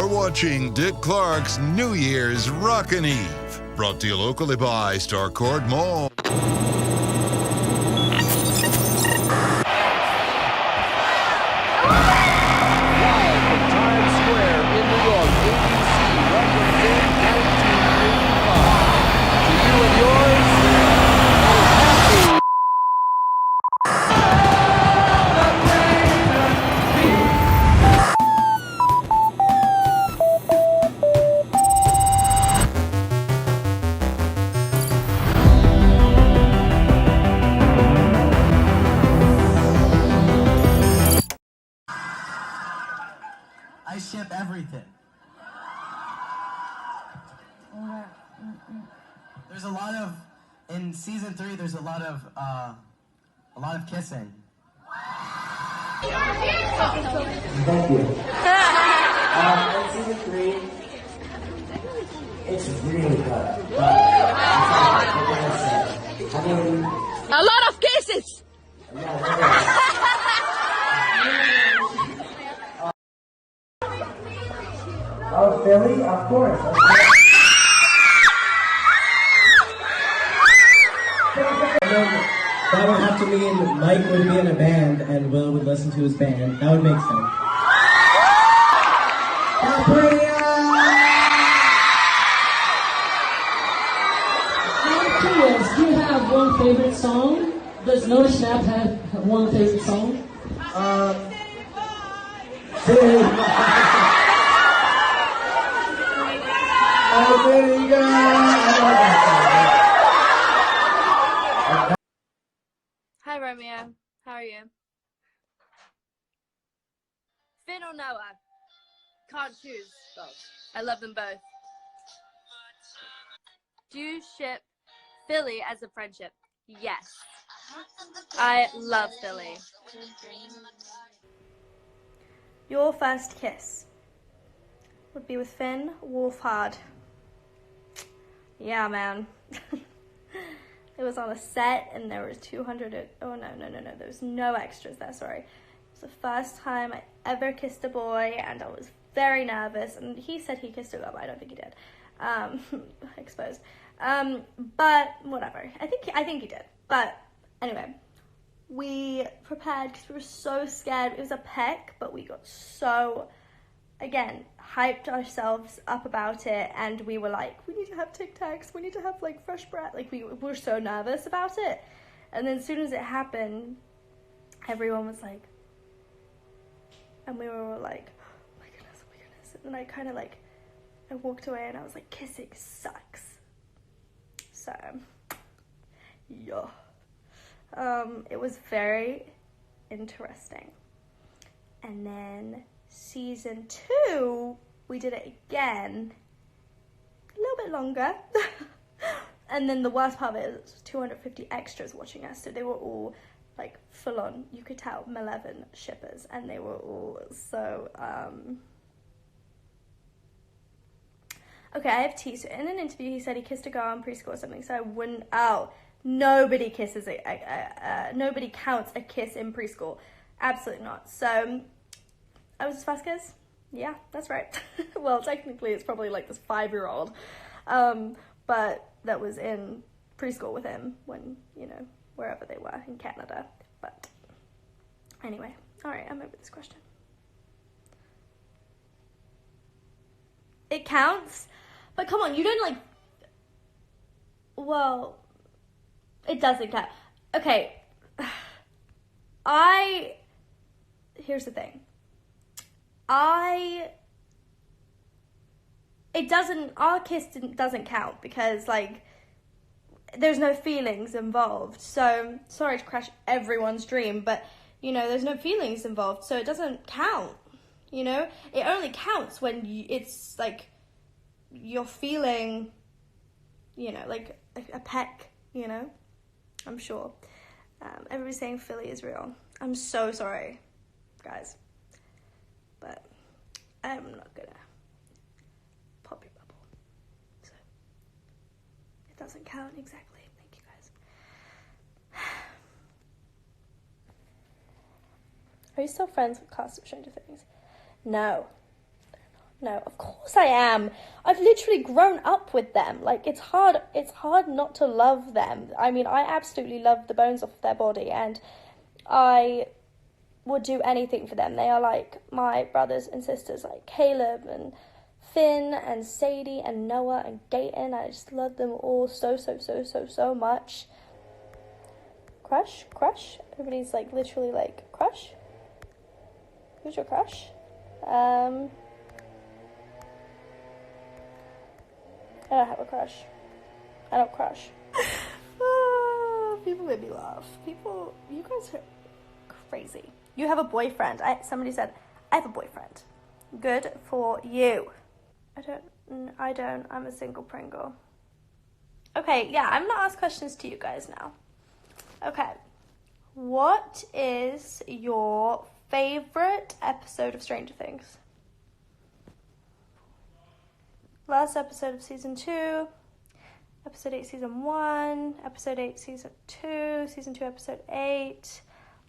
watching Dick Clark's New Year's Rockin' Eve. Brought to you locally by Starcourt Mall. I ship everything. There's a lot of, in season 3, there's a lot of kissing. Thank you. In season 3, it's really good. I mean, a lot of kisses. Oh, Fillie, of course. That would have to mean Mike would be in a band and Will would listen to his band. That would make sense. I'm curious, do you have one favorite song? Does No Snap have one favorite song? Hi Romeo, how are you? Finn or Noah? Can't choose both. I love them both. Do you ship Fillie as a friendship? Yes. I love Fillie. Your first kiss would be with Finn Wolfhard. Yeah, man. It was on a set and there was 200, oh no, there was no extras there, sorry. It was the first time I ever kissed a boy and I was very nervous, and he said he kissed a girl, but I don't think he did. Exposed. But whatever, I think he did. But anyway, we prepared because we were so scared. It was a peck, but we got so, again, hyped ourselves up about it, and we were like, we need to have Tic Tacs, we need to have like fresh breath. Like we were so nervous about it. And then as soon as it happened, everyone was like, and we were all like, oh my goodness. And I kind of like, I walked away and I was like, kissing sucks. So, yeah. It was very interesting. And then season 2, we did it again, a little bit longer. And then the worst part of it was 250 extras watching us, so they were all like full on, you could tell, Mileven shippers, and they were all so okay. I have tea. So in an interview he said he kissed a girl in preschool or something, so I wouldn't, nobody kisses nobody counts a kiss in preschool, absolutely not. So I was his first kiss. Yeah, that's right. Well, technically it's probably like this 5-year-old, but that was in preschool with him when, you know, wherever they were in Canada. But anyway, all right, I'm over this question. It counts, but come on, you don't like, well, it doesn't count. Okay, here's the thing. Our kiss doesn't count because, like, there's no feelings involved. So, sorry to crash everyone's dream, but, you know, there's no feelings involved, so it doesn't count, you know? It only counts when it's, like, you're feeling, you know, like a peck, you know? I'm sure. Everybody's saying Fillie is real. I'm so sorry, guys. But I'm not gonna pop your bubble. So it doesn't count exactly. Thank you guys. Are you still friends with cast of Stranger Things? No, they're not. No, of course I am. I've literally grown up with them. Like, it's hard not to love them. I mean, I absolutely love the bones off their body, and I would do anything for them. They are like my brothers and sisters, like Caleb and Finn and Sadie and Noah and Dayton. I just love them all so much. Crush? Everybody's like literally like, crush? Who's your crush? I don't have a crush. I don't crush. People made me laugh. You guys are crazy. You have a boyfriend. Somebody said, I have a boyfriend. Good for you. I don't. I'm a single Pringle. Okay, yeah, I'm gonna ask questions to you guys now. Okay. What is your favorite episode of Stranger Things? Last episode of season 2, episode 8 season 1, episode 8 season 2, season 2 episode 8,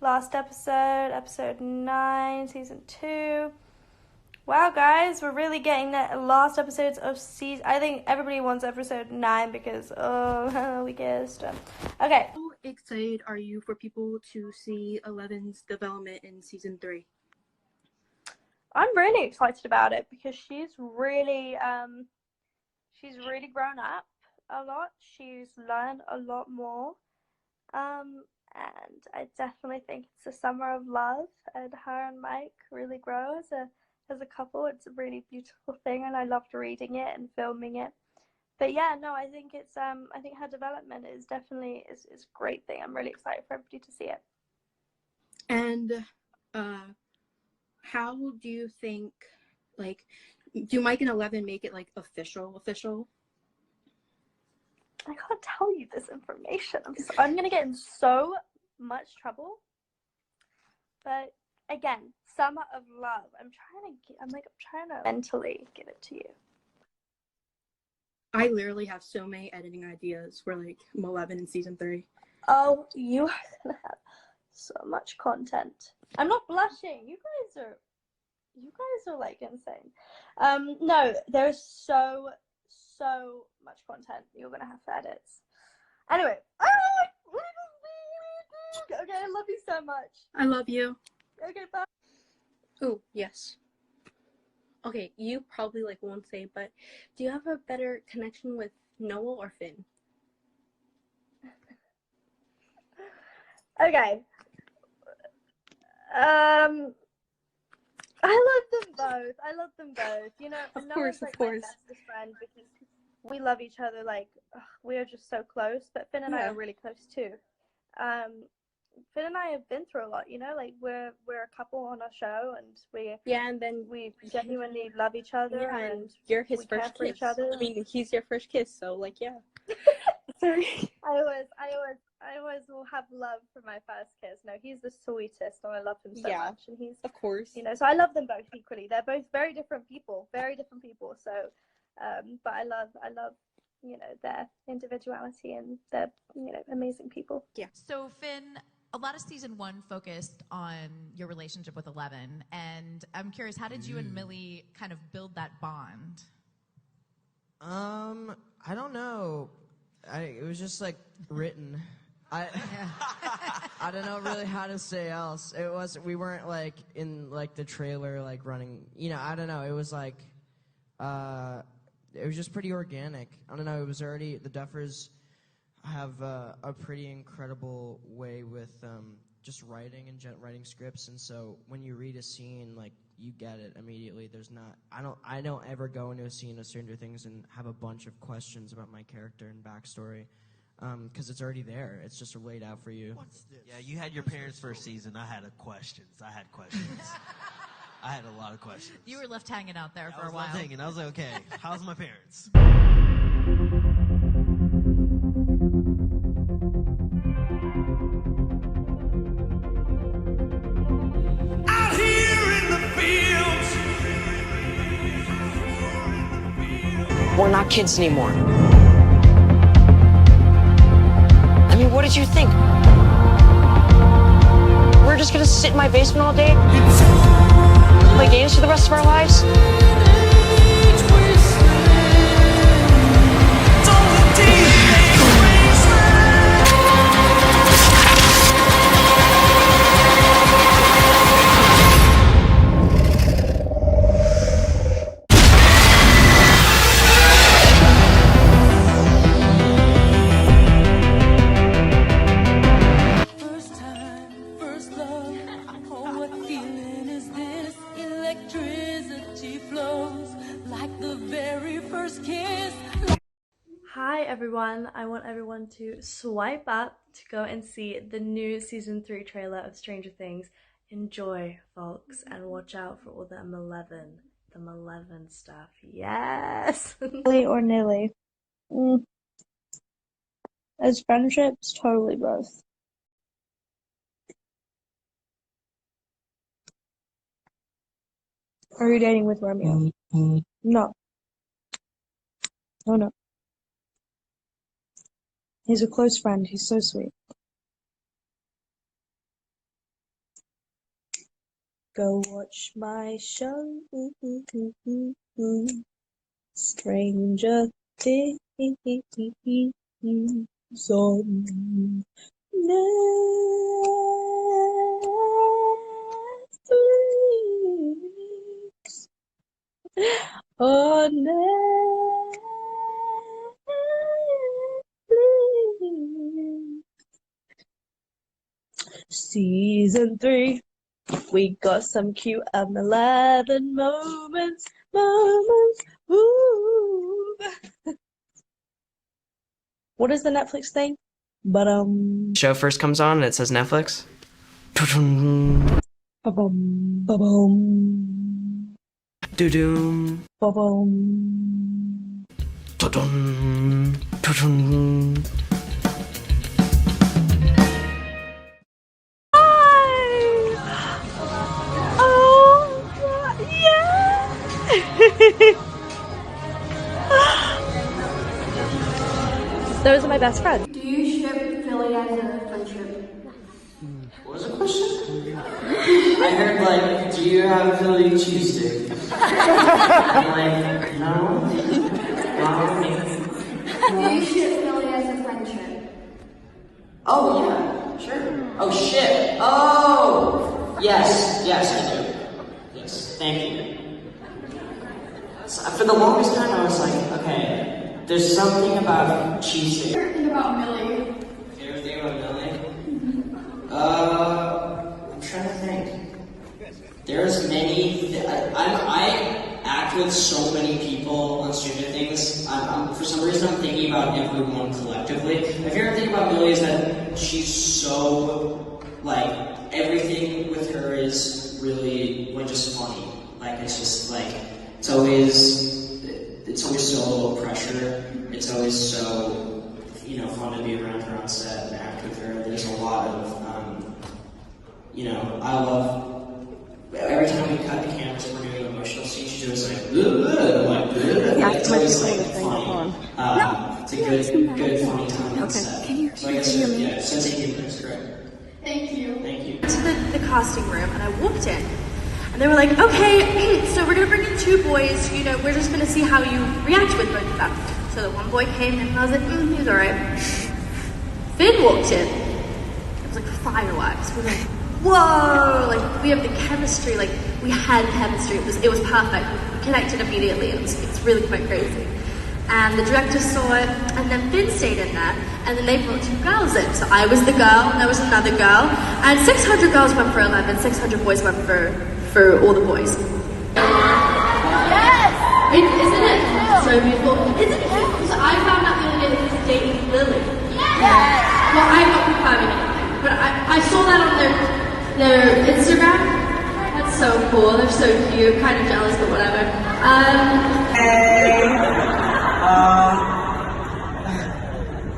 last episode, episode 9 season 2. Wow, guys, we're really getting the last episodes of season. I think everybody wants episode 9 because we guessed. Okay. How excited are you for people to see Eleven's development in season 3? I'm really excited about it because she's really grown up a lot. She's learned a lot more. And I definitely think it's a summer of love, and her and Mike really grow as a couple. It's a really beautiful thing, and I loved reading it and filming it. But yeah, no, I think it's I think her development is definitely is a great thing. I'm really excited for everybody to see it. And how do you think, like, do Mike and 11 make it like official? I can't tell you this information. I'm gonna get in so much trouble. But again, summer of love. I'm trying to mentally give it to you. I literally have so many editing ideas for like 11 in season 3. Oh, you are gonna have so much content. I'm not blushing. You guys are like insane. No, there's so much content you're gonna have to edit. Anyway, okay, I love you so much. I love you. Okay, bye. Oh, yes. Okay, you probably like won't say, but do you have a better connection with Noel or Finn? Okay. I love them both. You know, Of Noah's course. like my bestest friend because we love each other. Like, we are just so close. But Finn and I are really close too. Finn and I have been through a lot. You know, like we're a couple on our show, and we genuinely love each other. Yeah, and you're his we first care for kiss. each other. I mean, he's your first kiss, so like, yeah. Sorry. I always will have love for my first kiss. No, he's the sweetest, and I love him so much. And he's, of course, you know, so I love them both equally. They're both very different people. So, but I love, you know, their individuality, and they're, you know, amazing people. Yeah. So Finn, a lot of season 1 focused on your relationship with 11, and I'm curious, how did you and Millie kind of build that bond? I don't know. It was just like written. I don't know really how to say else. We weren't like in like the trailer like running, you know, I don't know. It was like it was just pretty organic. I don't know, it was already, the Duffers have a pretty incredible way with just writing and writing scripts, and so when you read a scene, like, you get it immediately. There's not, I don't ever go into a scene of Stranger Things and have a bunch of questions about my character and backstory, because it's already there. It's just laid out for you. What's this? Yeah, you had your parents' first season. I had questions. I had a lot of questions. You were left hanging out there for a while. I was left hanging. I was like, okay, how's my parents? We're not kids anymore. I mean, what did you think? We're just gonna sit in my basement all day? Play games for the rest of our lives? Hi everyone, I want everyone to swipe up to go and see the new season 3 trailer of Stranger Things. Enjoy, folks, and watch out for all the Mileven stuff. Yes! Millie or Nilly? As friendships, totally both. Are you dating with Romeo? No. Oh no. He's a close friend. He's so sweet. Go watch my show. Stranger Things on Netflix. On Netflix. Season 3. We got some cute Mileven moments. Ooh. What is the Netflix thing? Show first comes on and it says Netflix. Ba-bum, ba-bum. Doo-doom. Ba-bum. Doo-dum. Doo-dum. Those are my best friends. Do you ship Fillie as a friendship? What was the question? I heard, like, do you have Fillie cheesesteak? I'm like, no. Do you ship Fillie as a friendship? Oh, yeah, sure. Oh, shit. Oh! Yes, I do. Yes, thank you. So, for the longest time, I was like, okay, there's something about cheesesteak. Favorite thing about Millie? Favorite thing about Millie? I'm trying to think. There's many. I act with so many people on Stranger Things. For some reason, I'm thinking about everyone collectively. My favorite thing about Millie is that she's so, like, everything with her is really, like, just funny. Like, it's just, like, it's always so low pressure. It's always so, fun to be around her on set and act with her. There's a lot of, I love, every time we cut the cameras and we're doing an emotional scene, she's always like, it's always like funny. It's a good funny time on set. So I guess, sense of humor is great. Thank you. Thank you. To the casting room, and I walked in. And they were like, okay, so we're gonna bring in 2 boys, we're just gonna see how you react with both of them. So the one boy came in and I was like, he's alright. Finn walked in. It was like fireworks. We were like, whoa, like we have the chemistry, like we had chemistry. It was perfect. We connected immediately and it's really quite crazy. And the director saw it, and then Finn stayed in there, and then they brought 2 girls in. So I was the girl, and there was another girl, and 600 girls went for 11, 600 boys went for all the boys. Yes! Isn't it so beautiful? Isn't it cute? Because I found out the other day that he's dating Lily. Yes! Well, I'm not confirming anything, but I saw that on their Instagram. That's so cool. They're so cute. Kind of jealous, but whatever.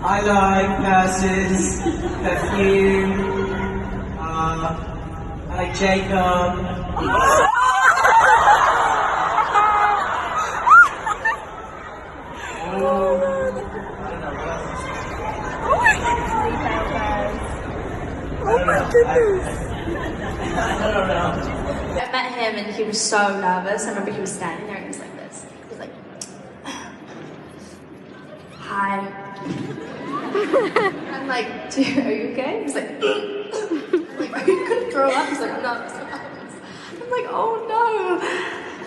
I like nurses, perfume, I like Jacob. Oh my goodness. I don't know. I met him and he was so nervous. I remember he was standing there and he was like this. He was like, hi. I'm like, dude, are you okay? He's like, are you gonna throw up? He's like, no, I'm so nervous. I'm like, oh no.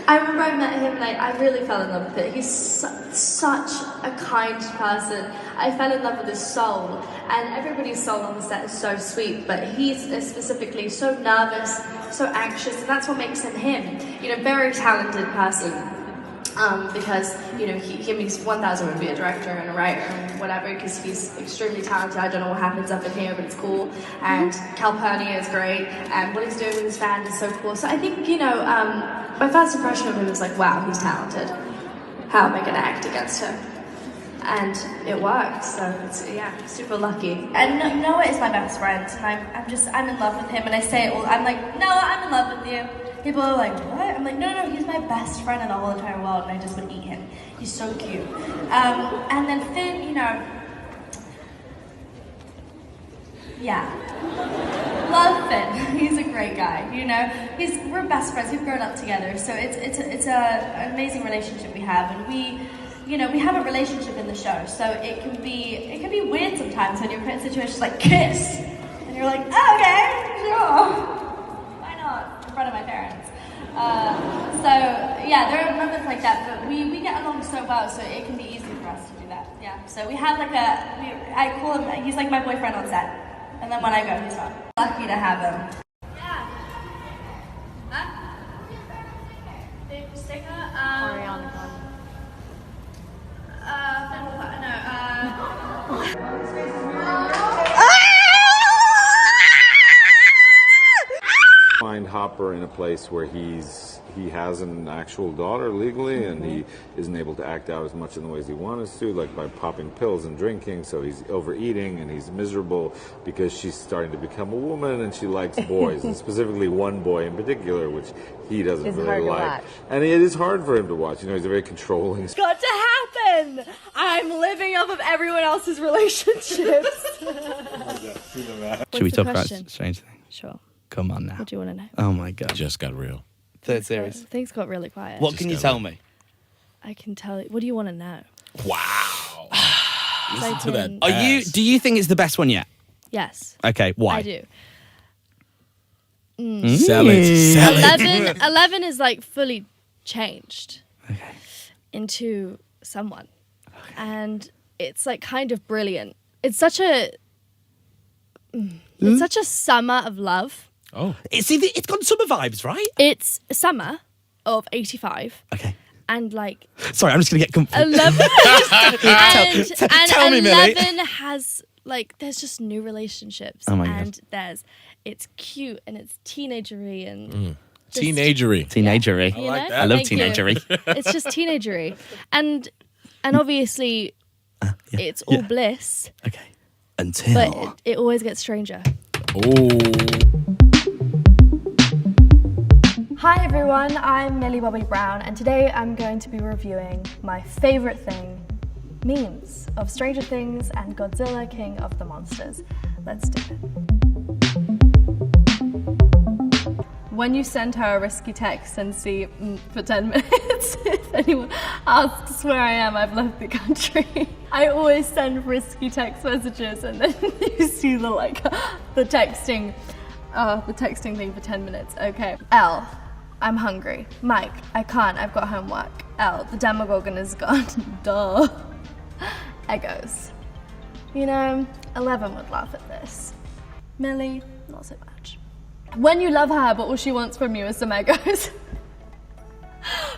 I remember I met him and I really fell in love with it. He's such a kind person. I fell in love with his soul, and everybody's soul on the set is so sweet, but he's specifically so nervous, so anxious, and that's what makes him him. Very talented person. because, you know, he means 1,000 would be a director and a writer and whatever, because he's extremely talented. I don't know what happens up in here, but it's cool. And Calpurnia is great, and what he's doing with his band is so cool. So I think, you know, my first impression of him was like, wow, he's talented. How am I going to act against him? And it worked, so it's, yeah, super lucky. And Noah is my best friend, and I'm in love with him, and I say it all, I'm like, Noah, I'm in love with you. People are like, what? I'm like, no, he's my best friend in the whole entire world, and I just would eat him. He's so cute. And then Finn, you know, yeah. Love Finn. He's a great guy, you know. We're best friends, we've grown up together, so it's an amazing relationship we have, and we have a relationship in the show, so it can be weird sometimes when you're put in situations like kiss, and you're like, oh, okay, sure, why not, in front of my parents. So yeah, there are moments like that, but we get along so well, so it can be easy for us to do that. Yeah. So we have I call him, he's like my boyfriend on set, and then when I go, he's not. Lucky to have him. Yeah. Huh? Big sticker. Ariana Grande. Find Hopper in a place where he has an actual daughter legally, and he isn't able to act out as much in the ways he wants to, like by popping pills and drinking, so he's overeating and he's miserable because she's starting to become a woman and she likes boys, and specifically one boy in particular, which he doesn't really like. And it is hard for him to watch. You know, he's a very controlling. It's got to happen! I'm living off of everyone else's relationships. Should we talk about Stranger Things? Sure. Come on now. What do you want to know? Oh my god. Just got real. Third series. Things got really quiet. What can you tell me? I can tell you. What do you want to know? Wow. Listen to that. Do you think it's the best one yet? Yes. Okay, why? I do. Sell it. 11 is like fully changed into someone. And it's like kind of brilliant. It's such a summer of love. Oh. It's got summer vibes, right? It's summer of 85. Okay. And like... Sorry, I'm just going to get comfy. 11... Tell me, Millie. 11 has... Like, there's just new relationships. Oh my God. And it's cute and it's teenagery and... Teenagery. Teenagery. You know? I love teenagery. It's just teenagery. And obviously, it's all bliss. Okay. Until... But it always gets stranger. Oh. Hi everyone, I'm Millie Bobby Brown, and today I'm going to be reviewing my favourite thing, memes of Stranger Things and Godzilla King of the Monsters. Let's do it. When you send her a risky text and see for 10 minutes, if anyone asks where I am, I've left the country. I always send risky text messages and then you see the texting thing for 10 minutes. Okay. L, I'm hungry. Mike, I can't, I've got homework. L, the Demogorgon is gone. Duh. Eggos. You know, 11 would laugh at this. Millie, not so much. When you love her, but all she wants from you is some Eggos.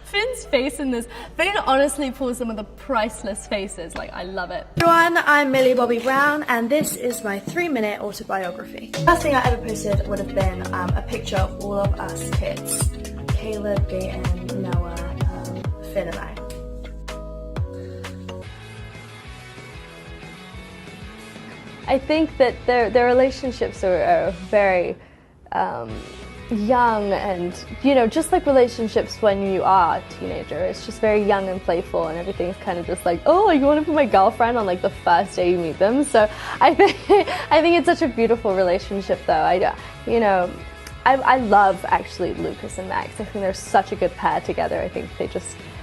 Finn's face in this. Finn honestly pulls some of the priceless faces. Like, I love it. Everyone, I'm Millie Bobby Brown, and this is my 3-minute autobiography. The first thing I ever posted would have been a picture of all of us kids. Caleb, Gaten, Noah, Finn and I. I think that their relationships are very young and, you know, just like relationships when you are a teenager. It's just very young and playful and everything's kind of just like, oh, you want to be my girlfriend on like the first day you meet them. So I think it's such a beautiful relationship though. I love actually Lucas and Max. I think they're such a good pair together. I think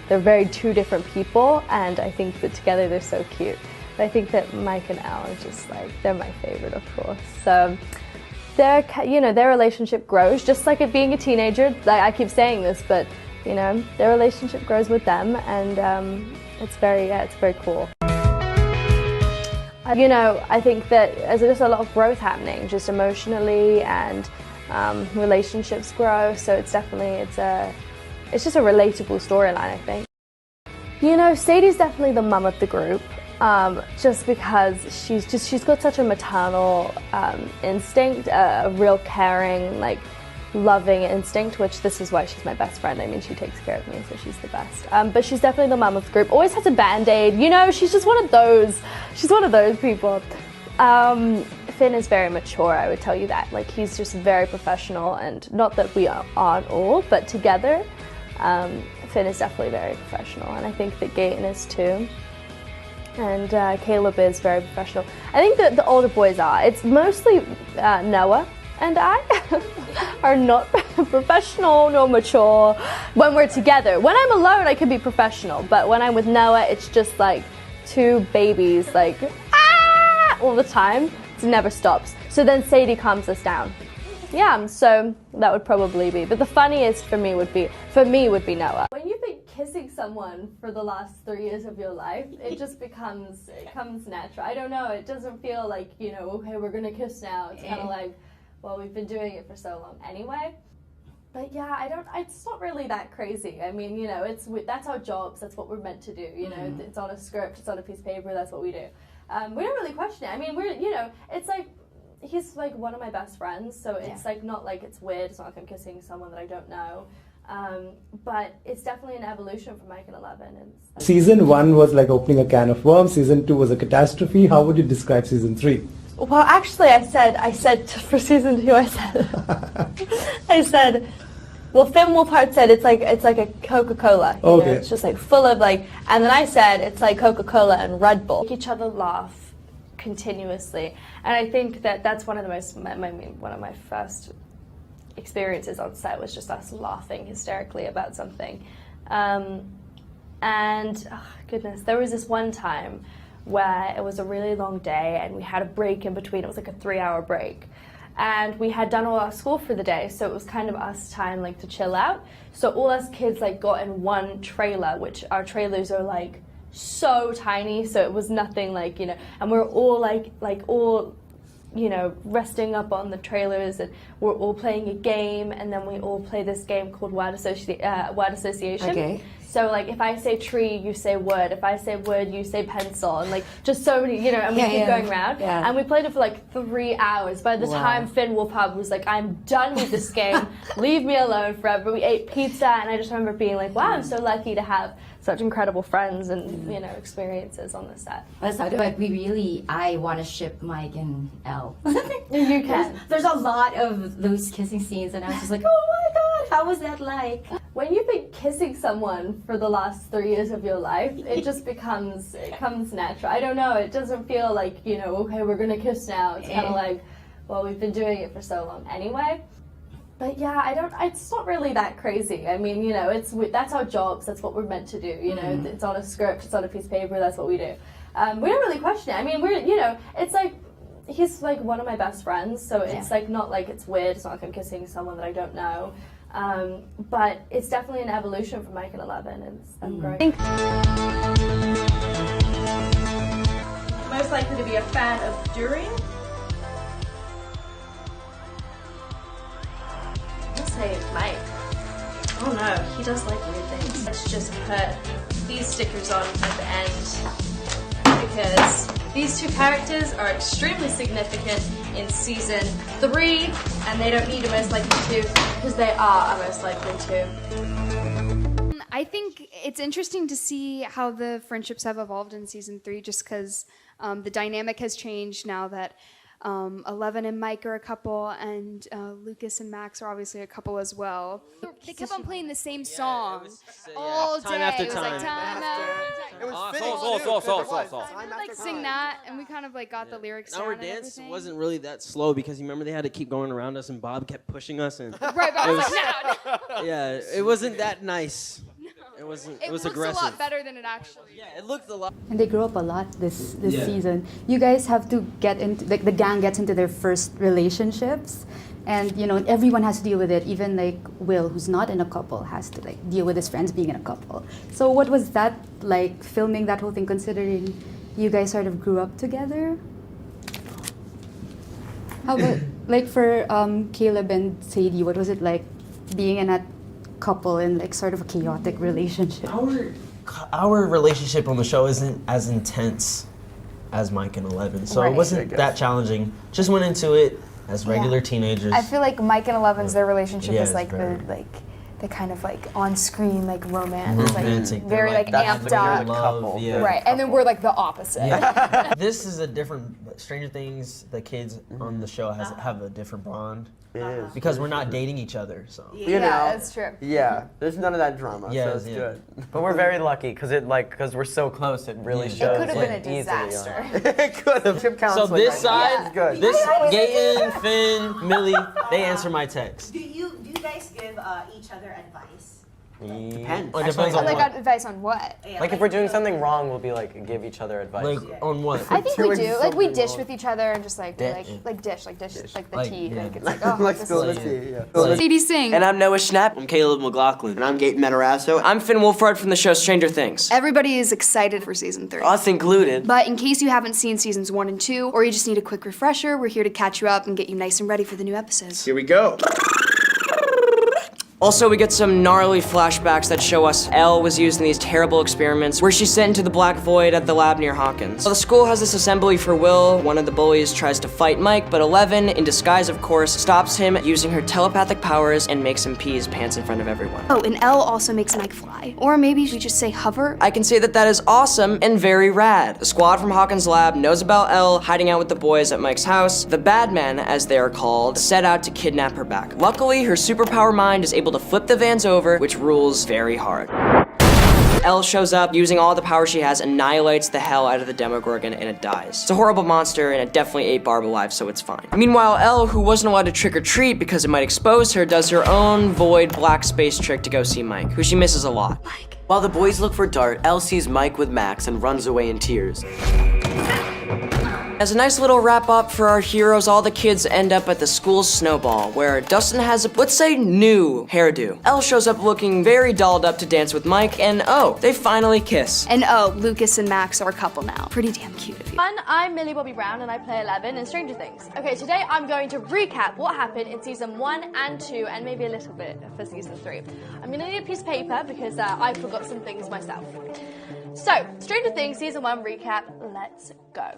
they're very two different people, and I think that together they're so cute. But I think that Mike and Al are just like, they're my favorite, of course. So their relationship grows, just like it being a teenager. Like, I keep saying this, but you know, their relationship grows with them, and it's very cool. You know, I think that there's a lot of growth happening, just emotionally, and relationships grow. So it's just a relatable storyline, I think. You know, Sadie's definitely the mum of the group, just because she's got such a maternal instinct, a real caring, like loving instinct, which this is why she's my best friend. I mean, she takes care of me, so she's the best. But she's definitely the mum of the group. Always has a band-aid. You know, she's just one of those. She's one of those people. Finn is very mature, I would tell you that. Like, he's just very professional, and not that we aren't all, but together, Finn is definitely very professional, and I think that Gaten is too. And Caleb is very professional. I think that the older boys are. It's mostly Noah and I are not professional nor mature when we're together. When I'm alone, I can be professional, but when I'm with Noah, it's just like two babies, like, ah, all the time. It never stops. So then Sadie calms us down. Yeah, so that would probably be. But the funniest for me would be Noah. When you've been kissing someone for the last 3 years of your life, it just comes natural. I don't know, it doesn't feel like, you know, okay, we're gonna kiss now. It's kind of like, well, we've been doing it for so long anyway. But yeah, it's not really that crazy. I mean, you know, that's our jobs, that's what we're meant to do, you know, it's on a script, it's on a piece of paper, that's what we do. We don't really question it. I mean, you know, it's like, he's like one of my best friends, so it's like not like it's weird, it's not like I'm kissing someone that I don't know. But it's definitely an evolution from Mike and 11. Season 1 was like opening a can of worms, season 2 was a catastrophe. How would you describe season 3? Well, actually, I said for season 2, I said, well, Finn Wolfhard said it's like a Coca-Cola. Okay. Know? It's just like full of like, and then I said it's like Coca-Cola and Red Bull. Make each other laugh continuously, and I think that's one of my first experiences on set was just us laughing hysterically about something. And oh, goodness, there was this one time where it was a really long day and we had a break in between. It was like a 3-hour break. And we had done all our school for the day, so it was kind of us time like to chill out. So all us kids like got in one trailer, which our trailers are like so tiny, so it was nothing like, you know, and we're all like all, you know, resting up on the trailers, and we're all playing a game, and then we all play this game called word association. Okay. So like if I say tree, you say wood. If I say wood, you say pencil, and like just so many, you know, and we keep going around. Yeah. And we played it for like 3 hours. By the time Finn Wolfhard was like, I'm done with this game, leave me alone forever. We ate pizza, and I just remember being like, wow, I'm so lucky to have such incredible friends and, you know, experiences on the set. But I want to ship Mike and Elle. You can. There's a lot of those kissing scenes, and I was just like, oh my god, how was that like? When you've been kissing someone for the last 3 years of your life, it just comes natural. I don't know, it doesn't feel like, you know, okay, we're gonna kiss now. It's kind of like, well, we've been doing it for so long anyway. But yeah, it's not really that crazy. I mean, you know, that's our jobs, that's what we're meant to do, you know, it's on a script, it's on a piece of paper, that's what we do. We don't really question it. I mean, you know, it's like, he's like one of my best friends, so it's like not like it's weird, it's not like I'm kissing someone that I don't know. But it's definitely an evolution from Mike and 11, and I'm growing. Most likely to be a fan of during? I'll say Mike. Oh no, he does like weird things. Let's just put these stickers on at the end, because these two characters are extremely significant in season 3, and they don't need a most likely to, because they are a most likely to. I think it's interesting to see how the friendships have evolved in season 3, just because the dynamic has changed now that 11 and Mike are a couple, and Lucas and Max are obviously a couple as well. They kept on playing the same song all day. Time after it was time. like time It was We would like sing that, and we kind of like got the lyrics down. Our dance wasn't really that slow because you remember they had to keep going around us, and Bob kept pushing us, and right, but I was like, no. Yeah, it wasn't that nice. It wasn't. It was aggressive. It looks a lot better than it actually. Yeah, it looked a lot. And they grow up a lot this season. You guys have to get into, like, the gang gets into their first relationships, and you know everyone has to deal with it. Even like Will, who's not in a couple, has to like deal with his friends being in a couple. So what was that like, filming that whole thing, considering you guys sort of grew up together? How about like for Caleb and Sadie, what was it like being in that couple in like sort of a chaotic relationship? Our our relationship on the show isn't as intense as Mike and 11, so it wasn't that challenging. Just went into it as regular teenagers. I feel like Mike and 11's their relationship is like very- the kind of like on-screen like romance, Romantic. like very like That's amped the up. couple. Yeah. Right, and then we're like the opposite. This is a different Stranger Things. The kids on the show have a different bond. Because we're not dating each other, so. You know, that's true. Yeah, there's none of that drama, Yeah, so it's yeah. good. But we're very lucky because we're so close. It really shows. It could have been a easily, disaster. It could have. So this side, good. this Gaten, Finn, Millie, they answer my text. Do you guys give each other advice? Depends. It depends on Like what. advice on what? Like if we're doing something wrong, we'll be like give each other advice. Like on what? I think we doing do. Like we something dish wrong. with each other and just like be Dish. like dish like the Like, tea. yeah. Like it's like oh Let's this go is- to tea. Yeah. Sadie sing. And I'm Noah Schnapp. I'm Caleb McLaughlin. And I'm Gaten Matarazzo. I'm Finn Wolfhard from the show Stranger Things. Everybody is excited for season 3. Us included. But in case you haven't seen seasons 1 and 2, or you just need a quick refresher, we're here to catch you up and get you nice and ready for the new episodes. Here we go. Also, we get some gnarly flashbacks that show us Elle was used in these terrible experiments where she's sent into the black void at the lab near Hawkins. So the school has this assembly for Will. One of the bullies tries to fight Mike, but 11, in disguise of course, stops him using her telepathic powers and makes him pee his pants in front of everyone. Oh, and Elle also makes Mike fly. Or maybe we just say hover. I can say that that is awesome and very rad. The squad from Hawkins' lab knows about Elle hiding out with the boys at Mike's house. The bad men, as they are called, set out to kidnap her back. Luckily, her superpower mind is able to flip the vans over, which rules very hard. Elle shows up, using all the power she has, annihilates the hell out of the Demogorgon, and it dies. It's a horrible monster, and it definitely ate Barb alive, so it's fine. Meanwhile, Elle, who wasn't allowed to trick-or-treat because it might expose her, does her own void black space trick to go see Mike, who she misses a lot. While the boys look for Dart, Elle sees Mike with Max and runs away in tears. As a nice little wrap up for our heroes, all the kids end up at the school's snowball, where Dustin has a, let's say, new hairdo. Elle shows up looking very dolled up to dance with Mike, and oh, they finally kiss. And oh, Lucas and Max are a couple now. Pretty damn cute of you. I'm Millie Bobby Brown and I play 11 in Stranger Things. Okay, today I'm going to recap what happened in season 1 and 2 and maybe a little bit for season 3. I'm gonna need a piece of paper because I forgot some things myself. So, Stranger Things season 1 recap, let's go.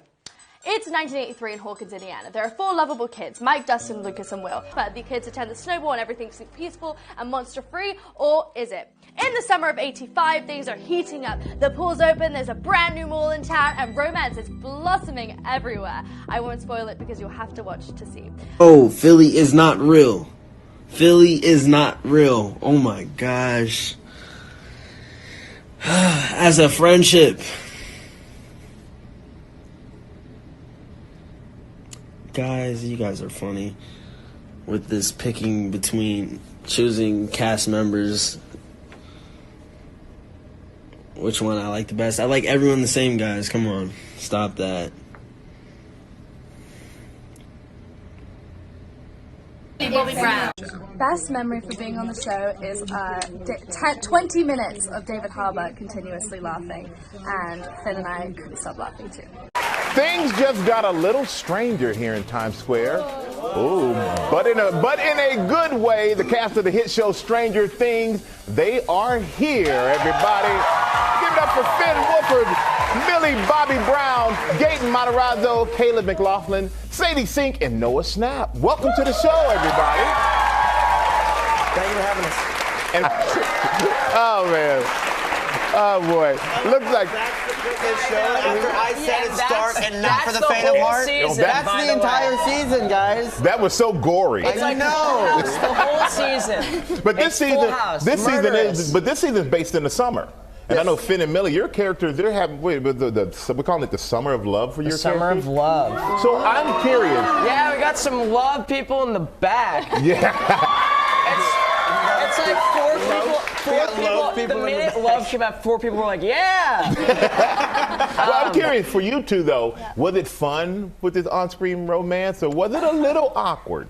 It's 1983 in Hawkins, Indiana. There are 4 lovable kids, Mike, Dustin, Lucas, and Will. But the kids attend the snowball and everything seems peaceful and monster-free, or is it? In the summer of 85, things are heating up. The pool's open, there's a brand new mall in town, and romance is blossoming everywhere. I won't spoil it because you'll have to watch to see. Oh, Fillie is not real. Fillie is not real. Oh my gosh. As a friendship. Guys, you guys are funny with this picking between choosing cast members. Which one I like the best? I like everyone the same, guys. Come on. Stop that. Best memory for being on the show is 20 minutes of David Harbour continuously laughing, and Finn and I couldn't stop laughing too. Things just got a little stranger here in Times Square. Ooh, but in a good way. The cast of the hit show Stranger Things, they are here, everybody. Give it up for Finn Wolfhard, Millie Bobby Brown, Gaten Matarazzo, Caleb McLaughlin, Sadie Sink, and Noah Schnapp. Welcome to the show, everybody. Thank you for having us. And, oh man, oh boy, looks like. After I said it's dark and not for the faint of heart. That's the entire season, guys. That was so gory. I know. It's the whole season. But this season, Murderous. this season is based in the summer. And I know Finn and Millie, your characters, they're having, we're calling it the summer of love for your Summer characters? of love. So I'm curious. Yeah, we got some love people in the back. Yeah. It's like four people. The minute love came out, 4 people were like, yeah. Well, I'm curious for you two though. Was it fun with this on-screen romance, or was it a little awkward?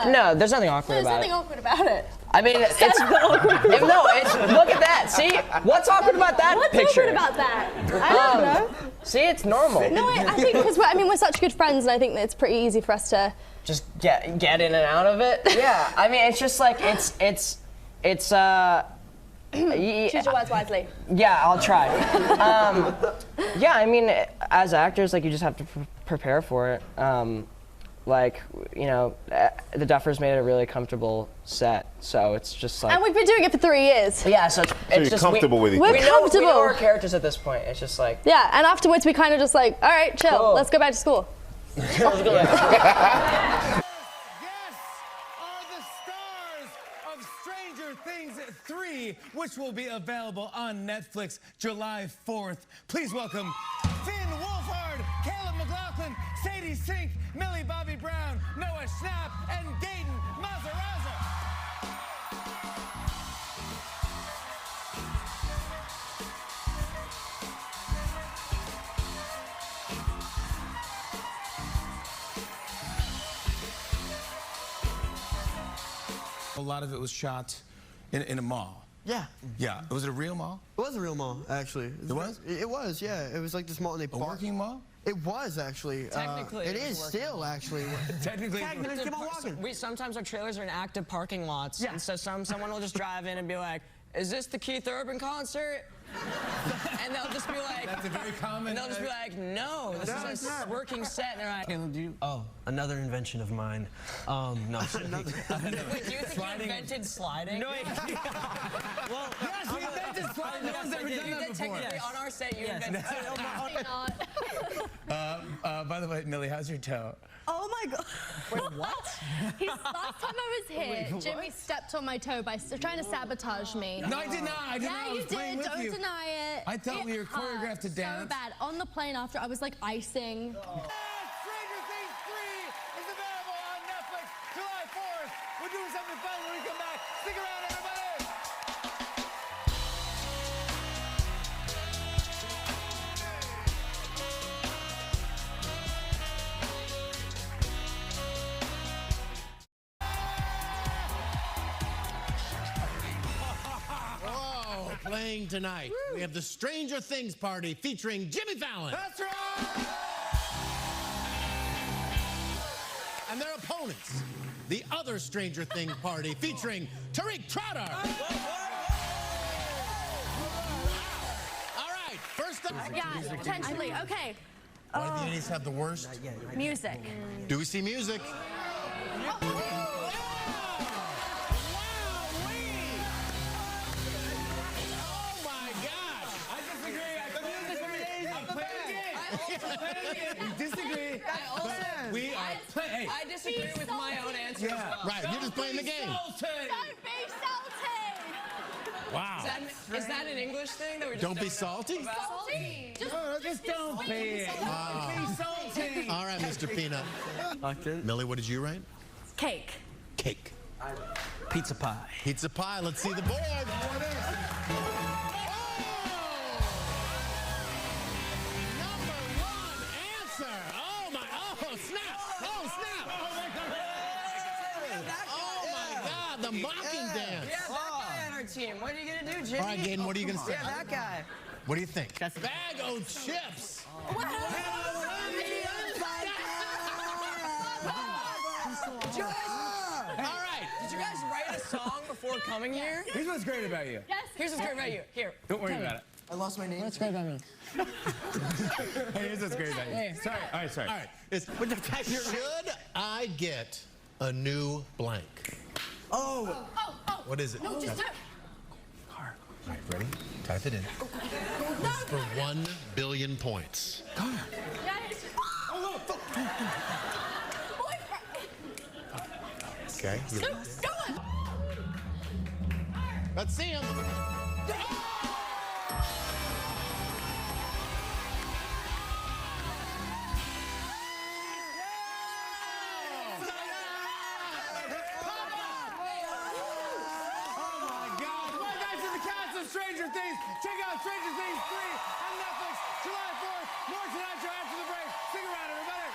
No, there's nothing awkward There's about nothing it. awkward about it. I mean, it's look at that. See, what's awkward about that What's picture? awkward about that? I don't know. See, it's normal. No, I think because we're such good friends, and I think that it's pretty easy for us to just get in and out of it. Yeah, I mean, it's just like it's Choose your words wisely. Yeah, I'll try. Yeah, I mean, as actors, like, you just have to prepare for it. Like, you know, the Duffers made it a really comfortable set, so it's just like. And we've been doing it for 3 years. Yeah, so it's you're just comfortable with each we other. We're comfortable. We know our characters at this point. It's just like. Yeah, and afterwards we kind of just like, all right, chill. Cool. Let's go back to school. Stranger Things 3, which will be available on Netflix July 4th. Please welcome Finn Wolfhard, Caleb McLaughlin, Sadie Sink, Millie Bobby Brown, Noah Schnapp, and Gaten Mazaraza. A lot of it was shot in a mall. Yeah. Yeah. Was it a real mall? It was a real mall, actually. It was? It was, yeah. It was like this mall. And they A working mall? It was, actually. Technically, it it was is a working still, mall. actually. Technically. Come on, walking. We sometimes our trailers are in active parking lots, and so someone will just drive in and be like, "Is this the Keith Urban concert?" And they'll just be like, That's a very common. And they'll just be like, "No, this is a working set." And they're like, Caleb, do you? Oh, another invention of mine. No. Wait, do you think you invented sliding? No, well, yes, we invented sliding. No one's ever done that before. Technically, on our set, you invented sliding. By the way, Millie, how's your toe? Oh my god. Wait, what? Last time I was here, Jimmy stepped on my toe by trying to sabatage me. No, I did not. I did not. I was playing with Don't you. deny it. I thought we were hurt choreographed to dance. So bad. On the plane after, I was like icing. Stranger Things 3 is available on Netflix July 4th. We're doing something fun when we come back. Stick around, everybody. Oh, playing tonight. We have the Stranger Things party featuring Jimmy Fallon. That's right. And their opponents, the other Stranger Things party featuring Tariq Trotter. All right, first up. Yeah, potentially. Okay. One of you needs to have the worst. Music. Do we see music? We disagree. We are playing. I disagree with my own answer as well. Right, you're just playing the game. Don't be salty. Wow. Is that an English thing that we just Don't be salty? Salty? Just don't be it. Be salty. All right, Mr. Peanut. Millie, what did you write? Cake. Cake. Pizza pie. Pizza pie. Let's see the board. The mocking dance. Yeah, that guy on our team. What are you gonna do, Jimmy? All right, Gaten, what are you gonna say? Yeah, that guy. What do you think? Bag o' chips. All right. Did you guys write a song before coming here? Here's what's great about you. Yes. Here's what's great about you. Here. Don't worry about it. I lost my name. What's great about me? Hey, here's what's great about you. Hey. Sorry. All right, sorry. All right. Should I get a new blank? Oh. What is it? No, just do it. All right, ready? Type it in. It's for 1 billion points. Okay. Let's see him. Stranger Things. Check out Stranger Things 3 on Netflix July 4th. More tonight show after the break. Stick around, everybody.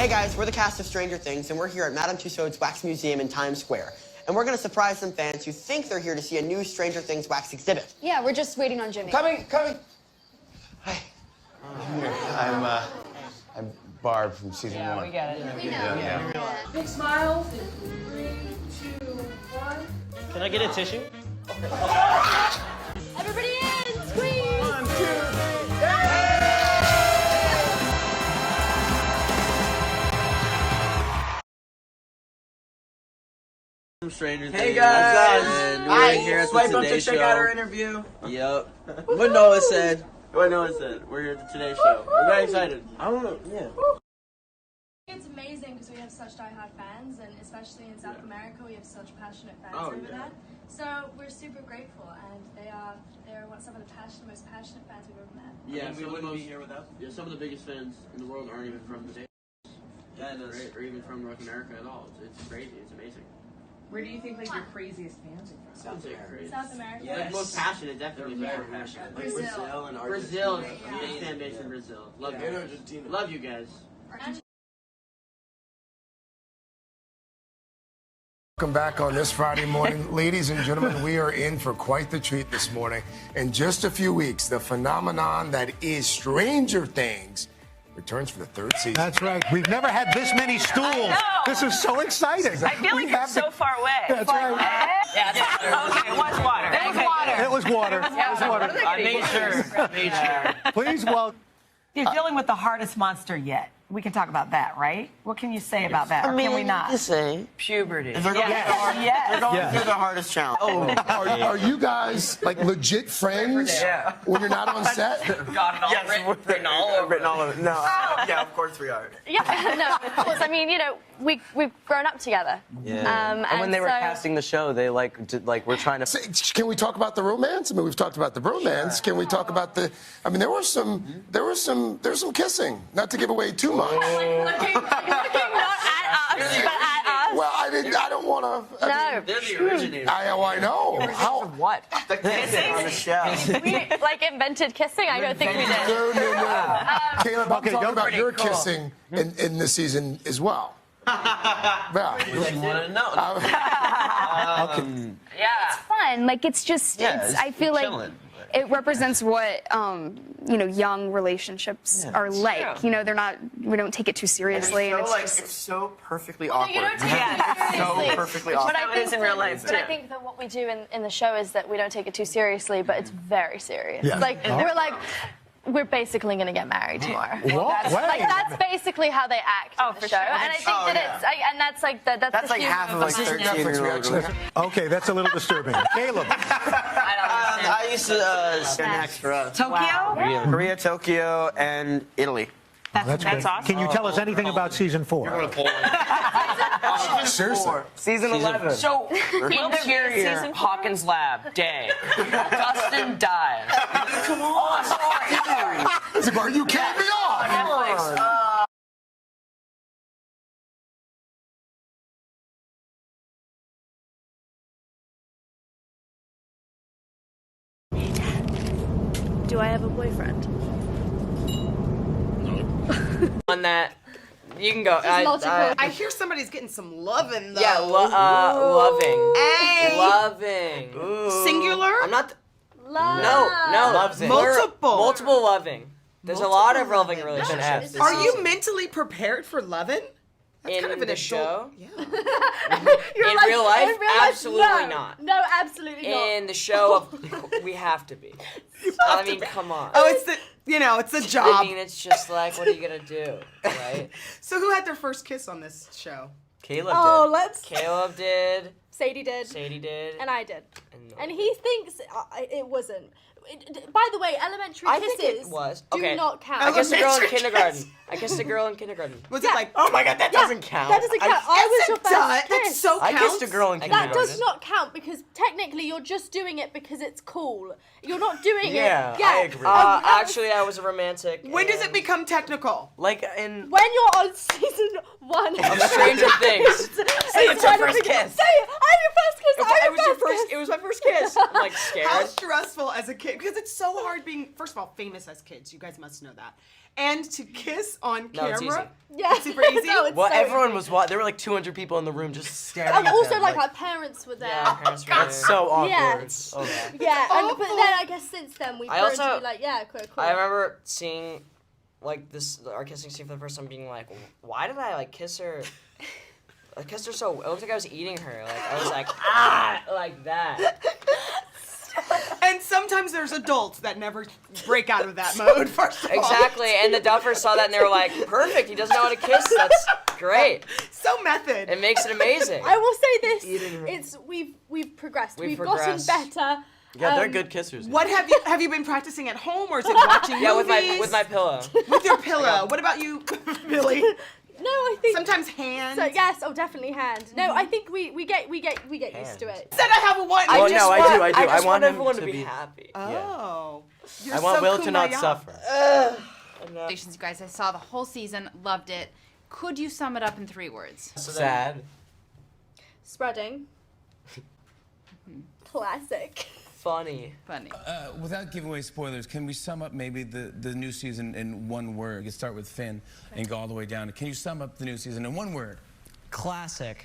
Hey guys, we're the cast of Stranger Things, and we're here at Madame Tussauds Wax Museum in Times Square. And we're gonna surprise some fans who think they're here to see a new Stranger Things wax exhibit. Yeah, we're just waiting on Jimmy. Coming. Hi. I'm Barb from season 1. We get it. Yeah. Big smiles. 3, 2, 1. Can I get a tissue? Everybody in, squeeze! 1, 2, 3, Stranger Hey Things. guys! And we're Hi. here at the Swipe up Today to check Show. out our interview. Yep. What Noah said. We're here at the Today Show. We're very excited. I don't know. Yeah. It's amazing because we have such diehard fans, and especially in South America, we have such passionate fans Oh, over yeah. there. So we're super grateful, and they're some of the most passionate fans we've ever met. Yeah, we wouldn't be here without them. Yeah, some of the biggest fans in the world aren't even from the States. Or even from North America at all. It's crazy. It's amazing. Where do you think like your craziest fans are from? Sounds like crazy. South America. Yeah, Yes. most passionate, definitely. They're Very very passionate. passionate. Brazil and Argentina. Brazil, big fan base in Brazil. Love you. And guys. Argentina. Love you guys. Welcome back on this Friday morning. Ladies and gentlemen, we are in for quite the treat this morning. In just a few weeks, the phenomenon that is Stranger Things returns for the 3rd season. That's right. We've never had this many stools. This is so exciting. I feel like it's so far away. That's right. Yeah, okay, it was water. It was water. It was water. Yeah. It was water. I made sure. Please welcome. You're dealing with the hardest monster yet. We can talk about that, right? What can you say about that? Or can we not? Puberty. They're going Yes. through the hardest challenge. Oh, are you guys like legit friends when you're not on set? Got it all written all over. No. Yeah, of course we are. Yeah, no, of course. I mean, you know, we've grown up together. Yeah. And when they were casting the show, they we're trying to. Can we talk about the romance? I mean, we've talked about the bromance. Can we talk about the? I mean, there was some kissing. Not to give away too much. Looking not at us, but at us. Well, I don't want to. No. They're the originators. I know. How? What? The kissing on the show. We like invented kissing. I don't think we did. No. Caleb, I'm talking about your cool. kissing in this season as well. Yeah. Yeah. It's fun. Like it's just. Yeah, I feel like. chilling. It represents what young relationships are like. true. You know, we don't take it too seriously, and It's so perfectly awkward. You don't take Yeah. it seriously. So perfectly But awkward. I think in real life, But too. I think that what we do in the show is that we don't take it too seriously, but it's very serious. Yeah. Like we're like. We're basically going to get married tomorrow. What? That's basically how they act in the for show. sure. And I think that and that's like that's the like half of humor. like 13-year-old. Okay, that's a little disturbing. Caleb. I used to stand next for us. Tokyo? Korea, Tokyo, and Italy. That's awesome. Can you tell us anything about season 4? Seriously. Season 11. So, Interior, season 4? Hawkins Lab, day. Dustin dies. Come on. Are you kidding me off? Do I have a boyfriend? On that, you can go. I hear somebody's getting some loving, though. Yeah, loving. Hey. Loving. Singular? I'm not. Love. No. Multiple loving. There's a lot of loving relationships. Are you mentally prepared for loving? That's kind of an show? Yeah. You're In like, real life? in real life, Absolutely no. not. No, absolutely not. In the show, we have to be. I mean, come on. Oh, it's the job. I mean, it's just like, what are you gonna do, right? So who had their first kiss on this show? Caleb did. Let's. Caleb did. Sadie did. Sadie did. And I did. And he thinks it wasn't. By the way, elementary I kisses think it was. do Okay. not count. I kissed a girl in kindergarten. Was it like, oh my god, that doesn't count? That doesn't count. I was your first That kiss. so counts. I kissed a girl in kindergarten. That does not count because technically you're just doing it because it's cool. You're not doing Yeah, it. I agree. Actually, I was a romantic. When does it become technical? Like in. When you're on season 1 Of Stranger Things. Say it's your first kiss. Say it. I'm your first kiss. It was your first. It was my first kiss. I'm like scared. How stressful as a kid, because it's so hard being, first of all, famous as kids. You guys must know that. And to kiss on No, it's camera. easy. Yeah. It's super easy. No, it's Well, so everyone easy. was watching. There were like 200 people in the room just staring And at also, them. like, our parents were there. Yeah, parents were there. That's so awkward. Yeah. Oh, yeah. Yeah, but then I guess since then we've I grown to also- be like, yeah, cool. I remember seeing, like, our kissing scene for the first time, being like, why did I like kiss her? I kissed her so. It looked like I was eating her. Like I was like like that. And sometimes there's adults that never break out of that mode, first of all. Exactly, and the Duffers saw that and they were like, perfect, he doesn't know how to kiss, that's great. So method. It makes it amazing. I will say this, Eating her. it's we've progressed. We've Gotten progressed. better. Yeah, they're good kissers. What have you been practicing at home, or is it watching Yeah, movies? with my pillow. With your pillow. What about you, Millie? No, I think sometimes hands. So yes, definitely hand. No, I think we get used to it. Said I have a one. Well, no, I do. I just want him everyone to to be happy. Oh. You're I want so Will to not kumbaya. suffer. Congratulations, you guys. I saw the whole season, loved it. Could you sum it up in 3 words? Sad. Spreading. Classic. Funny. Without giving away spoilers, can we sum up maybe the new season in one word? You start with Finn and go all the way down. Can you sum up the new season in one word? Classic.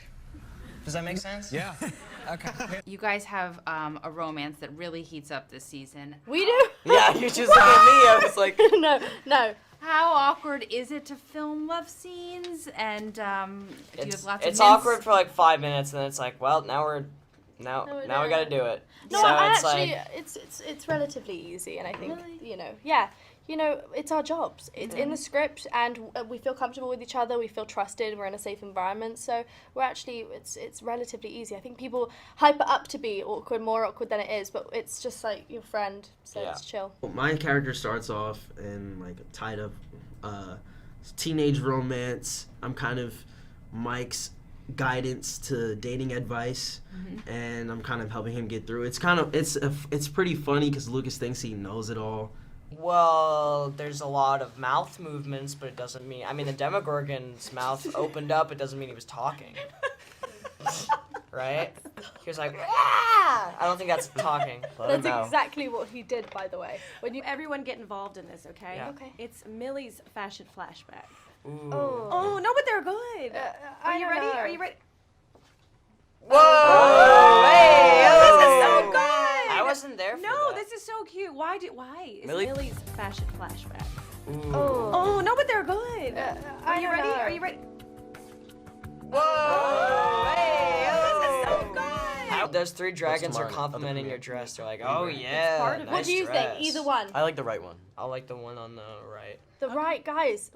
Does that make sense? Yeah. Okay. You guys have a romance that really heats up this season. We do? Yeah, you just looked at me. I was like, no. How awkward is it to film love scenes? And do you have lots of it's hints? awkward for like 5 minutes, and then it's like, well, now we gotta do it. No, so actually, it's like, it's relatively easy, and I think it's our jobs. It's in the script, and we feel comfortable with each other. We feel trusted. We're in a safe environment, so we're actually it's relatively easy. I think people hype it up to be awkward, more awkward than it is, but it's just like your friend, so it's chill. My character starts off in like a tied up teenage romance. I'm kind of Mike's guidance to dating advice, and I'm kind of helping him get through. It's pretty funny because Lucas thinks he knows it all. well, there's a lot of mouth movements, but it doesn't mean. I mean, the Demogorgon's mouth opened up. It doesn't mean he was talking. Right? He was like, ah! I don't think that's talking. That's exactly what he did, by the way. When you everyone get involved in this, okay? Yeah. Okay. It's Millie's fashion flashback. Ooh. Oh no, but they're good. Are you ready? know. Are you ready? Whoa! Hey, This is so good. I wasn't there for No, that. this is so cute. Why? It's Millie? Millie's fashion flashback. Ooh. Oh no, but they're good. Are you ready? know. Are you ready? Whoa! Hey, This is so good. Those 3 dragons are smart. complimenting your dress. They're like, oh yeah, nice What do you dress. think? Either one. I like the right one. I like the one on the right. The right guys.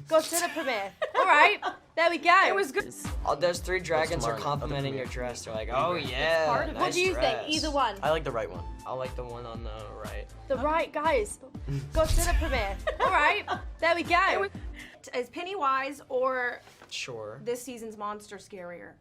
Godzilla premiere. All right, there we go. It was good. Those 3 dragons are smart. complimenting your dress. They're like, oh yeah, What nice do you dress. think? Either one. I like the right one. I like the one on the right. The right guys. Godzilla premiere. All right, there we go. Is Pennywise or Sure. this season's monster scarier?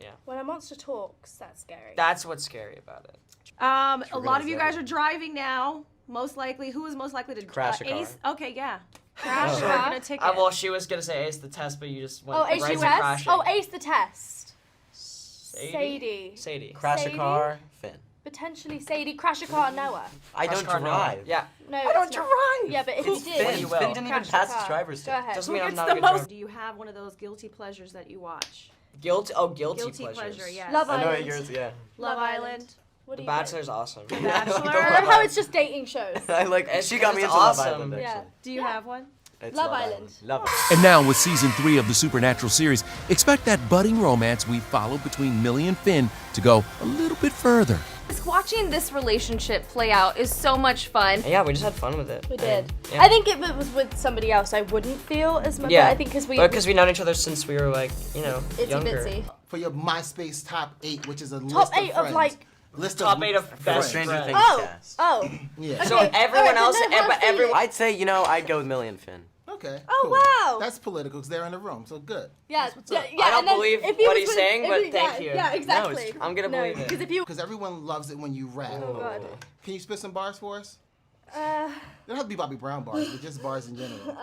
Yeah. When a monster talks, that's scary. That's what's scary about it. A lot of you guys are driving now. Most likely, who is most likely to Crash a car. Ace? Okay, yeah. Crash Oh. or get a ticket. Well, she was gonna say Ace the Test, but you just went Oh, Ace right the to Test? crashing. Oh, Ace the Test. Sadie. Sadie. Crash a Sadie? car, Finn. Potentially Sadie. Crash a car, Noah. I Crash don't car, drive. no. Yeah. No, I don't it's not. drive. Yeah, but if Who's you did, Finn? You will. Finn didn't even Crash pass a his car. driver's Go test. ahead. Doesn't Who mean I'm gets not the a good most? driver. Do you have one of those guilty pleasures that you watch? Guilty Guilty pleasures. pleasure, yes. Love I know Island. yours, yeah. Love Island. What do The you Bachelor's awesome. The Bachelor. I love how it's just dating shows. I like. It's- She got me it's into Love awesome. Island. Actually. Yeah. Do you have one? It's Love Island. Love it. And now, with season 3 of the Supernatural series, expect that budding romance we followed between Millie and Finn to go a little bit further. Watching this relationship play out is so much fun. Yeah, we just had fun with it. We did. Yeah. I think if it was with somebody else, I wouldn't feel as much. Yeah. I think because we've known each other since we were like, itsy younger. bitsy. For your MySpace top 8, which is a Top list 8 of of friends. like. List Top 8 of best Stranger friends. Things Oh. cast. Oh. Yeah. So Okay. everyone All right, else, then but we'll everyone. I'd say, I'd go with Millie and Finn. Okay. Oh, cool. wow. That's political because they're in the room, so good. Yeah, yeah, I don't and then believe if he what was he's with- saying, if but he- thank yeah, you. Yeah, exactly. No, it's true. I'm gonna believe it. Because if you. Because everyone loves it when you rap. Oh God. Can you spit some bars for us? They don't have to be Bobby Brown bars, but just bars in general.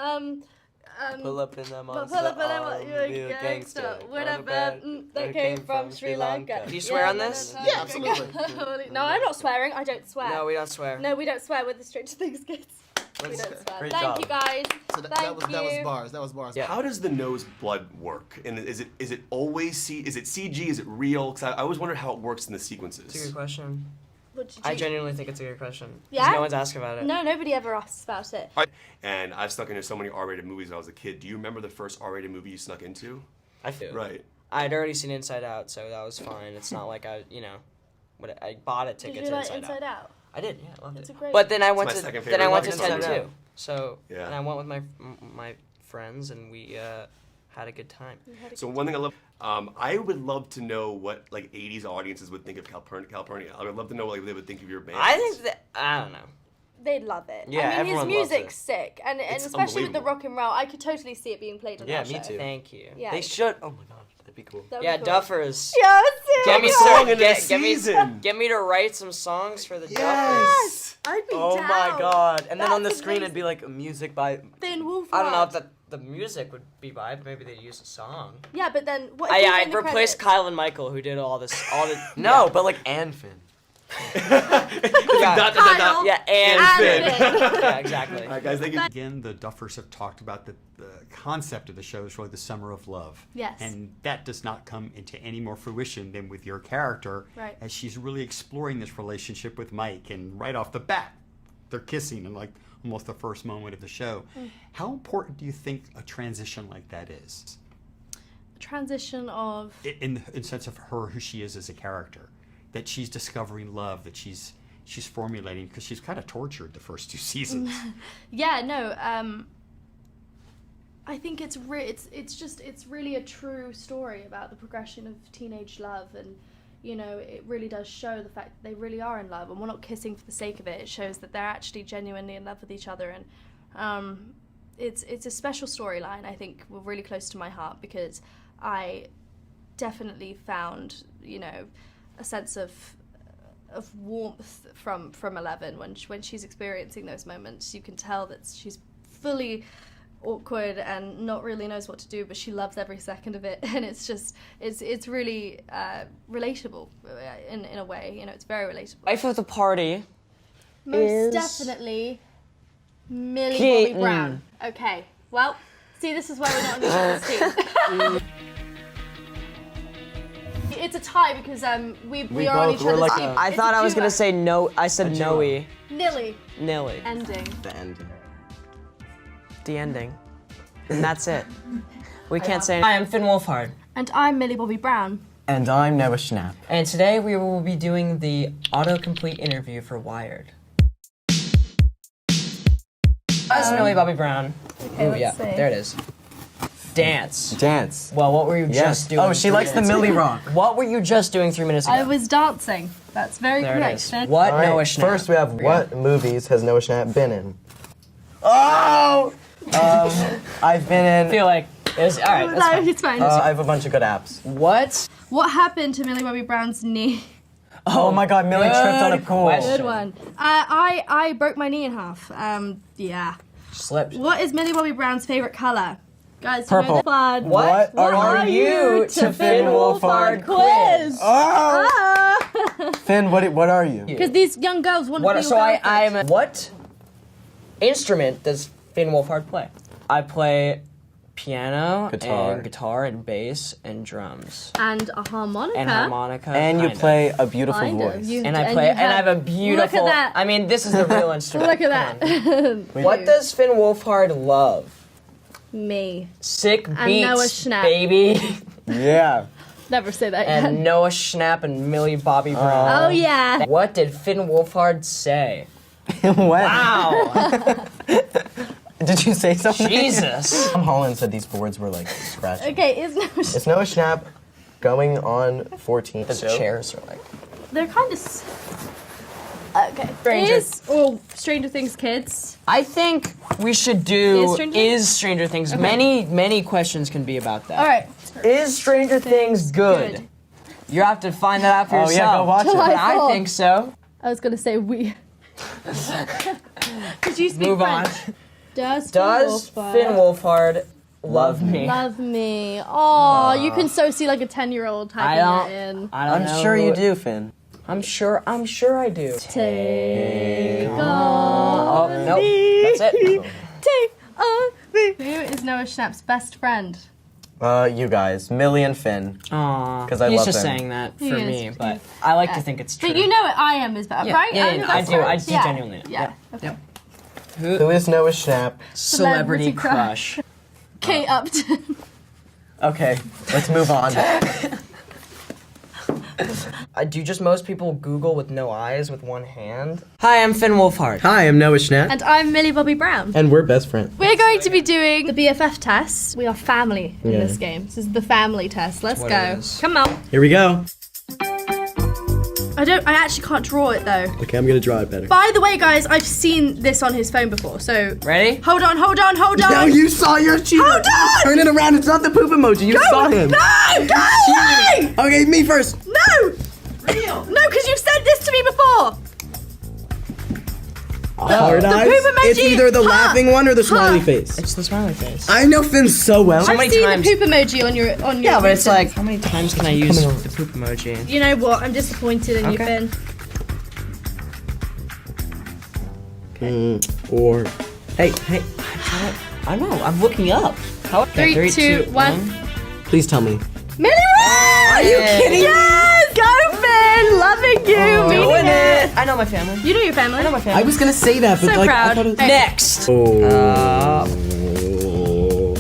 Pull up in that monster. Pull up in that oh, monster. You're you a gangster. With a bed that came from Sri Lanka. Do you swear on this? Yeah, absolutely. No, I'm not swearing. I don't swear. No, we don't swear. No, we don't swear. We're the Stranger Things kids. We don't swear. Great Thank job. you guys. So that Thank was you. bars. That was bars. How does the nose blood work? And is it always is it CG? Is it real? Because I always wonder how it works in the sequences. It's a good question. What did I you- genuinely think it's a good question. 'Cause Yeah? No one's asking about it. No, nobody ever asks about it. And I've snuck into so many R-rated movies when I was a kid. Do you remember the first R-rated movie you snuck into? I do. Right. I'd already seen Inside Out, so that was fine. It's not like I bought a ticket Did you to like Inside Out? I did, yeah, I loved It's it. a great But then I It's went my to second then I went to favorite 10 movie. too. So Yeah. and I went with my friends and we had a good time. So one thing I love, I would love to know what like 80s audiences would think of Calpurnia. I would love to know what they would think of your band. I think that I don't know. They'd love it. Yeah, I mean, his everyone loves music's it. sick, and It's especially with the unbelievable. rock and roll, I could totally see it being played on Yeah, that me show. too. Thank you. Yeah. They should. Oh my god, that'd be cool. That would Yeah, be cool. Duffers. Yeah, it's it. Get me a song in get, this get me season. get me to write some songs for the Duffers. Yes, I'd be Oh down. my god. And then on the That's screen it'd be like music by Finn Wolfhard. I don't know if the music would be by, but maybe they'd use a song. Yeah, but then what? If he's in I'd the replace credits? Kyle and Michael who did all this No, but like and Finn. yeah, Kyle yeah, and and Finn. yeah, exactly. All right, guys, thank you. Again, the Duffers have talked about the concept of the show is really the summer of love. Yes. And that does not come into any more fruition than with your character Right. as she's really exploring this relationship with Mike. And right off the bat, they're kissing in like almost the first moment of the show. How important do you think a transition like that is? Transition of. In sense of her, who she is as a character, that she's discovering love, that she's formulating, because she's kind of tortured the first 2 seasons. Yeah, no. I think it's really a true story about the progression of teenage love, and you know, it really does show the fact that they really are in love, and we're not kissing for the sake of it. It shows that they're actually genuinely in love with each other, and it's a special storyline. I think we're really close to my heart because I definitely found, you know, a sense of warmth from 11 when she's experiencing those moments. You can tell that she's fully awkward and not really knows what to do, but she loves every second of it, and it's really relatable in a way. You know, it's very relatable. Life of the party. Most definitely Millie Keaton. Bobby Brown. Okay, well, see, this is why we're not on each other's team. It's a tie because we are on each other's team. I It's thought a I was gonna duo. say no. I said Noe. Nilly. Nilly. Ending. The ending. The ending. And that's it. We can't say. Hi, I'm Finn Wolfhard. And I'm Millie Bobby Brown. And I'm Noah Schnapp. And today we will be doing the autocomplete interview for Wired. That's Millie Bobby Brown. Okay, Ooh, let's yeah, see. there it is. Dance. Dance. Well, what were you Yes. just doing? Oh, she 3 likes the minutes Millie ago? rock. What were you just doing 3 minutes ago? I was dancing. That's very There it correct. is. Finn. What All right, Noah Schnapp? First we have what movies has Noah Schnapp been in? Oh! I've been in. Feel like it's all right. No, That's fine. it's fine. I have a bunch of good apps. What? What happened to Millie Bobby Brown's knee? Oh my god, Millie tripped on a pool. Good one. I broke my knee in half. Yeah. Slipped. What is Millie Bobby Brown's favorite color? Guys, Purple. You know the flag. What are you to Finn Wolfhard quiz? Oh! Finn, what are you? Because these young girls want to be What? your So girlfriend. I'm. What instrument does Finn Wolfhard play? I play piano, Guitar. and guitar, and bass, and drums, And a harmonica. and harmonica. And you kind play a beautiful Kind of. voice. You- And I and play, you and I have a have- beautiful. Look at that. I mean, this is the real instrument. Look at that. What does Finn Wolfhard love? Me. Sick And beats, Noah Schnapp. baby. Yeah. Never say that And again. Noah Schnapp and Millie Bobby Brown. Oh, yeah. What did Finn Wolfhard say? When? Wow. Did you say something? Jesus. Tom Holland said these boards were like scratchy. Okay, is no. Is Noah Schnapp going on 14th? The chairs are like. They're kind of. Okay. Stranger Things kids. I think we should do Is Stranger Things? Okay. Many questions can be about that. All right. Is Stranger Things good? Good. You have to find that out for Oh, yourself. yeah, go watch it. July But I 4th. think so. I was gonna say we. Could you speak Move on. French? Does Finn Wolfhard love me? Love me. Oh, you can so see like a 10-year-old typing it in. I'm sure you do, Finn. I'm sure I do. Take Oh, nope. That's it. Take on me. Who is Noah Schnapp's best friend? You guys, Millie and Finn. Aww. Because I He's love just them. saying that He for is. me, but I like to think it's true. But you know it, I am is better, Yeah, right? yeah, I yeah, I do. I do Yeah. genuinely. Yeah. Yep. Okay. Who is Noah Schnapp? Celebrity crush. Kate Upton. Okay, let's move on. Do just most people Google with no eyes with one hand? Hi, I'm Finn Wolfhard. Hi, I'm Noah Schnapp. And I'm Millie Bobby Brown. And we're best friends. We're going to be doing the BFF test. We are family in Yeah. this game. This is the family test. Let's What go. it is. Come on. Here we go. I actually can't draw it though. Okay, I'm gonna draw it better. By the way, guys, I've seen this on his phone before, so. Ready? Hold on. No, you saw your cheater. Hold on! Turn it around. It's not the poop emoji. You saw him. No, go away! Okay, me first. No! No, because you've said this to me before. Hard The eyes. poop emoji. It's either the laughing one or the smiley face. It's the smiley face. I know Finn so well. I've seen the poop emoji on your Yeah, but it's Insta. like, how many times can I use the poop emoji? You know what? I'm disappointed in you, Okay. Finn. Or, Hey, I know, I'm looking up. How? Okay, 3, 2, 1. please tell me. Millie! Are you kidding me? Yes! Go, Finn! Loving you! Doing meaning it. I know my family. You know your family. I know my family. I was gonna say that, but So like, proud. I thought it was... Hey. Next.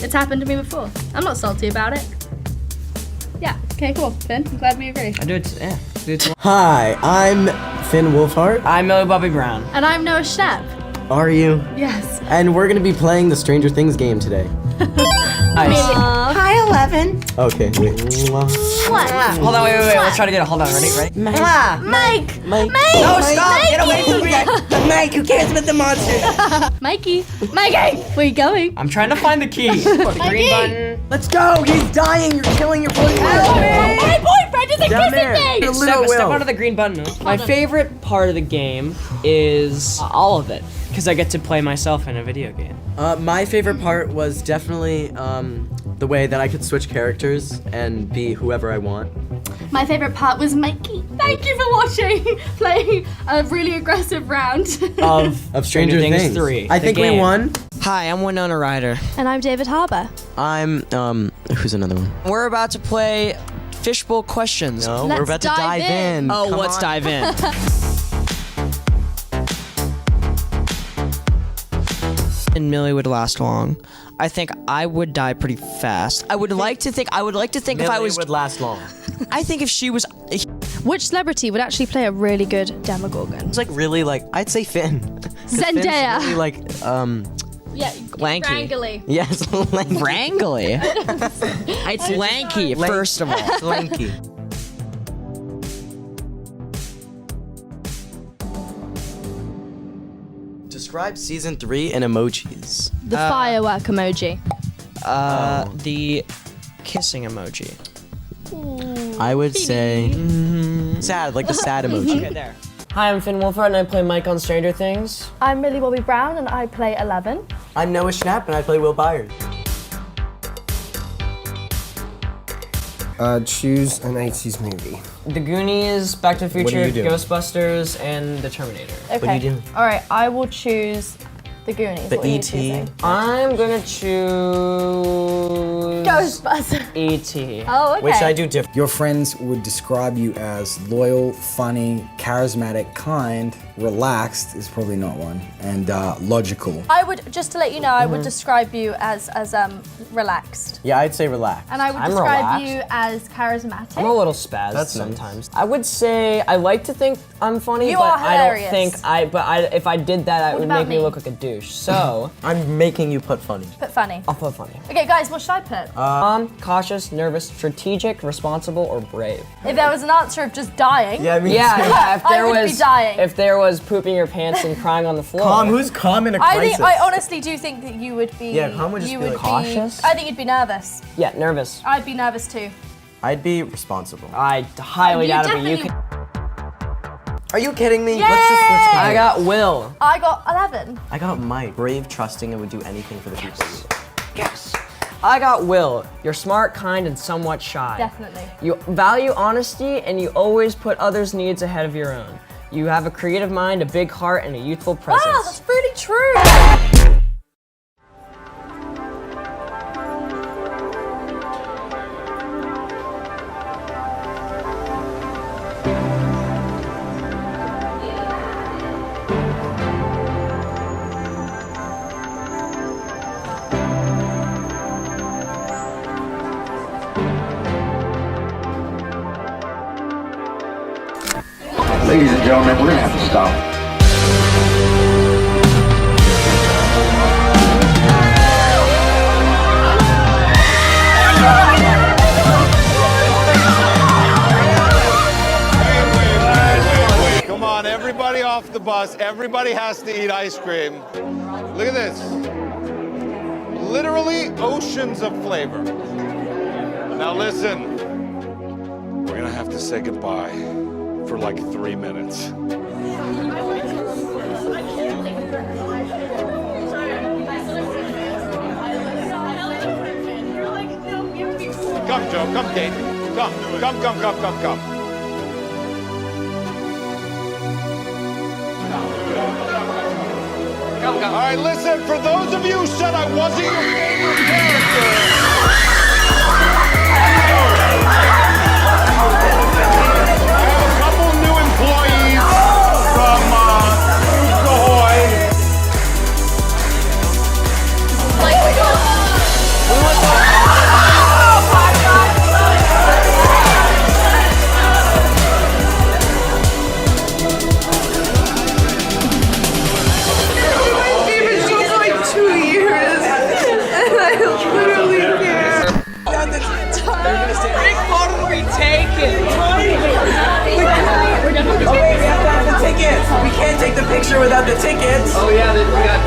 It's happened to me before. I'm not salty about it. Yeah. Okay, cool. Finn, I'm glad we agree. I do it. Yeah. Do it. Hi, I'm Finn Wolfhard. I'm Millie Bobby Brown. And I'm Noah Schnapp. Are you? Yes. And we're gonna be playing the Stranger Things game today. Hi, 11. Okay, wait. What? Hold on, wait. Let's try to get it. Hold on, ready? Mike! Mike! No, stop! Get away from me! Mike, who cares about the monster? Mikey! Mikey! Where you going? I'm trying to find the key. The green button. Let's go! He's dying! You're killing your boyfriend! My boyfriend isn't Down kissing there. me! Little Step Will. onto the green button. My favorite part of the game is all of it, because I get to play myself in a video game. My favorite part was definitely the way that I could switch characters and be whoever I want. My favorite part was Mikey. Thank you for watching, playing a really aggressive round. Of Stranger Things 3. I think we won. Hi, I'm Winona Ryder. And I'm David Harbour. I'm, who's another one? We're about to play Fishbowl Questions. No, Let's we're about to dive dive in. Oh, Come let's on. dive in. And Millie would last long. I think I would die pretty fast. I would like to think if I Millie was would last long. I think if she was Which celebrity would actually play a really good Demogorgon? It's like really like, I'd say Finn. 'Cause Finn's Zendaya. really like, Yeah, Lanky. Wrangly. yes, lanky. Wrangly. It's lanky, first of all. Lanky. Describe season 3 in emojis. The firework emoji. The kissing emoji. I would say sad, like the sad emoji. Okay, there. Hi, I'm Finn Wolfhard and I play Mike on Stranger Things. I'm Millie Bobby Brown and I play 11. I'm Noah Schnapp and I play Will Byers. Choose an 80s movie. The Goonies, Back to the What do Future, you do? Ghostbusters, and The Terminator. Okay. What do you do? All right, I will choose the Goonies. The What are you E.T. choosing? I'm gonna choose Ghostbusters. E.T. Oh, okay. Which I do different. Your friends would describe you as loyal, funny, charismatic, kind, relaxed is probably not one, and logical. I would, just to let you know, I would describe you as relaxed. Yeah, I'd say relax. And I would I'm describe relaxed. you as charismatic. I'm a little spazzed That's nice. sometimes. I would say I like to think I'm funny, You but are I don't hilarious. think if I did that, it What would about make me me? look like a douche. So I'm making you put funny. Put funny. I'll put funny. Okay, guys, what should I put? Cautious, nervous, strategic, responsible, or brave. If there was an answer of just dying. Yeah, me Yeah, too. yeah. If there I would was, be dying. if there was pooping your pants and crying on the floor. Calm, who's calm in a crisis? I honestly do think that you would be. Yeah, Calm would just you be would like cautious. I think you'd be nervous. Yeah, nervous. I'd be nervous too. I'd be responsible. I highly You doubt it, but you definitely- can. Are you kidding me? Yay! Let's go. I got Will. I got 11. I got Mike. Brave, trusting, and would do anything for the people. Yes. I got Will. You're smart, kind, and somewhat shy. Definitely. You value honesty, and you always put others' needs ahead of your own. You have a creative mind, a big heart, and a youthful presence. Wow, that's pretty true. Ladies and gentlemen, we're gonna have to stop. Come on, everybody off the bus. Everybody has to eat ice cream. Look at this. Literally oceans of flavor. Now listen, we're gonna have to say goodbye for like 3 minutes. Come, Joe, come, Kate. Come. All right, listen, for those of you who said I wasn't your favorite character, I have a couple new employees from Ahoy. We can't take the picture without the tickets. Oh yeah, we got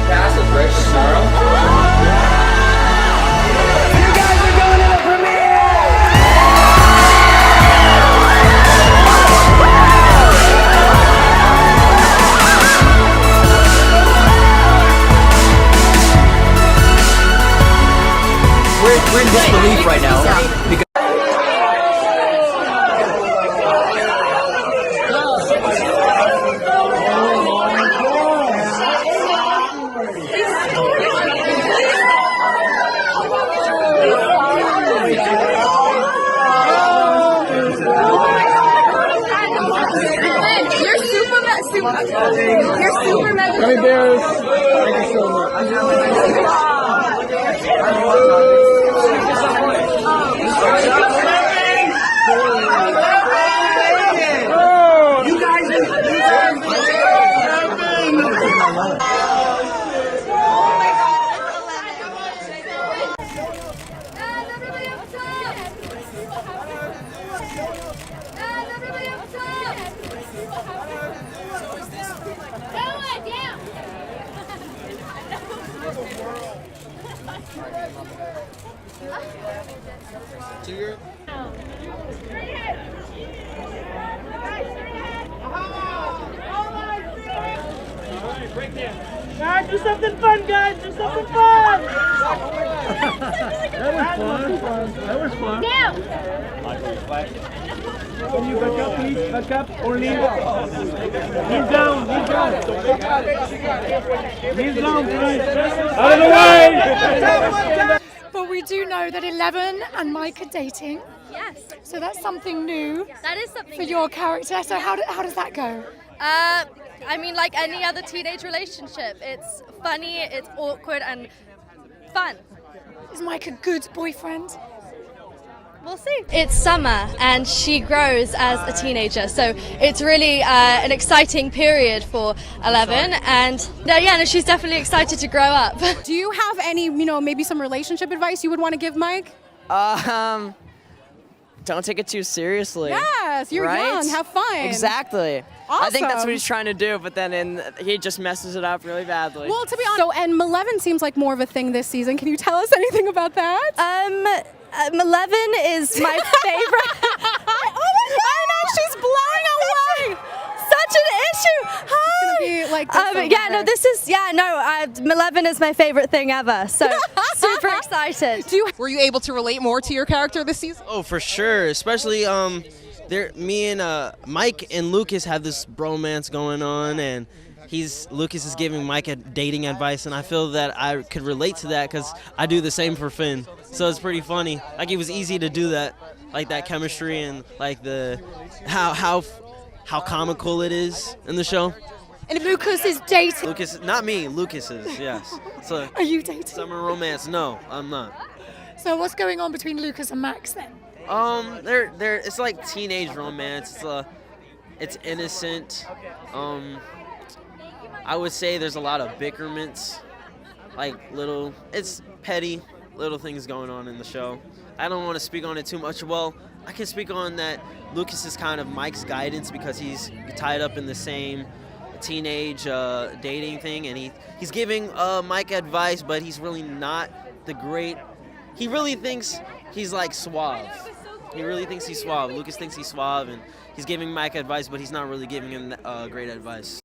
cast of Rich tomorrow. You guys are going to the premiere! We're in disbelief right now. Because You're super mega. Hey, Bears. Thank you so much. you Guys, do something fun, guys. Do something fun. That was fun. Down. Can you back up, please? Back up or leave? Knees down, knees down. Knees down, please. Out of the way! But we do know that 11 and Mike are dating. Yes. So that's something new. That is something for your character. So how does that go? I mean, like any other teenage relationship, it's funny, it's awkward, and fun. Is Mike a good boyfriend? We'll see. It's summer, and she grows as a teenager, so it's really an exciting period for 11. And no, she's definitely excited to grow up. Do you have any, maybe some relationship advice you would want to give Mike? Don't take it too seriously. Yes, you're young. Have fun. Exactly. I think that's Awesome. what he's trying to do, but then he just messes it up really badly. Well, to be honest, and Mileven seems like more of a thing this season. Can you tell us anything about that? Mileven is my favorite. I know, she's blowing away. bless you. Hi. Like this Yeah, no, this is Mileven is my favorite thing ever. So super excited. Were you able to relate more to your character this season? Oh, for sure. Especially me and Mike and Lucas have this bromance going on, and Lucas is giving Mike a dating advice, and I feel that I could relate to that because I do the same for Finn. So it's pretty funny. Like, it was easy to do that, like that chemistry and like the how comical it is in the show. And Lucas is dating. Lucas, not me. Lucas is, yes. So Are you dating? Summer romance? No, I'm not. So what's going on between Lucas and Max then? It's like teenage romance. It's innocent. I would say there's a lot of bickerments, like it's petty little things going on in the show. I don't want to speak on it too much. Well, I can speak on that Lucas is kind of Mike's guidance because he's tied up in the same teenage dating thing, and he's giving Mike advice, but he's really not the great. He really thinks he's like suave. He really thinks he's suave. Lucas thinks he's suave, and he's giving Mike advice, but he's not really giving him great advice.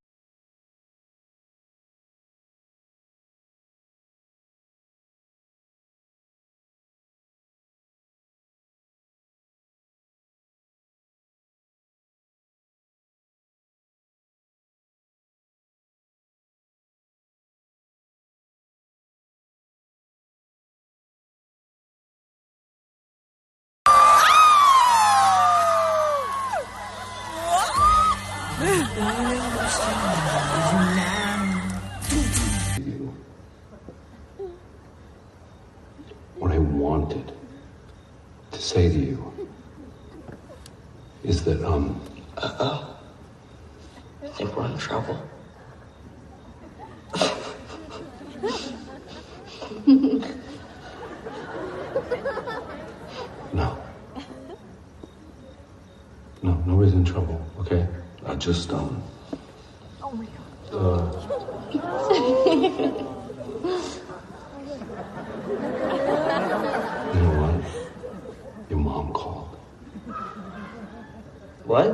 What I wanted to say to you is that, I think we're in trouble. No. No, nobody's in trouble, okay? I just, Oh my you know what? Your mom called. What?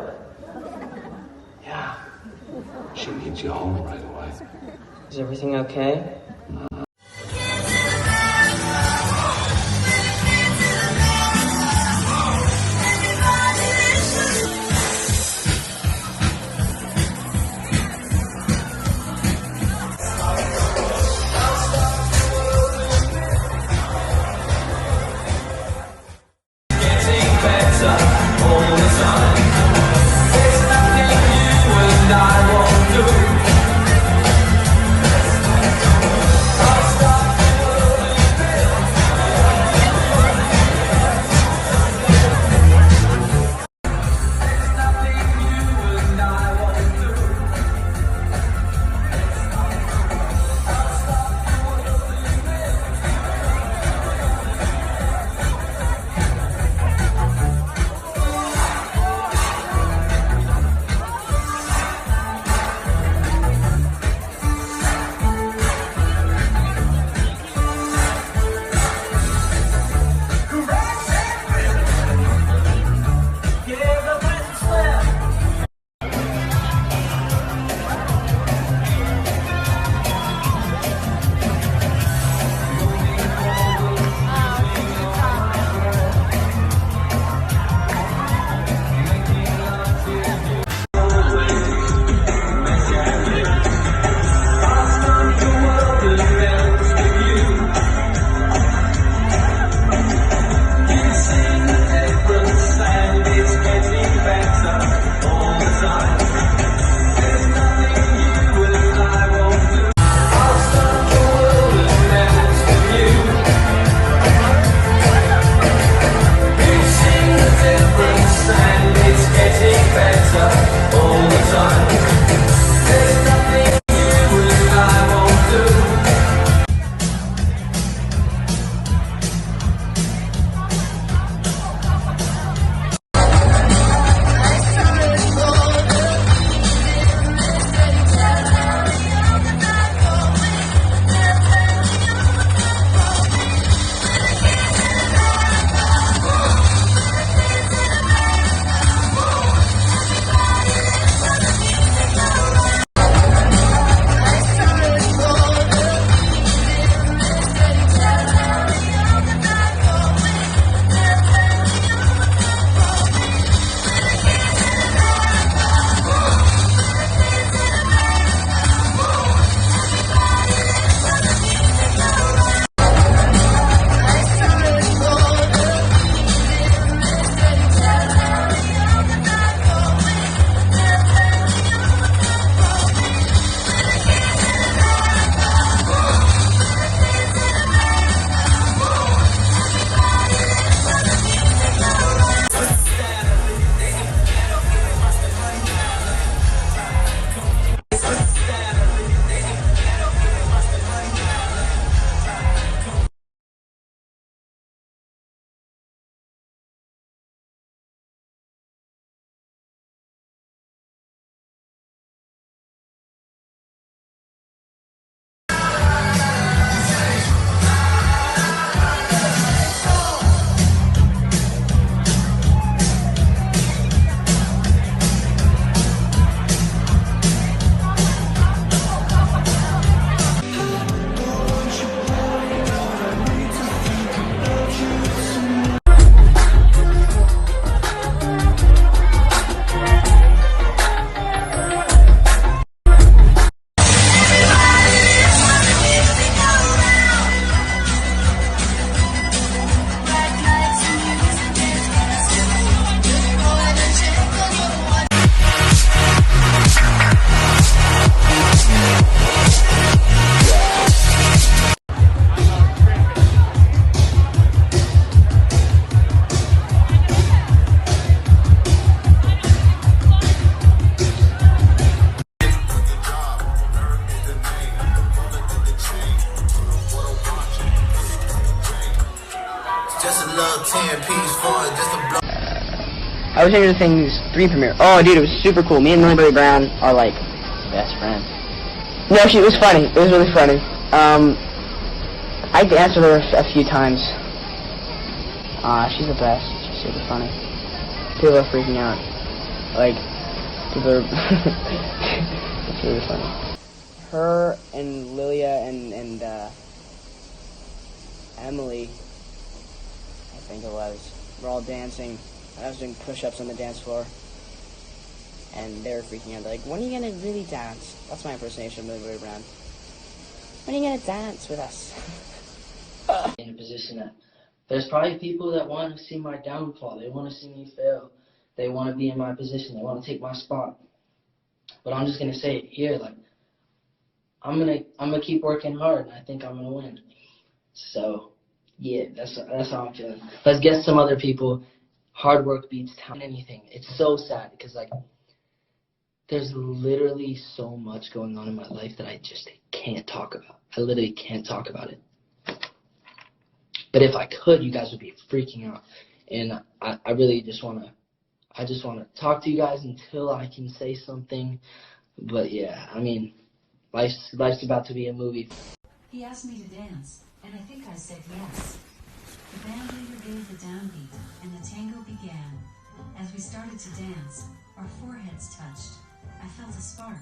Yeah. She needs you home right away. Is everything okay? little 10-piece for it, just a blow. I was here to Things 3 premiere. Oh, dude, it was super cool. Me and Millie Brown are like best friends. No, it was funny. It was really funny. I danced with her a few times. She's the best. She's super funny. People are freaking out. Like, people are... It's really funny. Her and Lilia and Emily, I think it was, were all dancing. I was doing push-ups on the dance floor. And they were freaking out. Like, when are you gonna really dance? That's my impersonation of Millie Brown. When are you gonna dance with us? In a position that there's probably people that want to see my downfall. They want to see me fail. They want to be in my position. They want to take my spot. But I'm just gonna say it here, like, I'm gonna keep working hard, and I think I'm gonna win. So, yeah, that's how I'm feeling. Let's get some other people. Hard work beats talent. Anything. It's so sad because, like, there's literally so much going on in my life that I just can't talk about. I literally can't talk about it. But if I could, you guys would be freaking out. And I really just want to talk to you guys until I can say something. But yeah, I mean, life's about to be a movie. He asked me to dance, and I think I said yes. The band leader gave the downbeat, and the tango began. As we started to dance, our foreheads touched. I felt a spark.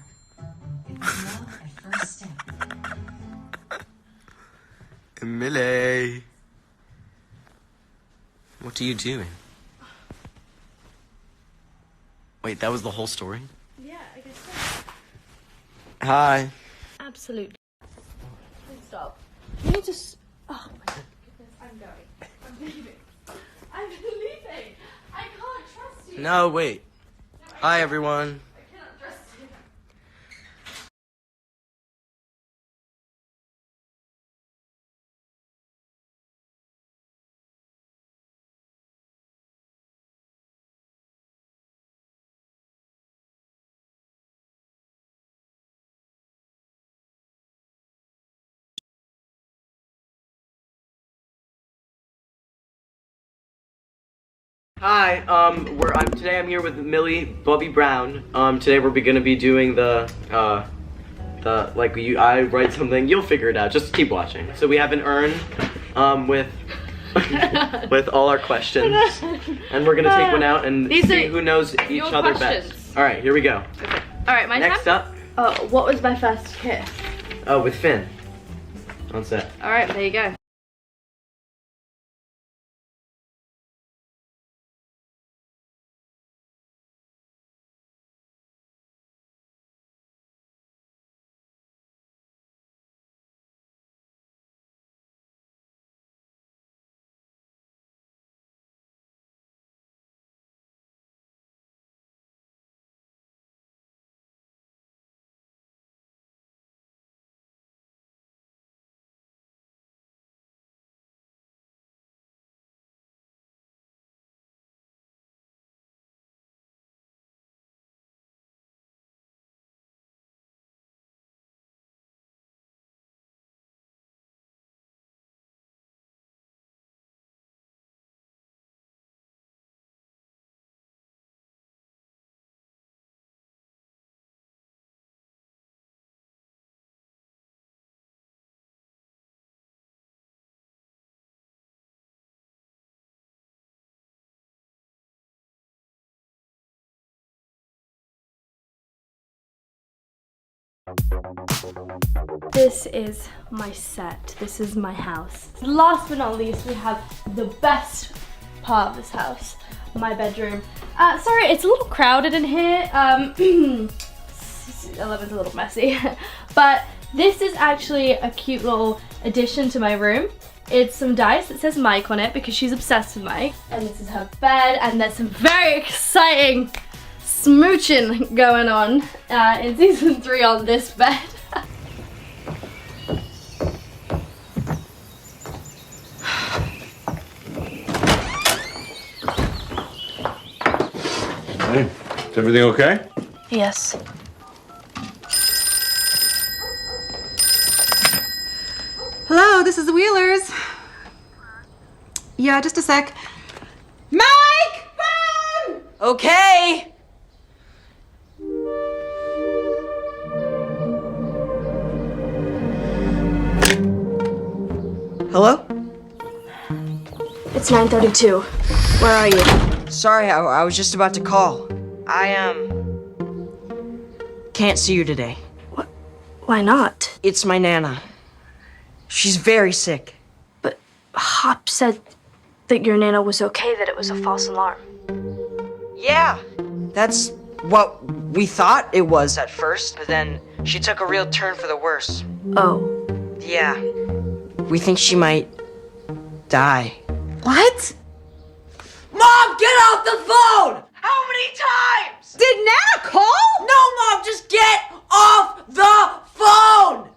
It was love at first step. Millie, what are you doing? Wait, that was the whole story? Yeah, I guess so. Hi. Absolutely. Please stop. You need to. Oh my goodness, I'm going. I'm leaving. I'm leaving. I can't trust you. No, wait. Hi, everyone. I cannot trust you. Hi, today I'm here with Millie, Bobby Brown. Today we're gonna be doing I write something, you'll figure it out, just keep watching. So we have an urn, with all our questions, and we're gonna take one out and see who knows each other best. Alright, here we go. Okay. Alright, my Next up. Oh, what was my first kiss? Oh, with Finn. On set. Alright, there you go. This is my set. This is my house. Last but not least, we have the best part of this house, my bedroom. Sorry, it's a little crowded in here. 11's a little messy, but this is actually a cute little addition to my room. It's some dice that says Mike on it because she's obsessed with Mike. And this is her bed, and there's some very exciting smooching going on in season 3 on this bed. Hey, is everything okay? Yes. Hello, this is the Wheelers. Yeah, just a sec. Mike! Phone! Okay. Hello? It's 9:32. Where are you? Sorry, I was just about to call. I can't see you today. What? Why not? It's my Nana. She's very sick. But Hop said that your Nana was okay, that it was a false alarm. Yeah, that's what we thought it was at first, but then she took a real turn for the worse. Oh. Yeah. We think she might die. What? Mom, get off the phone! How many times? Did Nana call? No, Mom, just get off the phone!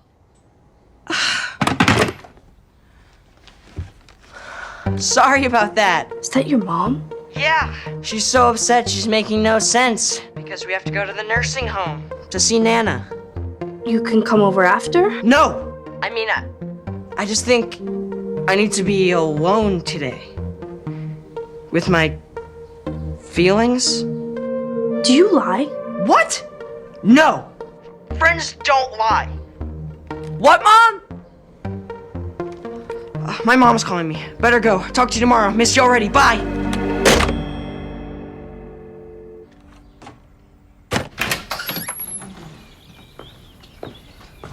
Sorry about that. Is that your mom? Yeah. She's so upset she's making no sense because we have to go to the nursing home to see Nana. You can come over after? No! I mean, I just think I need to be alone today. With my feelings? Do you lie? What? No. Friends don't lie. What, Mom? My mom's calling me. Better go. Talk to you tomorrow. Miss you already. Bye.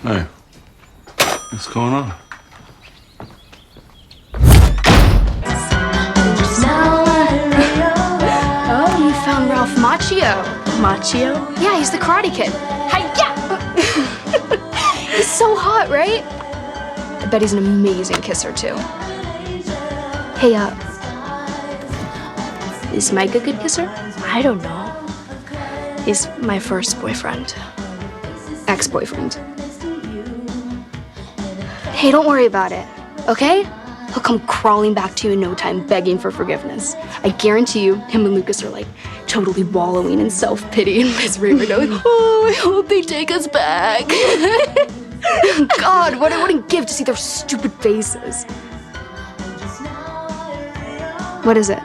Hey, what's going on? Oh, you found Ralph Macchio. Macchio? Yeah, he's the Karate Kid. Hi-ya! He's so hot, right? I bet he's an amazing kisser, too. Hey, is Mike a good kisser? I don't know. He's my first boyfriend. Ex-boyfriend. Hey, don't worry about it, okay? He'll come crawling back to you in no time, begging for forgiveness. I guarantee you, him and Lucas are like totally wallowing in self-pity and misery right now. Like, oh, I hope they take us back. God, what I wouldn't give to see their stupid faces. What is it?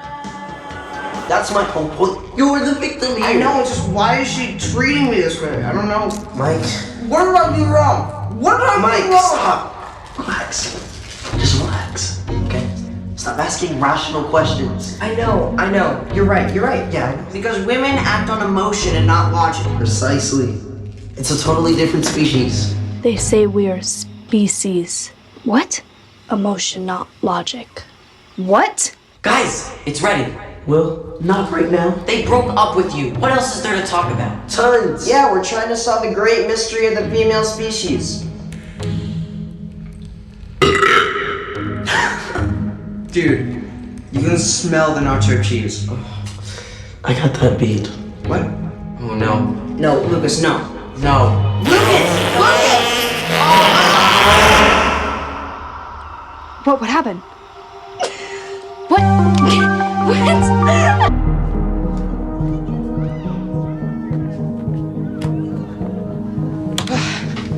That's my whole point. You were the victim here. I know, it's just why is she treating me this way? I don't know. Mike. What did I do wrong? What did I do Mike, wrong? stop. Relax. Just relax, okay? Stop asking rational questions. I know. You're right, yeah. I know. Because women act on emotion and not logic. Precisely. It's a totally different species. They say we are species. What? Emotion, not logic. What? Guys, it's ready. Well, not right now. They broke up with you. What else is there to talk about? Tons. Yeah, we're trying to solve the great mystery of the female species. Dude, you can smell the nacho cheese. I got that beat. What? Oh no. No, Lucas, no. No. What happened? What? What?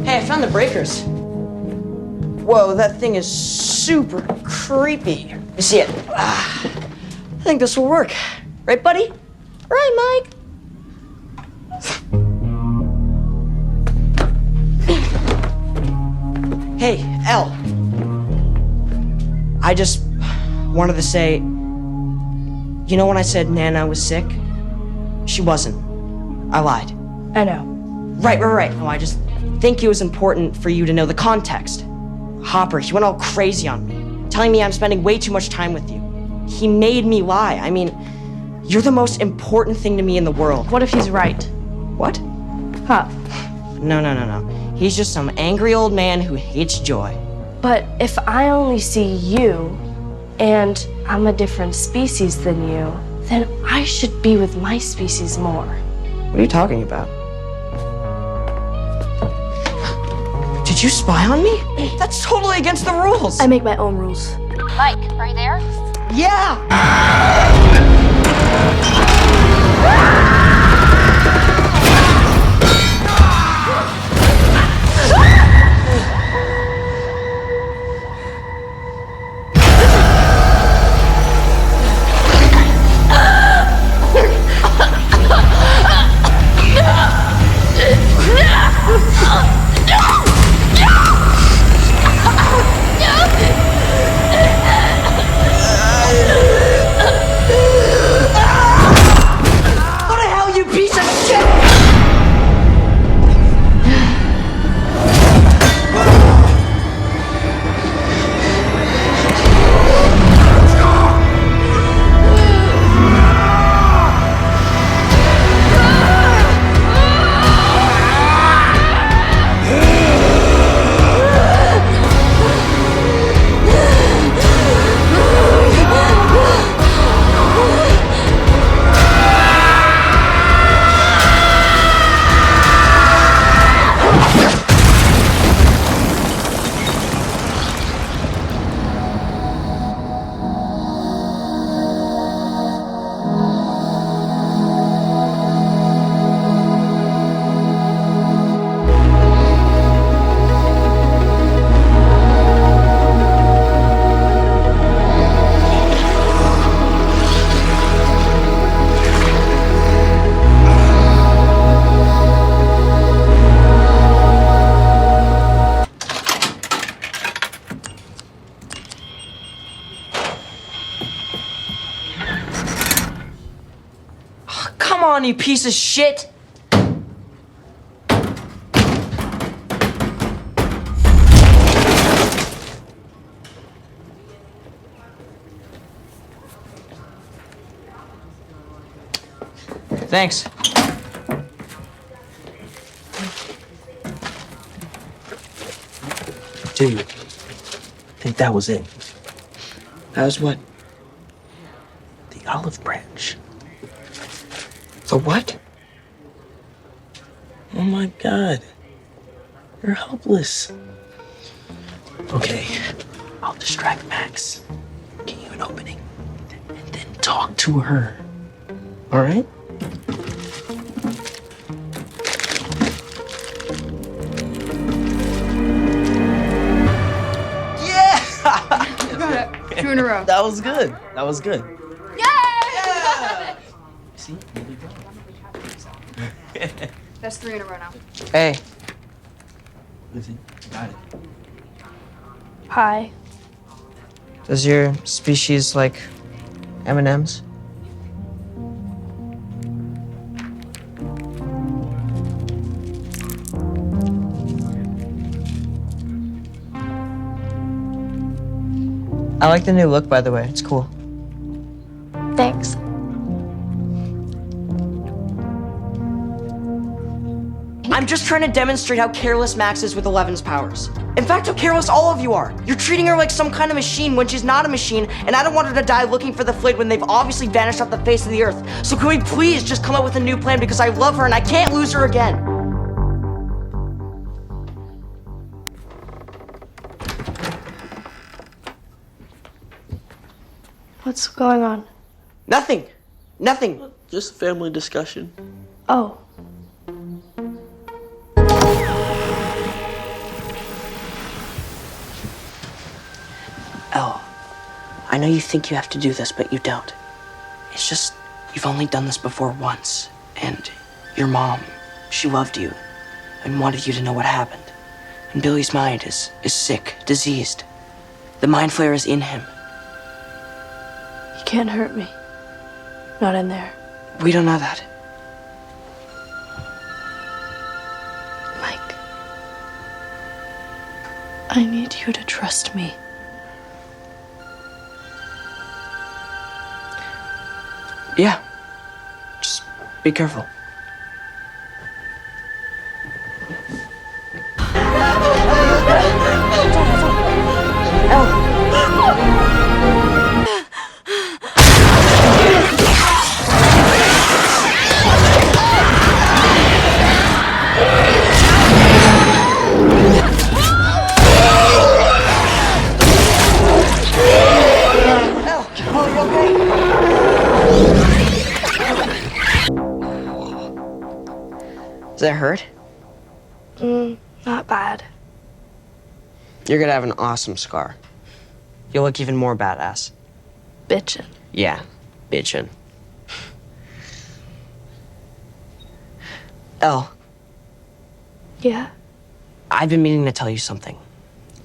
Hey, I found the breakers. Whoa, that thing is super creepy. You see it? I think this will work. Right, buddy? Right, Mike? Hey, Elle. I just wanted to say, you know when I said Nana was sick? She wasn't. I lied. I know. Right. No, I just think it was important for you to know the context. Hopper, he went all crazy on me, telling me I'm spending way too much time with you. He made me lie. I mean, you're the most important thing to me in the world. What if he's right? What? Huh. No. He's just some angry old man who hates joy. But if I only see you, and I'm a different species than you, then I should be with my species more. What are you talking about? Did you spy on me? That's totally against the rules. I make my own rules. Mike, are you there? Yeah! on, you piece of shit! Thanks. Do you think that was it? That was what? The olive branch. The what? Oh my God. You're helpless. Okay, I'll distract Max. Get you an opening. And then talk to her. All right? You got it. 2 in a row. That was good. That was good. Yay! See? That's 3 in a row now. Hey. Listen, got it. Hi. Does your species like M&Ms? I like the new look, by the way. It's cool. Thanks. I'm just trying to demonstrate how careless Max is with Eleven's powers. In fact, how careless all of you are. You're treating her like some kind of machine when she's not a machine, and I don't want her to die looking for the Flayed when they've obviously vanished off the face of the earth. So can we please just come up with a new plan, because I love her and I can't lose her again. What's going on? Nothing. Nothing. Just family discussion. Oh. Elle, I know you think you have to do this, but you don't. It's just, you've only done this before once. And your mom, she loved you and wanted you to know what happened. And Billy's mind is sick, diseased. The mind flayer is in him. You can't hurt me. Not in there. We don't know that. Mike. I need you to trust me. Yeah. Just be careful. Does that hurt? Not bad. You're gonna have an awesome scar. You'll look even more badass. Bitchin'. Yeah, bitchin'. Elle, Yeah? I've been meaning to tell you something.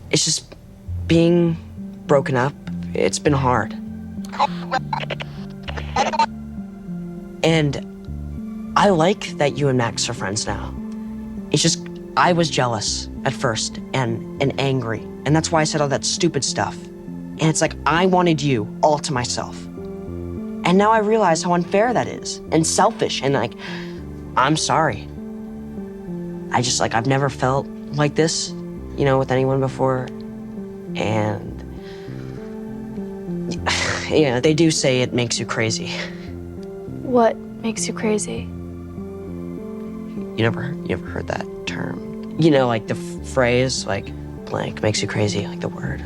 It's just being broken up, it's been hard. And I like that you and Max are friends now. It's just, I was jealous at first and angry. And that's why I said all that stupid stuff. And it's like, I wanted you all to myself. And now I realize how unfair that is and selfish. And like, I'm sorry. I just like, I've never felt like this, you know, with anyone before. And yeah, they do say it makes you crazy. What makes you crazy? You never heard that term? You know, like the phrase, like, blank makes you crazy, like the word.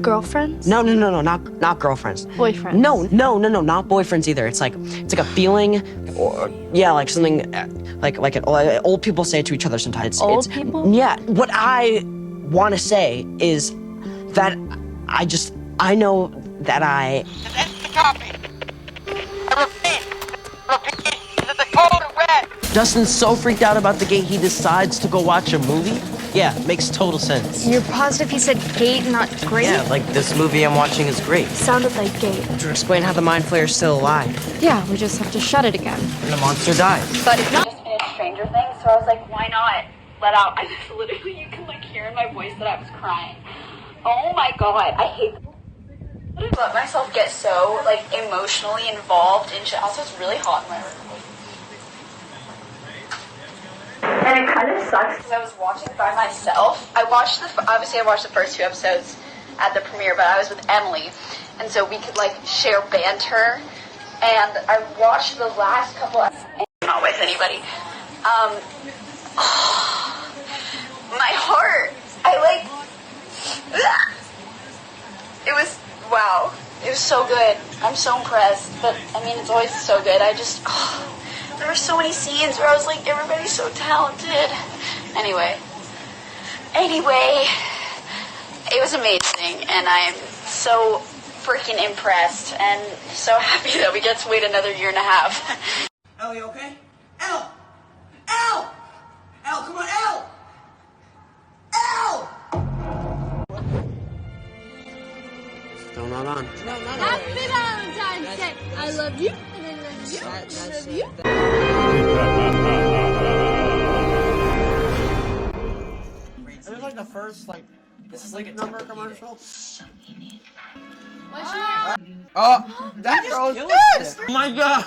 Girlfriends? No, not girlfriends. Boyfriends? No, not boyfriends either. It's like a feeling, or yeah, like something, like old people say it to each other sometimes. Old people? Yeah. What I want to say is that I know that I. Dustin's so freaked out about the gate he decides to go watch a movie. Yeah, makes total sense. You're positive he said gate, not great? Yeah, like this movie I'm watching is great. Sounded like gate. To explain how the Mind Flayer's still alive. Yeah, we just have to shut it again. And the monster dies. But if not... Just finished Stranger Things, so I was like, why not let out? I just literally, you can like hear in my voice that I was crying. Oh my god, I hate I let myself get so like emotionally involved in shit. Also, it's really hot in my room. And it kind of sucks because I was watching by myself. Obviously I watched the first 2 episodes at the premiere, but I was with Emily, and so we could like share banter. And I watched the last couple episodes, not with anybody. My heart, it was, wow. It was so good. I'm so impressed. But, I mean, it's always so good. There were so many scenes where I was like, everybody's so talented. Anyway, it was amazing. And I am so freaking impressed and so happy that we get to wait another 1.5 years. Elle, you okay? Elle! Elle! Elle, come on, Elle! Elle! Still not on. Happy Valentine's Day. I love you, and I love you, and I love you. This is like the first, this is like a number commercial. Oh, that girl's dead! Oh my god!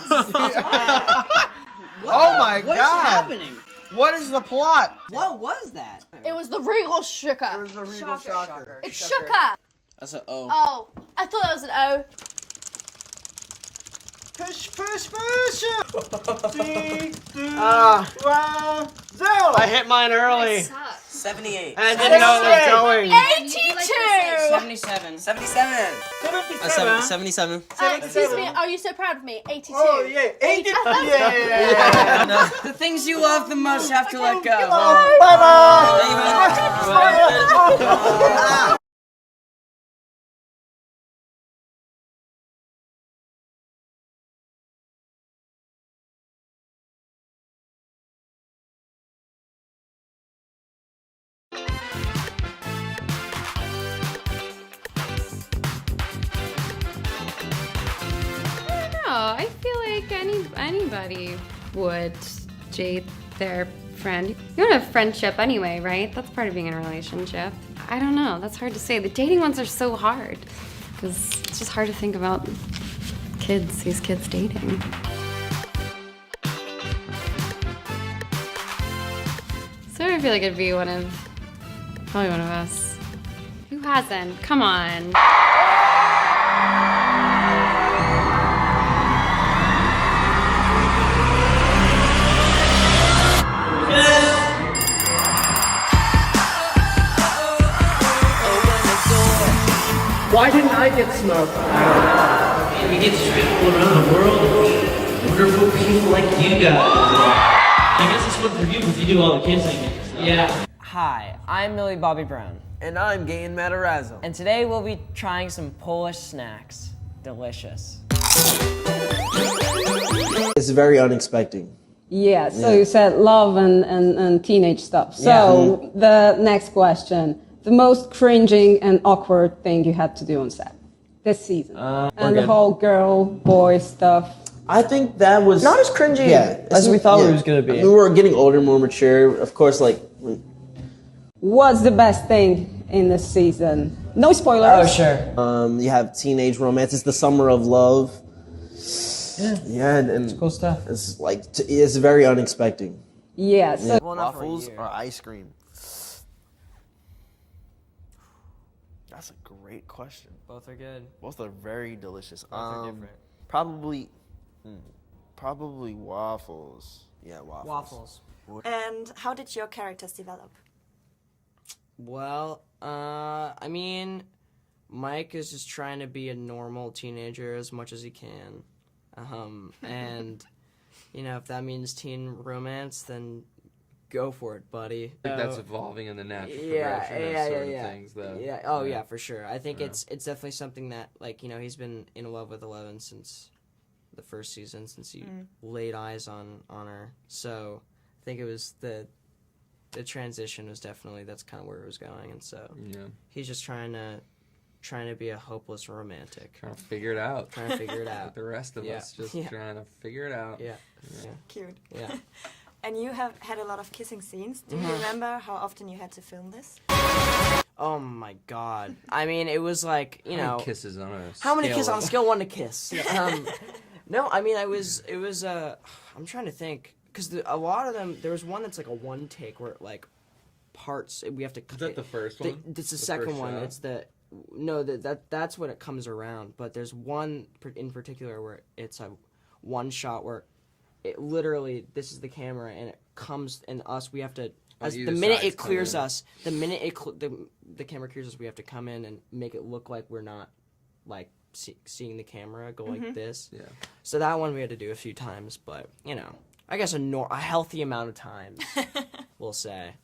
Oh my What's god! happening? What is the plot? What was that? It was the Regal Shocker. It was the Regal Shocker. It's Shocker. That's an O. Oh, I thought that was an O. Push, push, push! 0. I hit mine early. 78. And I didn't know it was going. 82. 77. 77. 77. Excuse me, are you so proud of me? 82. Oh, yeah. 80. No. The things you love the most have to let go. Bye-bye. I feel like anybody would date their friend. You want a friendship anyway, right? That's part of being in a relationship. I don't know, that's hard to say. The dating ones are so hard because it's just hard to think about these kids dating. So I feel like it'd be probably one of us. Who hasn't? Come on. Why didn't I get smoked? We get to meet people around the world. Wonderful people like you guys. I guess it's one for you because you do all the kissing. Yeah. Hi, I'm Millie Bobby Brown. And I'm Gain Matarazzo. And today we'll be trying some Polish snacks. Delicious. It's very unexpected. Yeah, so you said love and teenage stuff. So the next question. The most cringing and awkward thing you had to do on set this season. And the whole girl, boy stuff. I think that was... Not as cringy as we thought it was going to be. We were getting older, more mature. Of course, What's the best thing in this season? No spoilers. Oh, sure. You have teenage romance. It's the summer of love. Yeah, and it's cool stuff. It's it's very unexpected. Yeah. So Waffles or ice cream? That's a great question. Both are good. Both are very delicious. Both are different. Probably waffles. Yeah, waffles. And how did your characters develop? Well, I mean, Mike is just trying to be a normal teenager as much as he can. And, if that means teen romance, then go for it, buddy. I think that's evolving in the natural progression of certain things, though. Yeah. Oh, yeah, for sure. I think it's definitely something that, he's been in love with 11 since the first season, since he laid eyes on her. So I think it was the transition was definitely, that's kind of where it was going, and so Yeah. he's just trying to be a hopeless romantic. Trying to figure it out. Trying to figure it out. Like the rest of us just trying to figure it out. Yeah. Cute. Yeah. And you have had a lot of kissing scenes. Do you Mhm. remember how often you had to film this? Oh my god. I mean, it was like, you How know. many kisses on a How many scale kisses on a of- scale 1 to kiss? No, I mean, it was, I'm trying to think. Because a lot of them, there was one that's like a one take where like parts, we have to. Is that the first one? It's the The second first one. shot? It's that's when it comes around. But there's one in particular where it's a one shot where it literally, this is the camera and it comes and us, we have to, as the either minute sides it clears come in. us, the minute the camera clears us, we have to come in and make it look like we're not like seeing the camera go like Mhm. this. Yeah. So that one we had to do a few times, but you know, I guess a healthy amount of times, we'll say.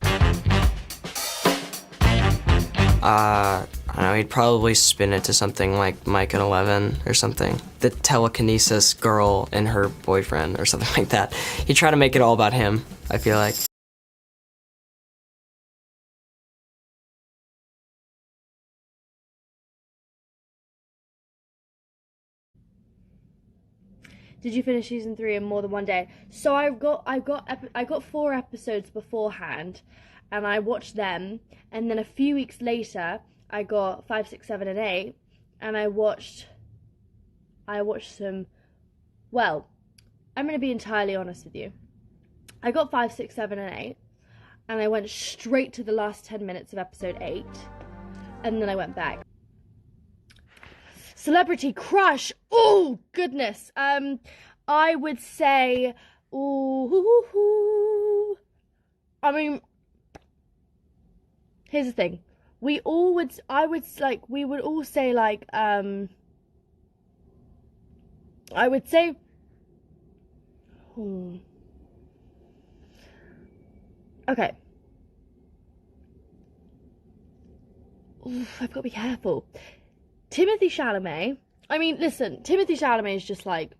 I don't know, he'd probably spin it to something like Mike and 11 or something. The telekinesis girl and her boyfriend or something like that. He'd try to make it all about him, I feel like. Did you finish season 3 in more than one day? So I got 4 episodes beforehand, and I watched them, and then a few weeks later I got 5, 6, 7, and 8, and I watched some. Well, I'm gonna be entirely honest with you. I got 5, 6, 7, and 8, and I went straight to the last 10 minutes of episode 8, and then I went back. Celebrity crush. Oh goodness. I would say. Ooh. I mean, here's the thing. We would all say like. I would say. Okay. Oof, I've got to be careful. Timothy Chalamet. I mean, listen, Timothy Chalamet is just like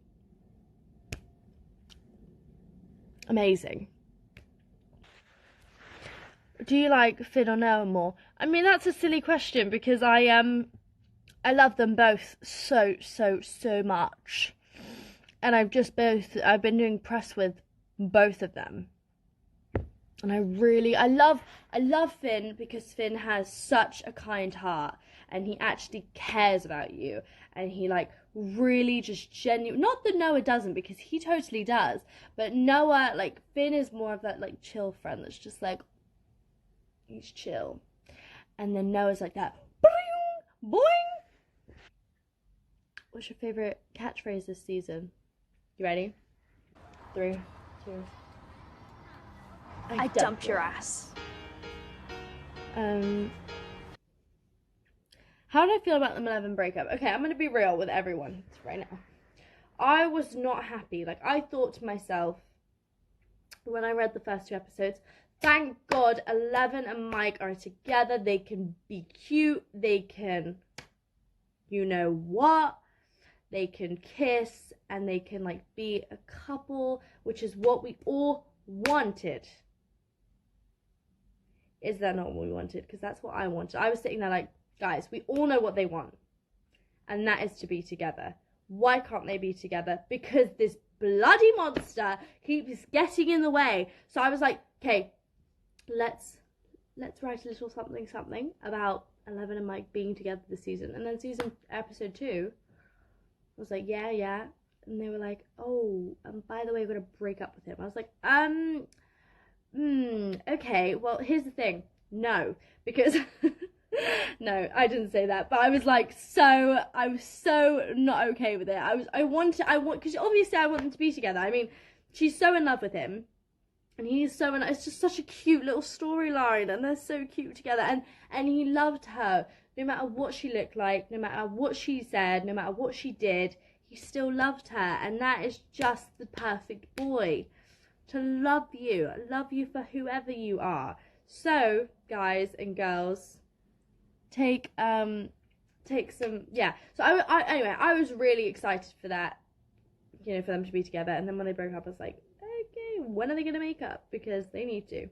amazing. Do you like Finn or Noah more? I mean, that's a silly question because I love them both so much, and I've been doing press with both of them, and I love Finn because Finn has such a kind heart. And he actually cares about you, and he like really just genuine. Not that Noah doesn't, because he totally does. But Noah, like Finn, is more of that like chill friend that's just like he's chill, and then Noah's like that. Boing, boing. What's your favorite catchphrase this season? You ready? 3, 2. I dump your ass. How did I feel about the Mileven breakup? Okay, I'm going to be real with everyone right now. I was not happy. Like, I thought to myself, when I read the first 2 episodes, thank God 11 and Mike are together. They can be cute. They can, you know what? They can kiss, and they can, like, be a couple, which is what we all wanted. Is that not what we wanted? Because that's what I wanted. I was sitting there like, guys, we all know what they want, and that is to be together. Why can't they be together? Because this bloody monster keeps getting in the way. So I was like, okay, let's write a little something about 11 and Mike being together this season. And then episode 2, I was like, yeah, and they were like, oh, and by the way, we're gonna break up with him. I was like, okay, well, here's the thing, no, because no, I didn't say that, but I was so not okay with it. I want, because obviously I want them to be together. I mean, she's so in love with him, and he's so it's just such a cute little storyline, and they're so cute together, and he loved her, no matter what she looked like, no matter what she said, no matter what she did, he still loved her, and that is just the perfect boy, to love you for whoever you are. So, guys and girls, take some, yeah. So anyway, I was really excited for that, you know, for them to be together. And then when they broke up, I was like, okay, when are they gonna make up? Because they need to.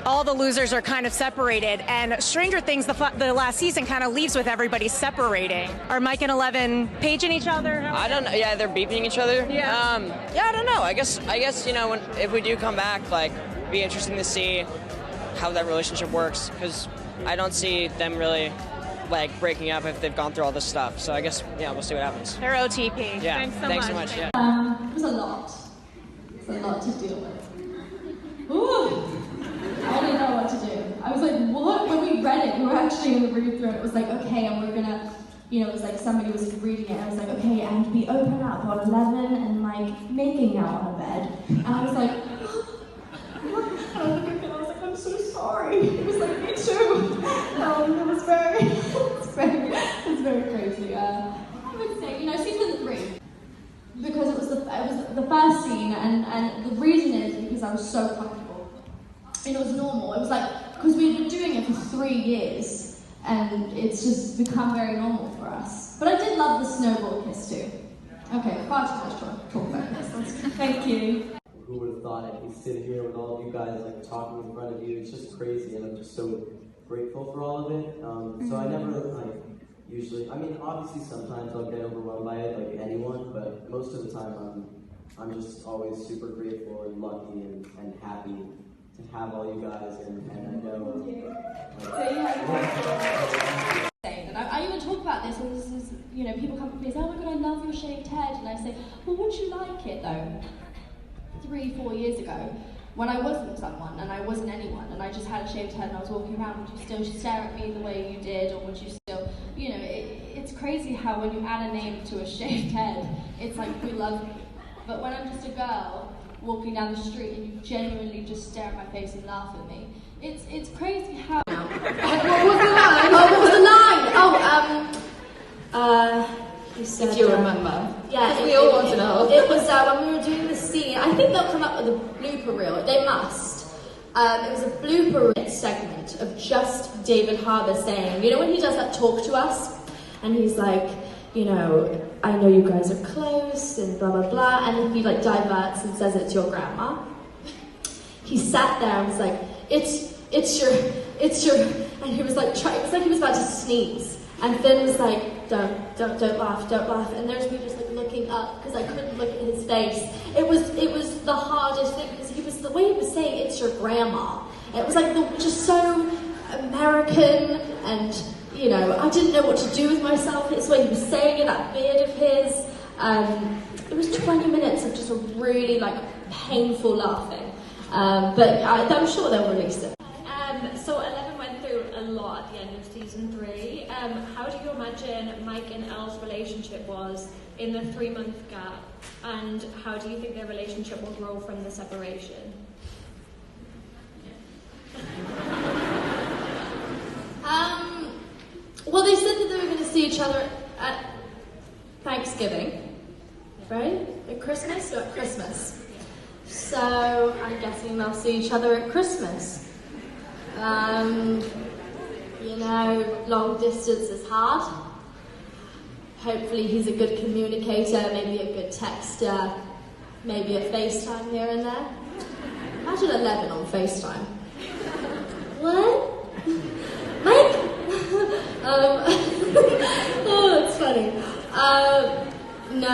all the losers are kind of separated, and Stranger Things, the last season, kind of leaves with everybody separating. Are Mike and 11 paging each other? I don't know. Yeah, they're beeping each other. Yeah. Yeah, I don't know. I guess you know, if we do come back, like, it'd be interesting to see how that relationship works, because I don't see them really like breaking up if they've gone through all this stuff. So I guess, yeah, we'll see what happens. They're OTP. Yeah. Thanks so much. Yeah. It was a lot. It's a lot to deal with. Ooh. I didn't know what to do. I was like, what? When we read it, we were actually going to read through it. It was like, okay, and we're going to, you know, it was like somebody was reading it. I was like, okay, and we open up on 11 and like making out on a bed. And I was like, what? And I was like, I'm so sorry. It was like, me too. It was very crazy. I would say, you know, season 3. Because it was the first scene, and the reason is because I was so comfortable. And it was normal. It was like, because we'd been doing it for 3 years, and it's just become very normal for us. But I did love the snowball kiss too. Okay, far too much talk about this. Thank you. Who would have thought I'd be sitting here with all of you guys, like, talking in front of you? It's just crazy, and I'm just so grateful for all of it. So I never, like, usually, I mean, obviously sometimes I'll get overwhelmed by it, like anyone, but most of the time I'm just always super grateful and lucky and happy to have all you guys, and I know. And I even talk about this, and this is, you know, people come to me and say, oh my god, I love your shaved head, and I say, well, would you like it though? 3-4 years ago, when I wasn't someone and I wasn't anyone and I just had a shaved head and I was walking around, would you still stare at me the way you did, or would you still, you know, it's crazy how when you add a name to a shaved head, it's like, we love me. But when I'm just a girl walking down the street and you genuinely just stare at my face and laugh at me, it's crazy how... What was the line? What was the line? You said, if you remember. Yeah, we all want to know. It was when we were doing the scene. I think they'll come up with a blooper reel. They must. It was a blooper reel segment of just David Harbour saying, you know, when he does that talk to us, and he's like, you know, I know you guys are close and blah blah blah, and then he like diverts and says it's your grandma. He sat there and was like, it's your, and he was like, it was like he was about to sneeze. And Finn was like, don't laugh, and there's me just like looking up because I couldn't look at his face. It was the hardest thing because the way he was saying it's your grandma. It was like just so American, and you know, I didn't know what to do with myself. It's the way he was saying it, that beard of his. It was 20 minutes of just a really like painful laughing, but I'm sure they'll release it. So 11 went through a lot at the end of season 3. How do you imagine Mike and Elle's relationship was in the 3-month gap, and how do you think their relationship will grow from the separation? Well, they said that they were going to see each other at Thanksgiving, right? At Christmas or at Christmas. So I'm guessing they'll see each other at Christmas. You know, long distance is hard. Hopefully he's a good communicator, maybe a good texter, maybe a FaceTime here and there. Imagine 11 on FaceTime. What? Mike? Oh, it's funny. No,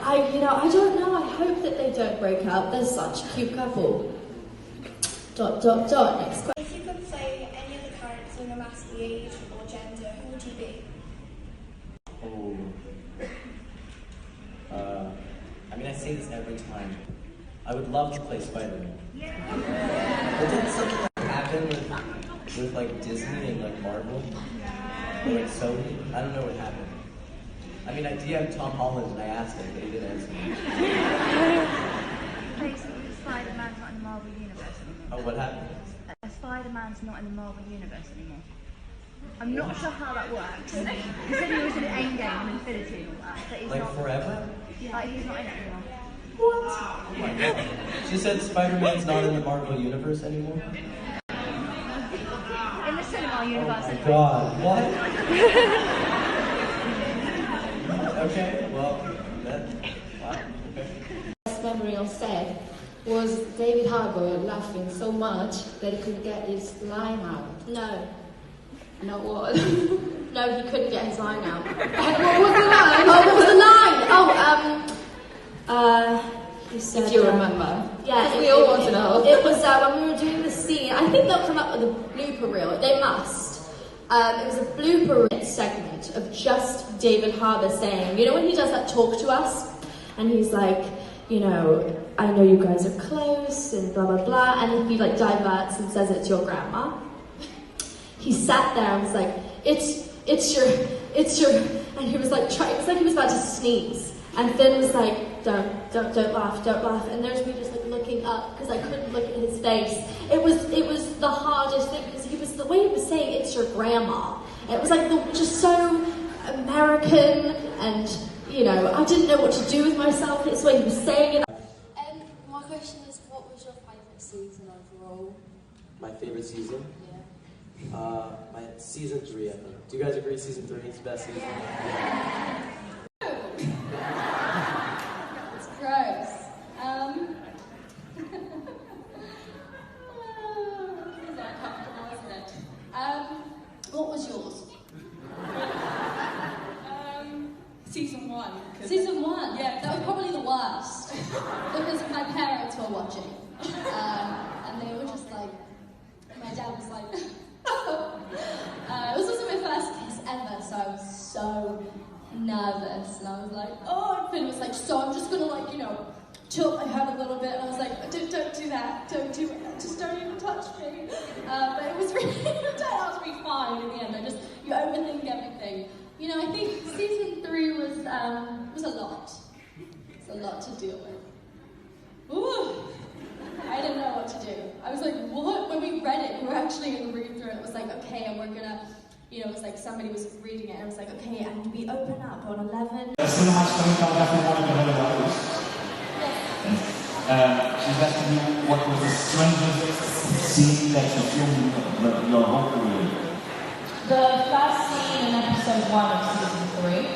I don't know. I hope that they don't break up. They're such a cute couple. ... Next question. If you could play any of the characters, no matter the age or gender, who would you be? I mean, I say this every time. I would love to play Spider-Man. But didn't something happen with like Disney and like Marvel? Or like Sony? I don't know what happened. I mean, I did have Tom Holland and I asked him, but he didn't answer me. Basically, Spider-Man's not in the Marvel Universe anymore. Oh, what happened? Spider-Man's not in the Marvel Universe anymore. I'm not sure how that works. He said he was in Endgame and Infinity and all that, but he's like not. Forever? Yeah, he's not in it anymore. What? Oh my God. She said Spider-Man's not in the Marvel Universe anymore? In the cinema universe Oh my anyway. God, what? Okay, well, wow, okay. Best memory on set. was David Harbour laughing so much that he couldn't get his line out? No. No, what? No, he couldn't get his line out. What was the line? Oh, what was the line? He said, if you remember. Yeah, we all want to know. It was when we were doing the scene. I think they'll come up with a blooper reel. They must. It was a blooper segment of just David Harbour saying, you know, when he does that talk to us, and he's like, you know, I know you guys are close and blah blah blah, and he like diverts and says it's your grandma. He sat there and was like, it's your, and he was like trying. It was like he was about to sneeze, and Finn was like, don't laugh, and there's me just like looking up because I couldn't look at his face. It was the hardest thing because the way he was saying it's your grandma. It was like just so American, and you know, I didn't know what to do with myself. It's the way he was saying it. My question is, what was your favourite season overall? My favorite season? Yeah. My season 3, I think. Do you guys agree season 3 is the best season? Yeah. It's gross. It's uncomfortable, isn't it? What was yours? Season 1. Season 1? Yeah, that was probably the worst. Because my parents were watching. And they were just like, my dad was like, it was also my first kiss ever, so I was so nervous. And I was like, oh, and Finn was like, so I'm just gonna like, you know, tilt my head a little bit. And I was like, don't do that, don't do it, just don't even touch me. But it was really, it turned out to be fine in the end. You overthink everything. You know, I think season 3 was a lot. It's a lot to deal with. Ooh, I didn't know what to do. I was like, what? When we read it, we were actually in the read through it. It was like, okay, and we're gonna, you know, it was like somebody was reading it, and it was like, okay, and we open up on 11. She's asking you what was the strangest scene that you filmed in your whole career? The first scene in episode 1 of season 3.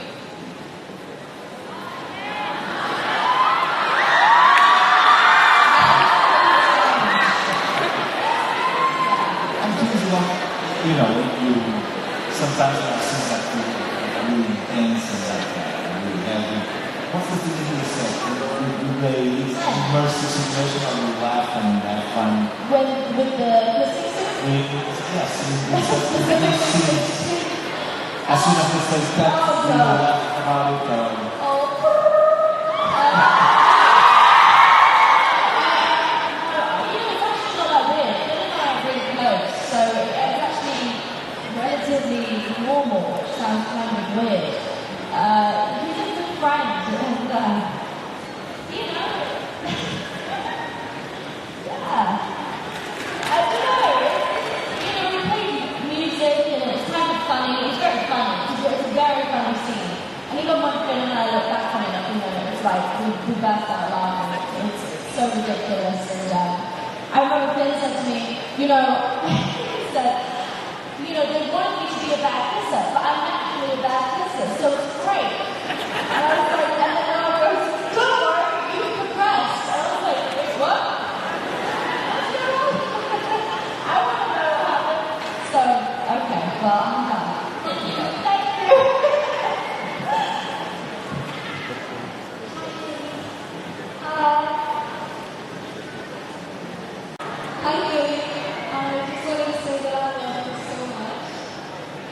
I'm curious about, you know, you sometimes have scenes that feel really intense and like really heavy. What's the thing you yourself? You play immersive situation or you laugh and have fun? With the Yes, as soon as they say step, you laugh about it. It's actually not that weird. Finn and I are really close, so it's actually relatively normal, which sounds kind of weird. He's just a friend, and you know, yeah. I don't know. We play music and it's kind of funny. It's very funny. It's a very funny scene. And even when Finn and I look back on it, you know, it's like we burst out laughing. It's so ridiculous. And I remember Finn said to me, you know, he said, you know, they want me to be a bad kisser, but I'm actually a bad kisser, so it's great. And I was like, and then I goes, don't worry, you progressed. And I was like, wait, what? I want to know what happened. So, okay, well, I'm done. Thank you. Hi, Millie. I just wanted to say that I love you so much.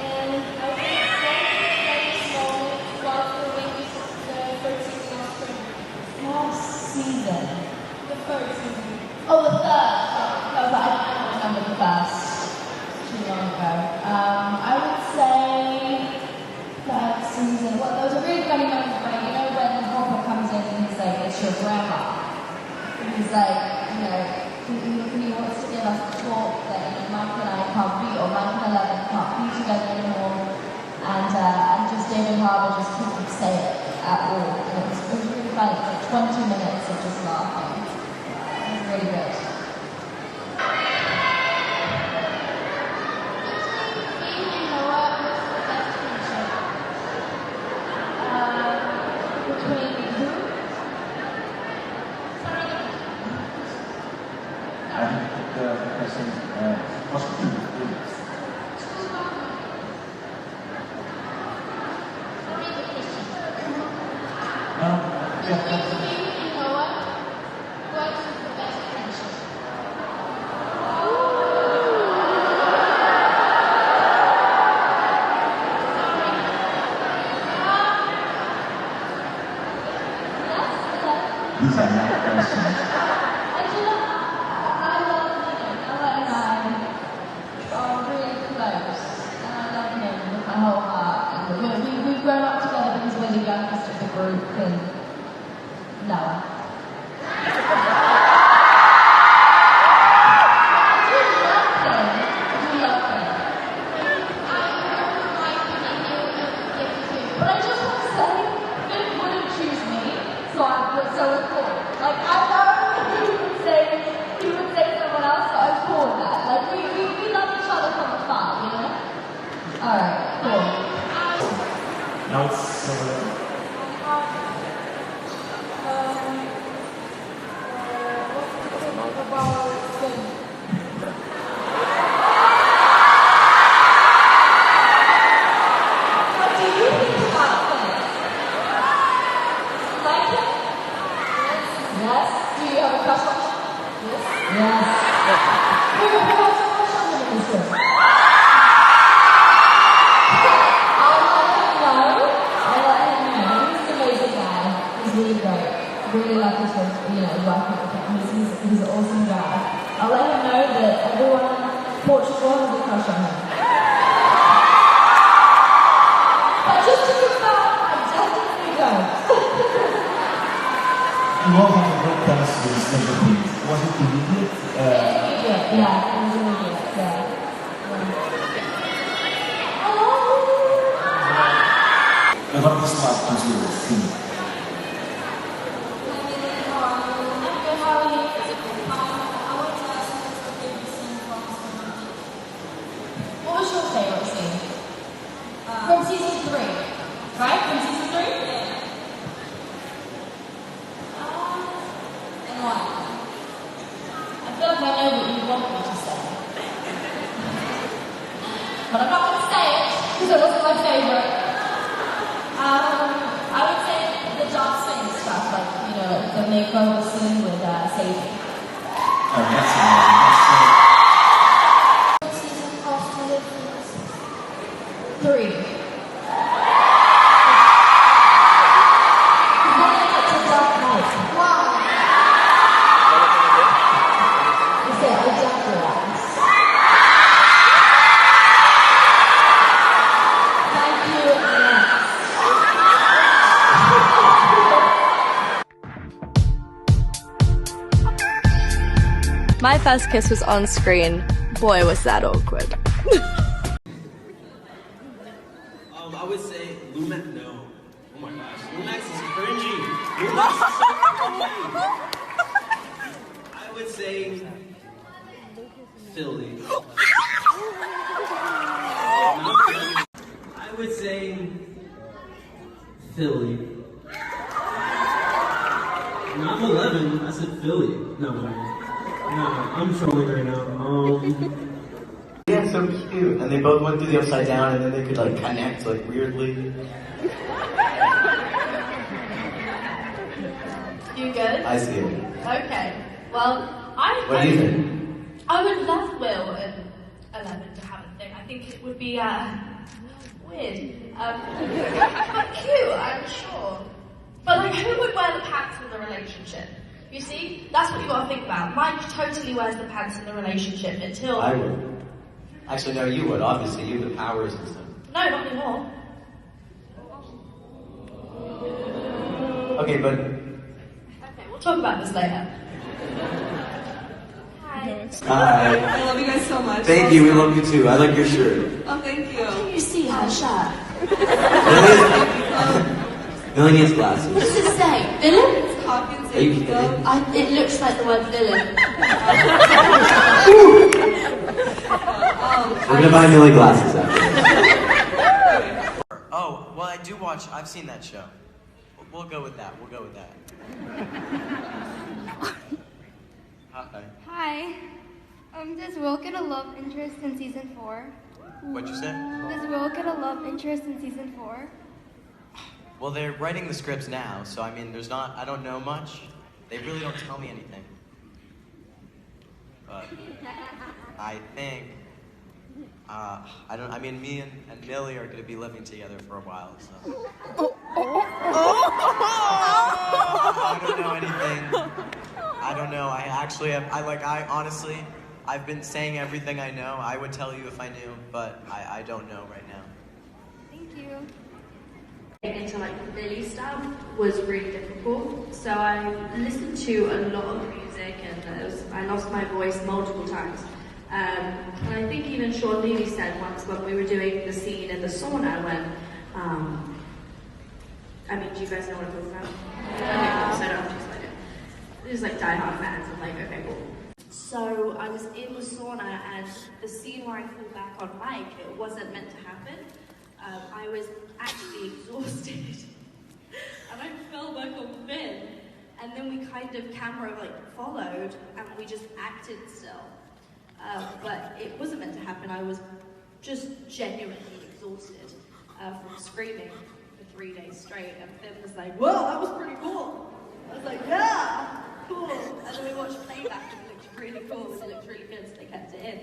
And I think one of the greatest moments was the way we question. What's your favorite? These are not questions. We've grown up together because we're the youngest of the group and Noah. But I just want to say, Finn wouldn't choose me, so it's cool. Like, I know he would say someone else, but I'm cool with that. Like, we love each other from afar, you know? Alright, cool. Now it's What do you think about Finn? Like him? Yes. Do you have a crush on him? Yes. Who has a crush on him in this room? I'll let him know. He's an amazing guy. He's really great. Really love his work, working with him. He's an awesome guy. I'll let him know that everyone in Portugal has a crush on him. But just to confirm, I definitely don't. you all have a great dance with Fillieppines. Was it immediate? Yeah, it was immediate, yeah. And what was last considered Fillie? What was your favorite scene? From season 3, right? From season 3? And why? I feel like I know what you want me to say. But I'm not going to say it, because it wasn't my favorite. I would say the dancing stuff, like, the makeover scene with Sadie. Oh, that's amazing. That's Season of Fillieppines. 3. My first kiss was on screen. Boy, was that awkward. I would say Lumax. No. Oh my gosh. Lumax is cringy. Lumax is so cringy. I would say Fillie. I would say Fillie. No, I'm 11. I said Fillie. No, I'm trolling right now. Yeah, so cute. And they both went through the upside down, and then they could like connect like weirdly. You good? I see it. Okay. Well, What do you think? I would love Will and 11 to have a thing. I think it would be weird. But cute, I'm sure. But like, who would wear the pants in the relationship? You see, that's what you got to think about. Mike totally wears the pants in the relationship until. I would. Actually, no, you would. Obviously, you have the powers and stuff. No, not anymore. Okay, but. Okay, we'll talk about this later. Hi. Hi. I love you guys so much. Thank you. We love you too. I like your shirt. Oh, thank you. Can you see her shirt? Millie needs glasses. What does it say? Villain? Coffee and Are you kidding? It looks like the word villain. We're gonna buy Millie glasses after. Oh, well, I do watch. I've seen that show. We'll go with that. Hi. Hi. Does Will get a love interest in season 4? What'd you say? Does Will get a love interest in season 4? Well, they're writing the scripts now, so I mean, I don't know much. They really don't tell me anything. But I think, I mean, me and Millie are gonna be living together for a while, so. I don't know anything. I don't know, honestly, I've been saying everything I know. I would tell you if I knew, but I don't know right now. Thank you. Getting into like the Fillie stuff was really difficult. So I listened to a lot of music and I lost my voice multiple times. And I think even Sean Levy said once when we were doing the scene in the sauna when, I mean, do you guys know what I'm talking about? Yeah. So I don't have to explain it. It was like diehard fans. I'm like, okay, cool. So I was in the sauna and the scene where I fell back on Mike, it wasn't meant to happen. I was actually exhausted and I fell back on Finn and then we kind of camera followed and we just acted still. But it wasn't meant to happen. I was just genuinely exhausted from screaming for 3 days straight and Finn was like, whoa, that was pretty cool. I was like, yeah, cool. And then we watched playback and it looked really cool and it looked really good so they kept it in.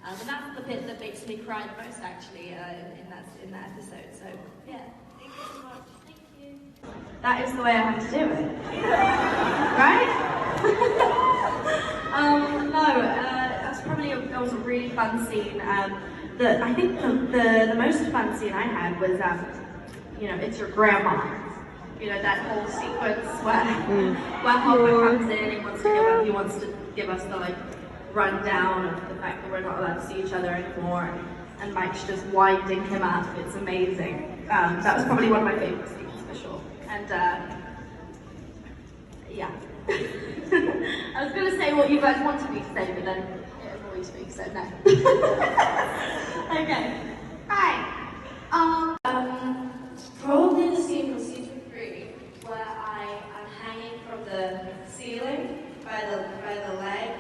And that's the bit that makes me cry the most, actually, in that episode. So, yeah, thank you so much. Thank you. That is the way I have to do it. Right? That was a really fun scene. I think the most fun scene I had was, it's your grandma. You know, that whole sequence where Hopper comes in, he wants to give us the, rundown of the fact that we're not allowed to see each other anymore, and Mike's just winding him up. It's amazing. That was probably one of my favorite scenes for sure. And yeah, I was gonna say what you guys wanted me to say, but then it annoys me, so no. Okay. Hi. Probably the scene from season 3 where I'm hanging from the ceiling by the leg.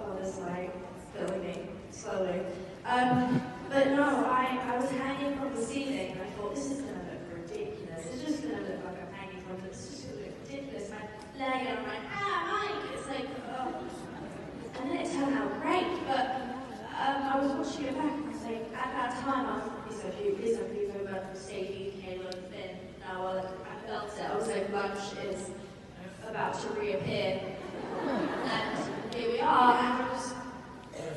Oh, this light is killing me slowly. But no, I was hanging from the ceiling and I thought, this is gonna look ridiculous. It's just gonna look like I'm hanging from this. It's just gonna look ridiculous. My leg and I'm like, Mike! It's like, oh. And then it turned out great, but I was watching it back and I was like, at that time I was like, please don't leave over Sadie, Caleb, Finn. Now I felt it. I was like, lunch is about to reappear. And here we are, and I was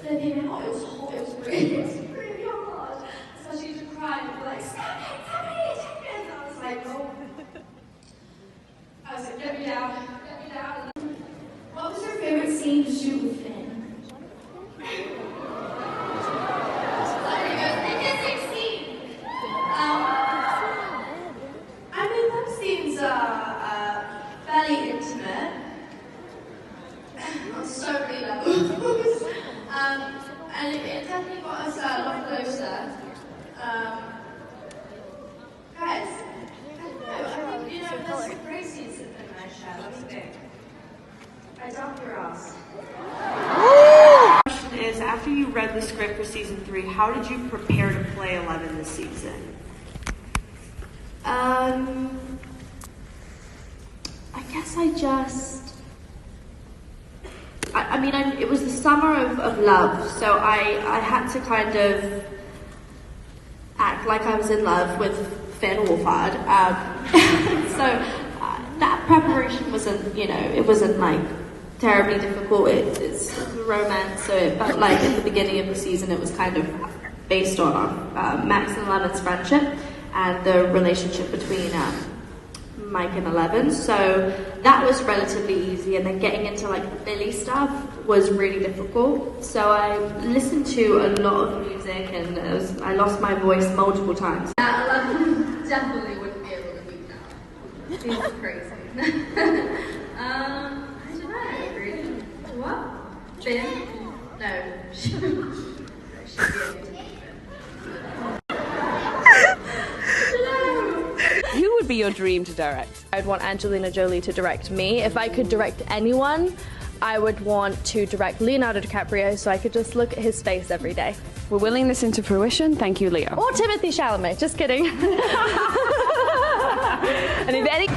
flipping out. It was hot, it was really hard. So she was crying and like, stop it, and I was like, oh. I was like, get me down. What was your favorite scene to shoot with Finn? I mean, those scenes are fairly intimate. On so many levels. And it definitely got us a lot closer. Guys, I think, there's some great scenes in my show. What do you think? I dump your ass. The question is, after you read the script for season 3, how did you prepare to play 11 this season? I guess I just... it was the summer of love, so I had to kind of act like I was in love with Finn Wolfhard. So that preparation wasn't, it wasn't terribly difficult. It's romance, so it felt like at the beginning of the season it was kind of based on Max and Eleven's friendship and the relationship between Mike and 11, so that was relatively easy, and then getting into the Fillie stuff was really difficult. So I listened to a lot of music and I lost my voice multiple times. 11 definitely wouldn't be able to beat that. She's crazy. I don't know, really. What? Finn? No. She'd be able to beat Who would be your dream to direct? I'd want Angelina Jolie to direct me. If I could direct anyone, I would want to direct Leonardo DiCaprio so I could just look at his face every day. We're willing this into fruition. Thank you, Leo. Or Timothée Chalamet, just kidding. And if any...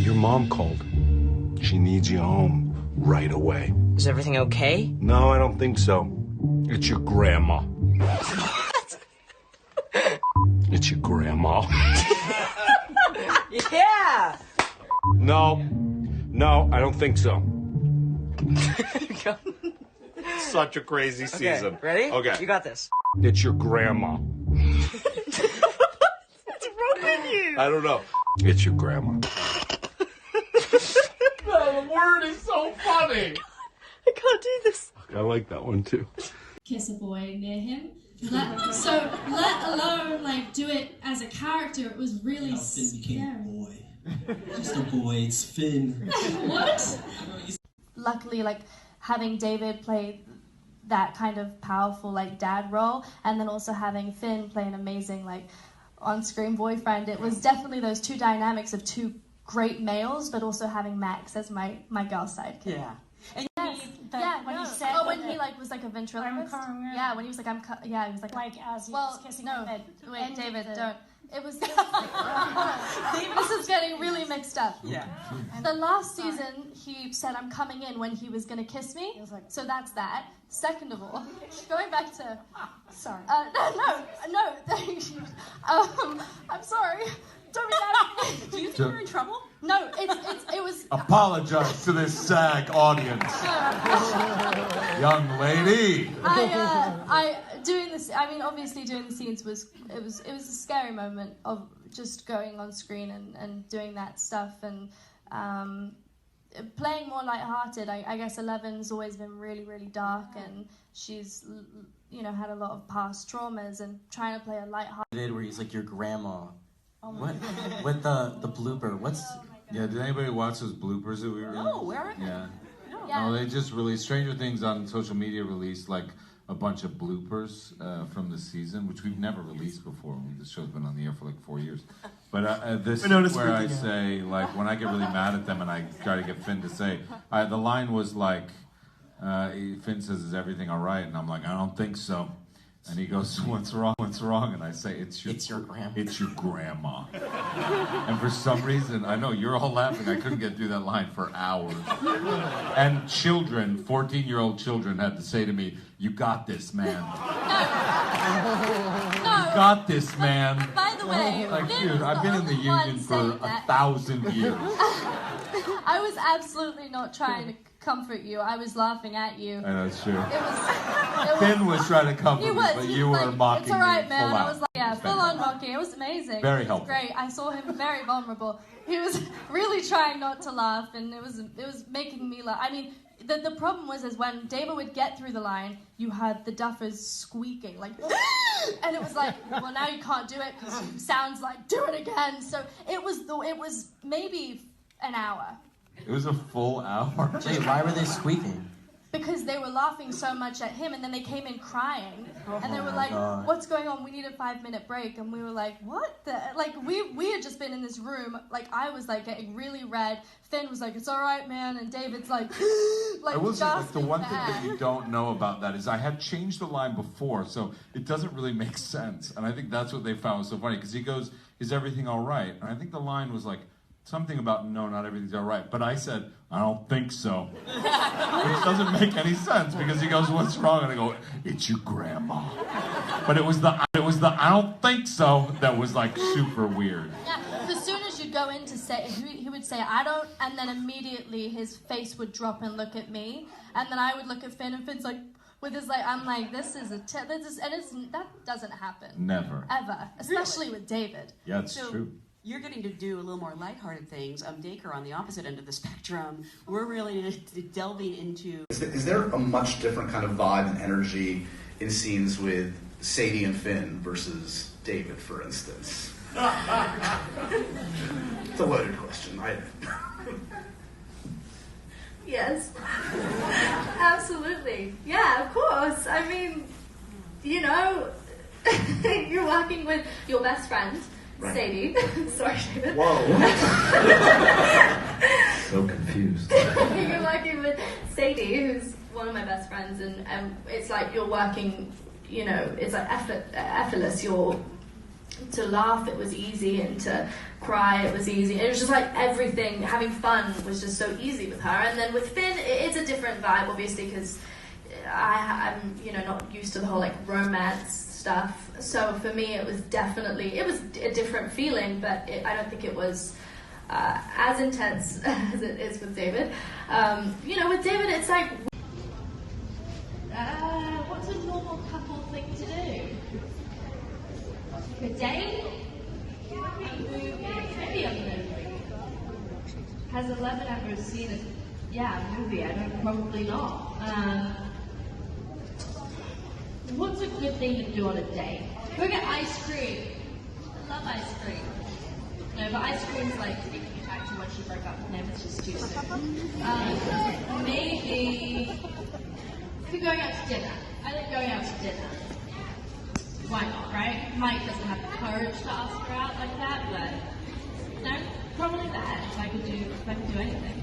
Your mom called. She needs you home right away. Is everything okay? No, I don't think so. It's your grandma. It's your grandma. Yeah! No, I don't think so. Such a crazy season. Okay, ready? Okay. You got this. It's your grandma. What's wrong with you? I don't know. It's your grandma. The word is so funny. I can't do this. I like that one too. Kiss a boy near him. Let alone like do it as a character. It was really Finn became scary. a boy. Just a boy. It's Finn. What? Luckily, like having David play that kind of powerful like dad role, and then also having Finn play an amazing like on-screen boyfriend. It was definitely those two dynamics of two great males, but also having Max as my girl sidekick. Yeah. And when he said when he like was like a ventriloquist. Yeah, when he was like he was like as he was kissing no, David. wait, David, don't. It was. This is getting really mixed up. Yeah. The last season, he said, "I'm coming in" when he was gonna kiss me. So that's that. Second of all, going back to. Sorry. No. I'm sorry. Don't be mad. Do you think you're in trouble? No, it was. Apologize to this SAG audience. Young lady. Obviously doing the scenes was a scary moment of just going on screen and doing that stuff and playing more lighthearted. I guess 11's always been really, really dark, and she's had a lot of past traumas, and trying to play a lighthearted. Where he's like your grandma. What? With the blooper. Yeah, did anybody watch those bloopers that we were? No, where are they? Yeah. Yeah. No, they just released Stranger Things on social media. Released like a bunch of bloopers from the season, which we've never released before. This show's been on the air for like 4 years. But this is where I say, like, when I get really mad at them and I try to get Finn to say, the line was like, Finn says, "Is everything all right?" And I'm like, "I don't think so." And he goes, "What's wrong? What's wrong?" And I say, It's your grandma. It's your grandma. And for some reason, I know you're all laughing. I couldn't get through that line for hours. And children, 14-year-old children, had to say to me, "You got this, man. You got this, man." By the way, like, dude, I've been in the union for 1,000 years. I was absolutely not trying to comfort you. I was laughing at you. I know, it's true. Finn was trying to comfort me, but you were mocking me. It's all right, man. Full I was like, out. full on mocking. It was amazing. Very it was helpful. Great. I saw him very vulnerable. He was really trying not to laugh, and it was making me laugh. I mean, the problem was when David would get through the line, you had the duffers squeaking like, and it was like, well, now you can't do it because it sounds like do it again. So it was maybe an hour. It was a full hour. Jay, why were they squeaking? Because they were laughing so much at him, and then they came in crying, and they were like, God. "What's going on? We need a 5-minute break." And we were like, "What the?" Like we had just been in this room. Like I was like getting really red. Finn was like, "It's all right, man," and David's like, I will say, like, the one thing that you don't know about that is I had changed the line before, so it doesn't really make sense. And I think that's what they found was so funny, because he goes, "Is everything all right?" And I think the line was like something about, "No, not everything's all right." But I said, "I don't think so." Which doesn't make any sense, because he goes, "What's wrong?" And I go, "It's your grandma." But it was the "I don't think so" that was like super weird. Yeah, as soon as you'd go in to say, he would say, "I don't," and then immediately his face would drop and look at me, and then I would look at Finn, and Finn's like, with his like, I'm like, this is that doesn't happen. Never. Ever, especially with David. Yeah, it's true. You're getting to do a little more lighthearted things. Dacre, on the opposite end of the spectrum, we're really delving into... Is there a much different kind of vibe and energy in scenes with Sadie and Finn versus David, for instance? It's a loaded question. Yes. Absolutely. Yeah, of course. I mean, you know, you're working with your best friend, Right. Sadie. Sorry, David. Whoa. So confused. You're working with Sadie, who's one of my best friends, and it's like you're working, you know, it's like effortless. To laugh, it was easy, and to cry, it was easy. It was just like everything, having fun was just so easy with her. And then with Finn, it's a different vibe, obviously, because I'm, you know, not used to the whole like romance stuff. So for me, it was a different feeling, but I don't think it was as intense as it is with David. You know, with David, it's like, what's a normal couple thing to do? A date? A movie? Maybe a movie. Has 11 ever seen it? Yeah, a movie. I don't. Probably not. What's a good thing to do on a date? Go get ice cream. I love ice cream. No, but ice cream's like taking me back to when she broke up with him. It's just too soon. Maybe going out to dinner. I like going out to dinner. Why not, right? Mike doesn't have the courage to ask her out like that, but no, probably that. If I could do anything.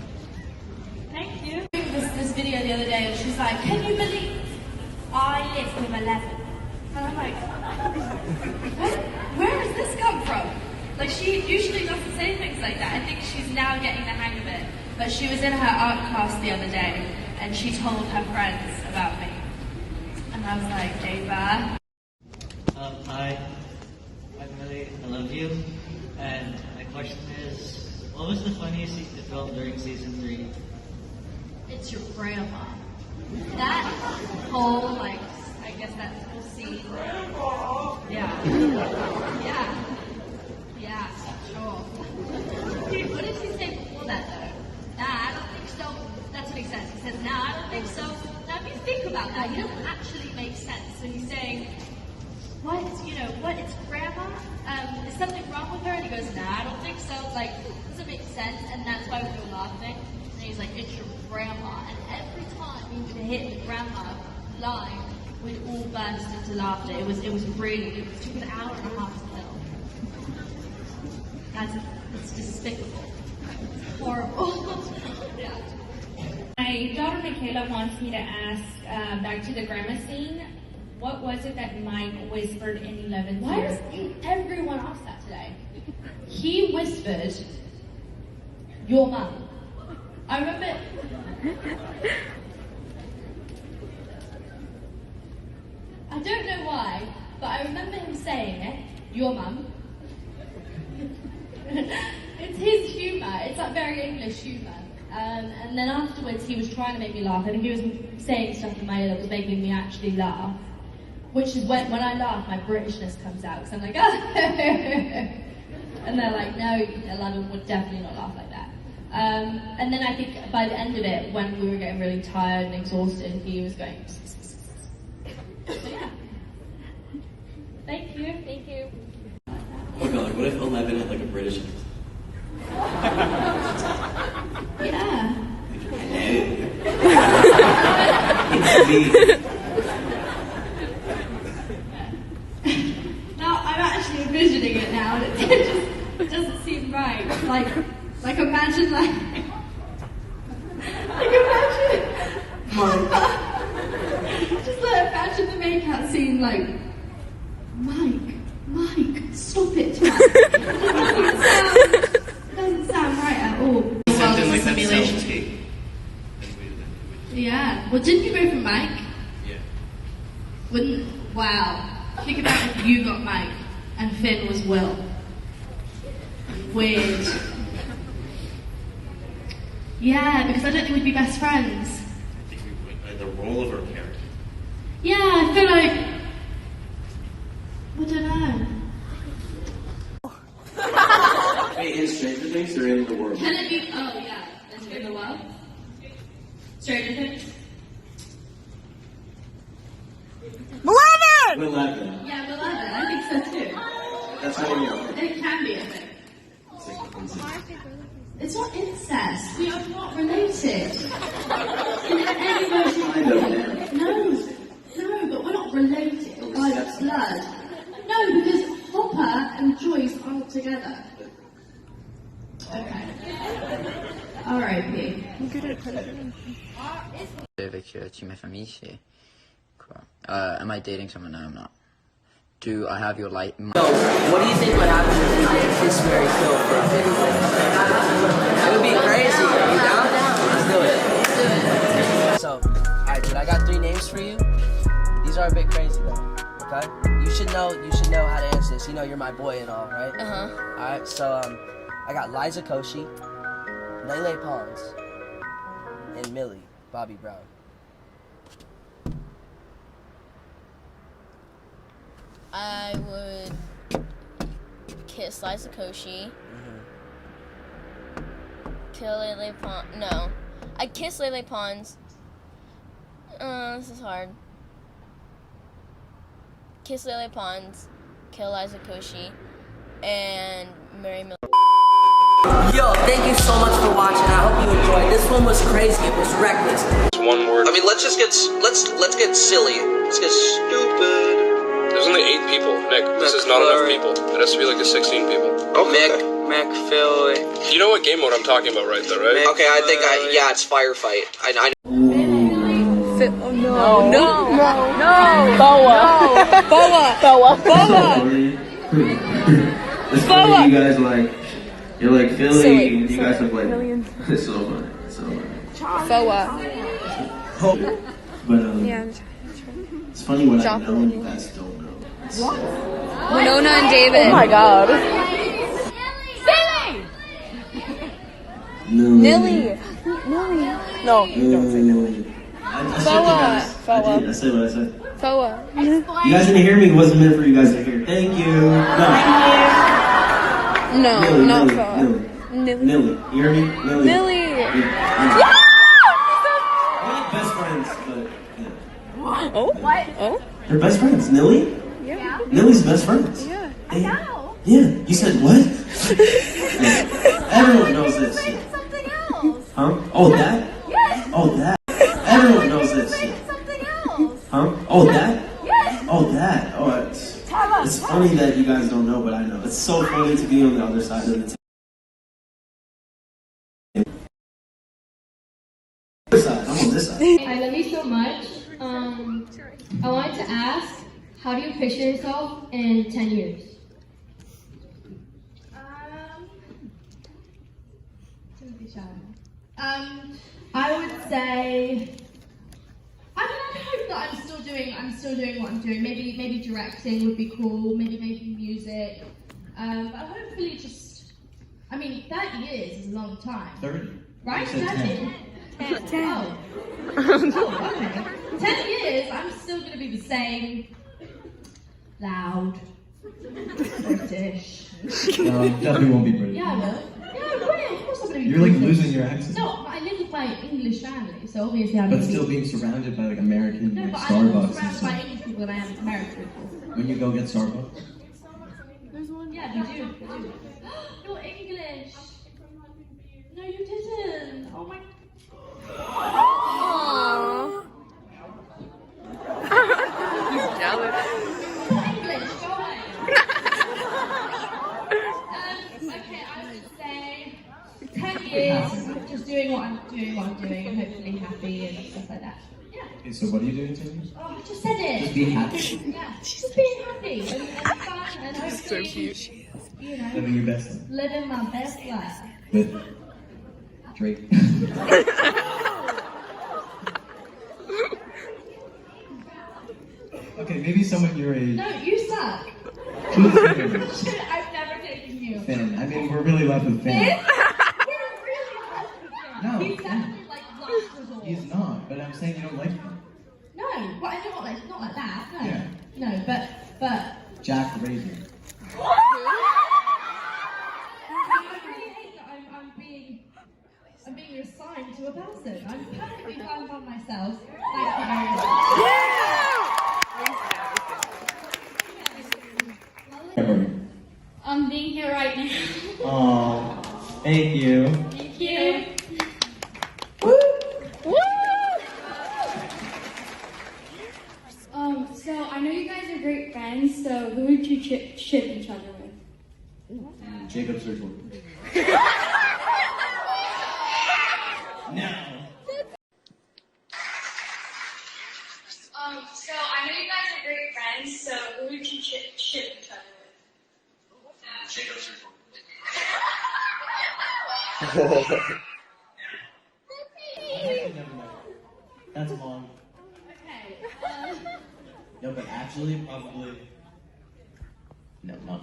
Thank you. This video the other day, and she's like, "Can you believe I live with 11?" And I'm like, where has this come from? Like, she usually doesn't say things like that. I think she's now getting the hang of it. But she was in her art class the other day, and she told her friends about me. And I was like, Ava. Hi, I love you. And my question is, what was the funniest scene you felt during season 3? It's your grandma. That whole, like, I guess that whole scene. Yeah. Yeah. Yeah, sure. Dude, what did he say before that, though? Nah, I don't think so. That's what he says. He says, nah, I don't think so. Now, if you think about that, he doesn't actually make sense. So he's saying, what? You know, what? It's grandma? Is something wrong with her? And he goes, nah, I don't think so. Like, doesn't make sense, and that's why we were laughing. And he's like, it's your grandma. And every time he would hit the grandma line, we'd all burst into laughter. It took an hour and a half to film. It's despicable. It's horrible. Yeah. My daughter Michaela wants me to ask, back to the grandma scene, what was it that Mike whispered in 11th Why year? does everyone ask that today? He whispered, your mum. I remember... I don't know why, but I remember him saying it, your mum. It's his humour, it's like very English humour. And then afterwards he was trying to make me laugh. I think he was saying stuff in my ear that was making me actually laugh. Which is when I laugh, my Britishness comes out, because I'm like, oh. And they're like, no, 11 would definitely not laugh like that. And then I think by the end of it, when we were getting really tired and exhausted, he was going, so yeah. Thank you. Thank you. Oh my god, like, what if 11 had like a British accent? Yeah. It's me. Now I'm actually envisioning it now, and it just doesn't seem right. Like imagine just imagine the makeout scene, like, Mike, stop it. It doesn't sound right at all. Something like that Simulation. self-tape. Yeah. Well, didn't you go for Mike? Yeah. Wow. Think about if you got Mike and Finn was Will. Weird. Yeah, because I don't think we'd be best friends. I think we would, the role of our character. Yeah, I feel like... I don't know. Wait, in Stranger Things or in the world? Can it be... Oh, yeah. In the world? Stranger Things? 11! Yeah, 11. I think so too. That's how we know. It can be, I think. It's not incest. We are not related. In any version. No, but we're not related by blood. No, because Hopper and Joyce aren't together. Okay. R.I.P. Avec Team FME, c'est quoi? Am I dating someone? No, I'm not. Do I have your light? So, what do you think would happen if we did kiss, marry, kill for a big win? It would be crazy. Are you down? Let's do it. So, alright, dude, I got 3 names for you. These are a bit crazy though. Okay? You should know how to answer this. You know you're my boy and all, right? Alright, so I got Liza Koshy, Lele Pons, and Millie, Bobby Brown. I would kiss Liza Koshy. Kill Lele Pons. No. I'd kiss Lele Pons. This is hard. Kiss Lele Pons, kill Liza Koshy, and marry Millie. Yo, thank you so much for watching. I hope you enjoyed. This one was crazy. It was reckless. One word. I mean, let's get silly. Let's get stupid. There's only 8 people. Nick, this is not enough people. It has to be like a 16 people. Oh, Mick, Fillie. You know what game mode I'm talking about right there, right? Okay, I think yeah, it's firefight. I Oh no. Boa. It's funny, you guys like, you're like Fillie, and you guys have like, it's so funny, it's so funny. But it's funny what I know and you guys don't know. Winona and David. Oh my god. Millie. No, you don't say Millie. I said what I said. Foa. You guys didn't hear me, it wasn't meant for you guys to hear. Thank you. No, Millie, not Millie, Foa. Millie. You hear me? Millie. Yeah! We're like best friends, but yeah. Oh? What? Oh? They're best friends. Millie? Yeah. Millie's best friends. Yeah. I know. Yeah. You said what? Everyone knows this. Something else. Huh? Oh, that? Yes. Oh, that. Everyone knows this. Something else. Huh? Oh, that? Yes. Oh, that. Oh, it's funny that you guys don't know, but I know. It's so funny to be on the other side of the table. I'm on this side. I love you so much. I wanted to ask, how do you picture yourself in 10 years? I would say, I hope that I'm still doing what I'm doing. Maybe directing would be cool. Maybe making music. But hopefully just, 30 years is a long time. 30. Right? You said 10. 10. Oh, okay. 10 years, I'm still going to be the same. Loud. British. Definitely won't be British. Yeah, I will. Yeah, I will. Of course I'm going to be You're like British. losing your accent. No, but I live with my English family, so obviously I'm But going to still be... being surrounded by like American No, like but I'm more Starbucks and surrounded stuff. by English people than I am American people. When you go get Starbucks? There's one. Yeah, we do. You're English. No, you didn't. Oh my. Aww. He's jealous. English, go away. Okay, I would say 10 years, just doing what I'm doing, and hopefully happy and stuff like that. Yeah. Okay, so what are you doing today? Oh, I just said it. Just be happy. Yeah, just being happy and fun and hopefully, you know, Living your best life. living my best life. With Drake. Okay, maybe someone your age. No, you suck. Who's Finn? I've never taken you. Finn. I mean, we're really left with Finn. We're really left with him. No, He's definitely like last resort. He's not, but I'm saying you don't like him. No, but I don't not like that. No, Yeah. no, but. Jack the Raven. I really hate that I'm being assigned to a person. I'm perfectly fine by myself. Thank you very much. I'm being here right now. Oh, thank you. are great friends, so who would you ship each other with? Jacob Circle. Now. So I know you guys are great friends, so who would you ship each other with? Jacob Circle. That's long. Okay. No, but actually, probably. No, not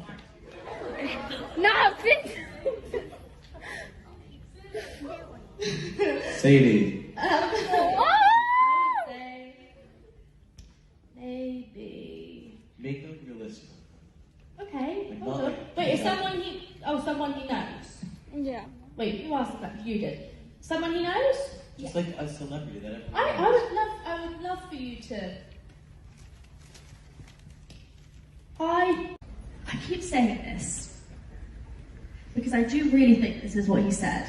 Not Finn. Sadie. Maybe. Make them realistic. Okay. Like, hold not on. like- Wait, is someone he? Oh, someone he knows. Yeah. Wait, who asked that? You did. Someone he knows? Just like a celebrity that everyone I would love for you to. I keep saying this because I do really think this is what he said.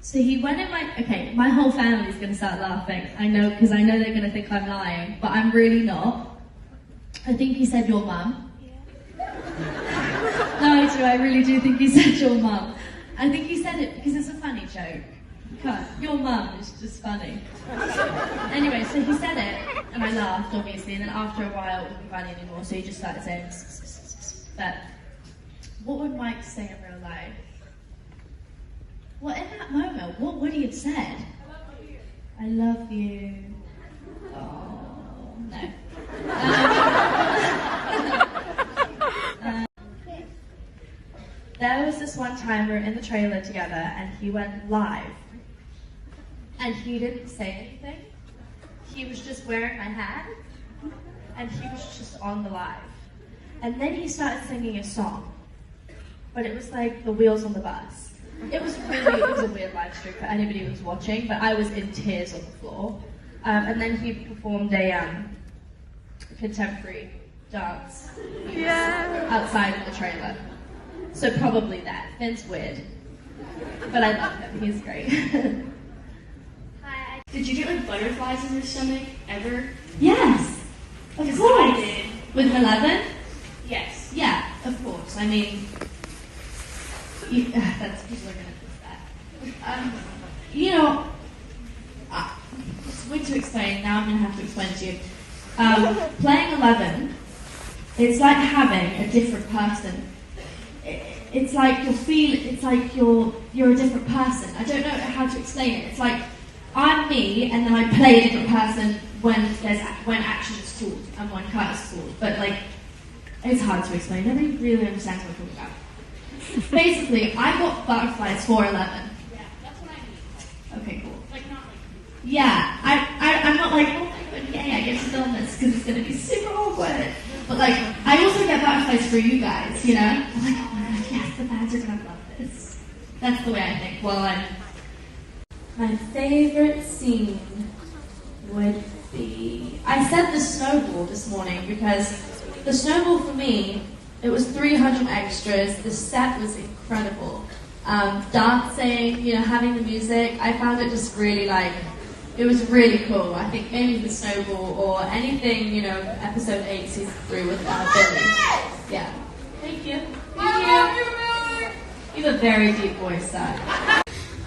So he went in my whole family's gonna start laughing. I know, because I know they're gonna think I'm lying, but I'm really not. I think he said your mum. No, I really do think he said your mum. I think he said it because it's a funny joke. Your mum is just funny. Anyway, so he said it, and I laughed, obviously, and then after a while it wasn't funny anymore, so he just started saying, but what would Mike say in real life? Well, in that moment, what would he have said? I love you. Oh, no. There was this one time we were in the trailer together and he went live. And he didn't say anything. He was just wearing my hat. And he was just on the live. And then he started singing a song. But it was like the wheels on the bus. It was a weird live stream for anybody who was watching, but I was in tears on the floor. And then he performed a contemporary dance outside of the trailer. So probably that. Finn's weird. But I love him, he's great. Hi. Did you get like butterflies in your stomach ever? Yes! Of Because course! I did. With Mileven? Yes. Yeah, of course. I mean, that's people are gonna miss that. You know, it's weird to explain. Now I'm gonna have to explain it to you. Playing 11, it's like having a different person. It's like you're a different person. I don't know how to explain it. It's like I'm me, and then I play a different person when action is called and when cut is called. But like, it's hard to explain. Nobody really understands what I'm talking about. Basically, I got butterflies for 11. Yeah, that's what I mean. Okay, cool. Like not like. Yeah, I'm not like, oh my god, yay, I get to film this because it's gonna be super awkward. But like, I also get butterflies for you guys, you know? I'm like, oh my god, yes, the fans are gonna love this. That's the way I think. My favorite scene would be, I said the snowball this morning because the snowball for me, it was 300 extras, the set was incredible. Dancing, you know, having the music, I found it just really it was really cool. I think maybe the snowball or anything, you know, episode 8, season 3 with Fillie. Yeah. Thank you. Thank you. You have a very deep voice, sir.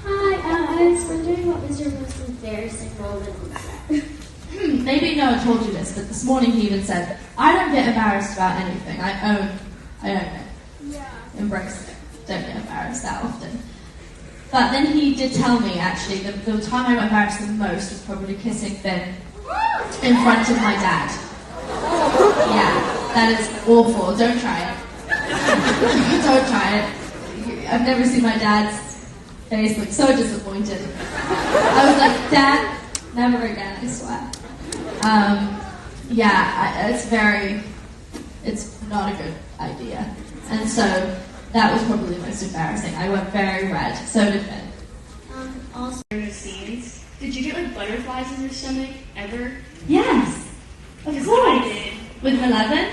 Hi, I was wondering what was your most embarrassing moment on set? Maybe no one told you this, but this morning he even said, I don't get embarrassed about anything. I own it. Yeah. Embrace it. Don't get embarrassed that often. But then he did tell me, actually, the time I got embarrassed the most was probably kissing Finn in front of my dad. Yeah, that is awful. Don't try it. Don't try it. I've never seen my dad's face look so disappointed. I was like, Dad, never again, I swear. It's not a good idea. And so, that was probably the most embarrassing. I went very red. So did Finn. Also, scenes. Did you get like butterflies in your stomach ever? Yes. Of Because course. I did. With Mileven?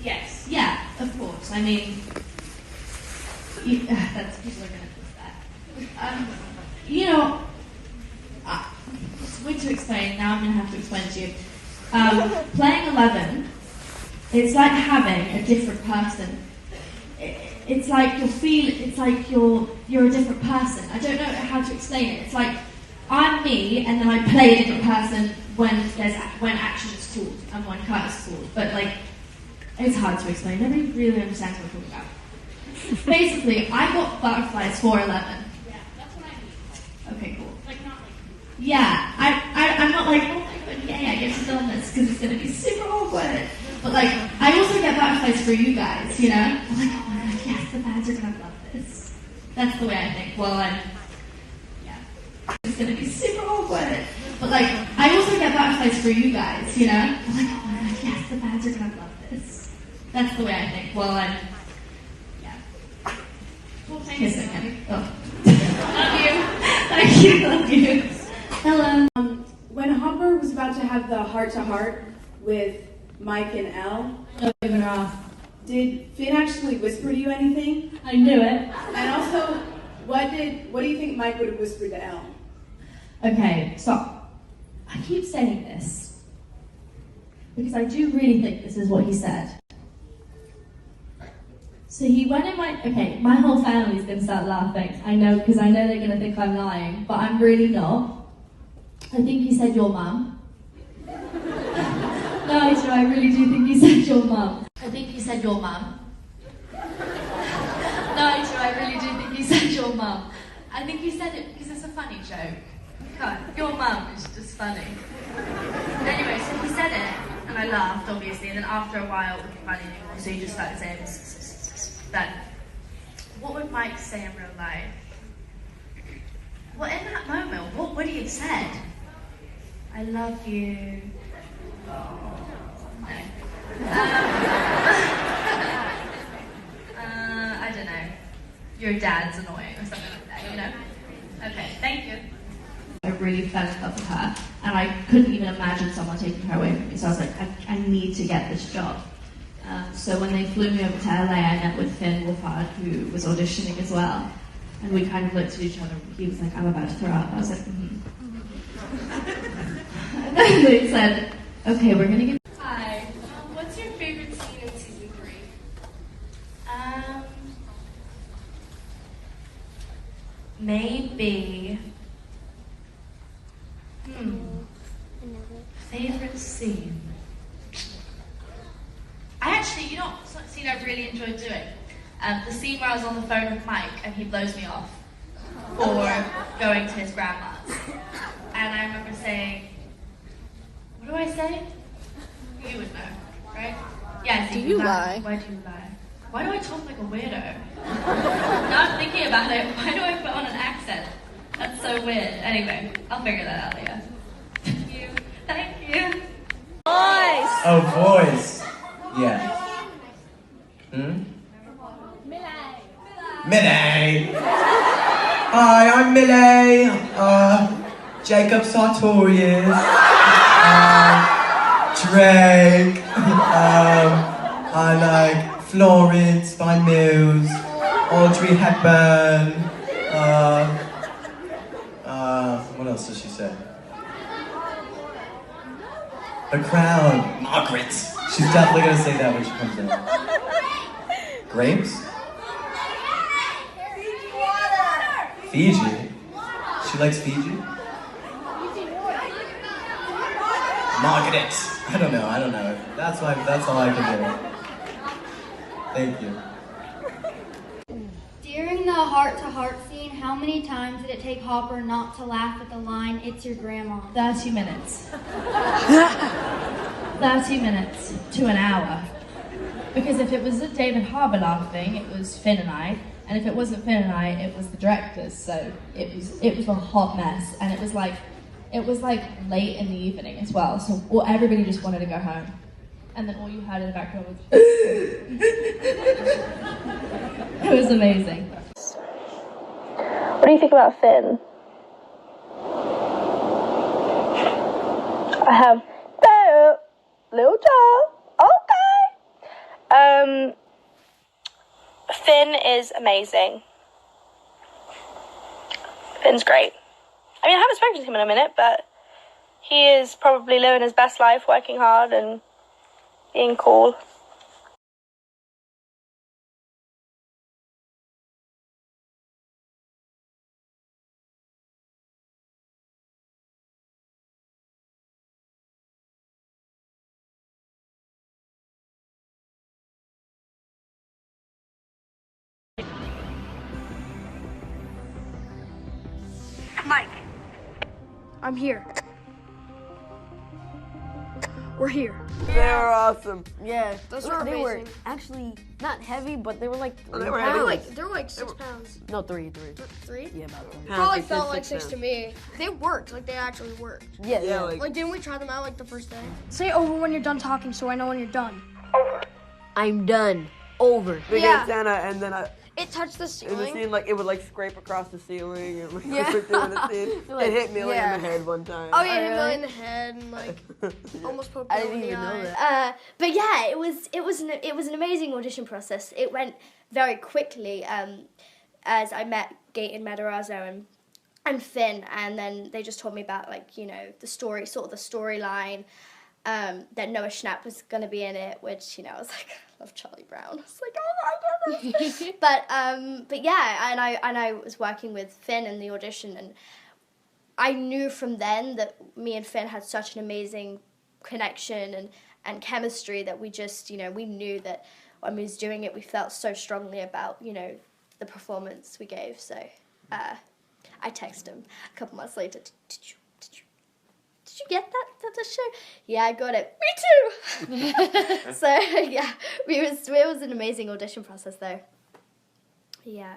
Yes. Yeah, of course. I mean, that's people are gonna miss that. You know, it's weird to explain. Now I'm gonna have to explain it to you. Playing 11, it's like having a different person. It's like you're a different person. I don't know how to explain it. It's like I'm me, and then I play a different person when action is called and when cut is called. But like, it's hard to explain. Nobody really understands what I'm talking about. Basically, I got butterflies for 11. Yeah, that's what I mean. Okay, cool. Like, not like. Yeah, I'm not like, oh my god, yay, I get to film this because it's gonna be super awkward. But like, I also get butterflies for you guys, you know? I'm like, oh my god, yes, the fans are gonna love this. That's the way I think. Well, it's gonna be super awkward. But like, I also get butterflies for you guys, you know? I'm like, oh my god, yes, the fans are gonna love this. That's the way I think. Well, Well, thank kiss you. again. Oh. Love you. Thank you, love you. Hello. When Hopper was about to have the heart-to-heart with Mike and Elle, did Finn actually whisper to you anything? I knew it. And also, what do you think Mike would have whispered to Elle? Okay, so I keep saying this because I do really think this is what he said. So he went in my whole family's gonna start laughing. I know, because I know they're gonna think I'm lying, but I'm really not. I think he said your mum. No, I really do think he said your mum. I think he said your mum. No, I really do think he said your mum. I think he said it because it's a funny joke. God, your mum is just funny. Anyway, so he said it, and I laughed, obviously, and then after a while it wasn't funny anymore, so he just started saying that. What would Mike say in real life? Well, in that moment, what would he have said? I love you. Oh, no. I don't know. Your dad's annoying or something like that, you know? Okay, thank you. I really fell in love with her, and I couldn't even imagine someone taking her away from me, so I was like, I need to get this job. So when they flew me over to LA, I met with Finn Wolfhard, who was auditioning as well, and we kind of looked at each other. He was like, I'm about to throw up. I was like, And then they said, okay, we're gonna get... Hi. What's your favorite scene in season 3? Maybe... Favorite scene? I actually, you know, what scene I really enjoyed doing? The scene where I was on the phone with Mike and he blows me off for going to his grandma's. And I remember saying, what do I say? You would know, right? Yeah, Do you lie? Why do you lie? Why do I talk like a weirdo? Now I'm thinking about it, why do I put on an accent? That's so weird. Anyway, I'll figure that out later. Thank you. Thank you. Boys! Oh, boys. Yeah. Millie. Hi, I'm Millie. Jacob Sartorius. Drake. I like Florence by Mills. Audrey Hepburn. What else does she say? The Crown. Margaret. She's definitely gonna say that when she comes in. Grapes? Fiji? She likes Fiji? Margaret. I don't know. That's all I can do. Thank you. During the heart-to-heart scene, how many times did it take Hopper not to laugh at the line, "It's your grandma"? 30 minutes. 30 minutes to an hour. Because if it was David Harbour laughing, it was Finn and I. And if it wasn't Finn and I, it was the directors. So it was a hot mess. And it was like late in the evening as well. So everybody just wanted to go home. And then all you heard in the background was... It was amazing. What do you think about Finn? I have little job. Okay. Finn is amazing. Finn's great. I mean, I haven't spoken to him in a minute, but he is probably living his best life, working hard and being cool. Mike, I'm here. We're here. They were awesome. Yeah, Those They were were amazing. actually not heavy, but they were like. They were heavy. They were like 6 pounds. No, three. 3? Yeah, about 3. Probably felt like 6 to me. They worked. Like they actually worked. Yeah. Like didn't we try them out like the first day? Say over when you're done talking, so I know when you're done. I'm done. Over. Big antenna, and then it touched the in ceiling. the scene, like it would like scrape across the ceiling and like Yeah. through the scene. Like, it hit Millie yeah. in the head one time. Oh yeah, hit Millie in the head and like almost poked I her didn't in the even know eye. that. But yeah, it was an amazing audition process. It went very quickly as I met Gaten Matarazzo and Finn, and then they just told me about the story, sort of the storyline. That Noah Schnapp was going to be in it, which I was like, I love Charlie Brown. I was like, oh my goodness. but yeah, and I was working with Finn in the audition, and I knew from then that me and Finn had such an amazing connection and chemistry that we just we knew that when we was doing it, we felt so strongly about the performance we gave. So I texted him a couple months later. Did you get that the show? Yeah, I got it. Me too. So yeah, it was an amazing audition process though. Yeah.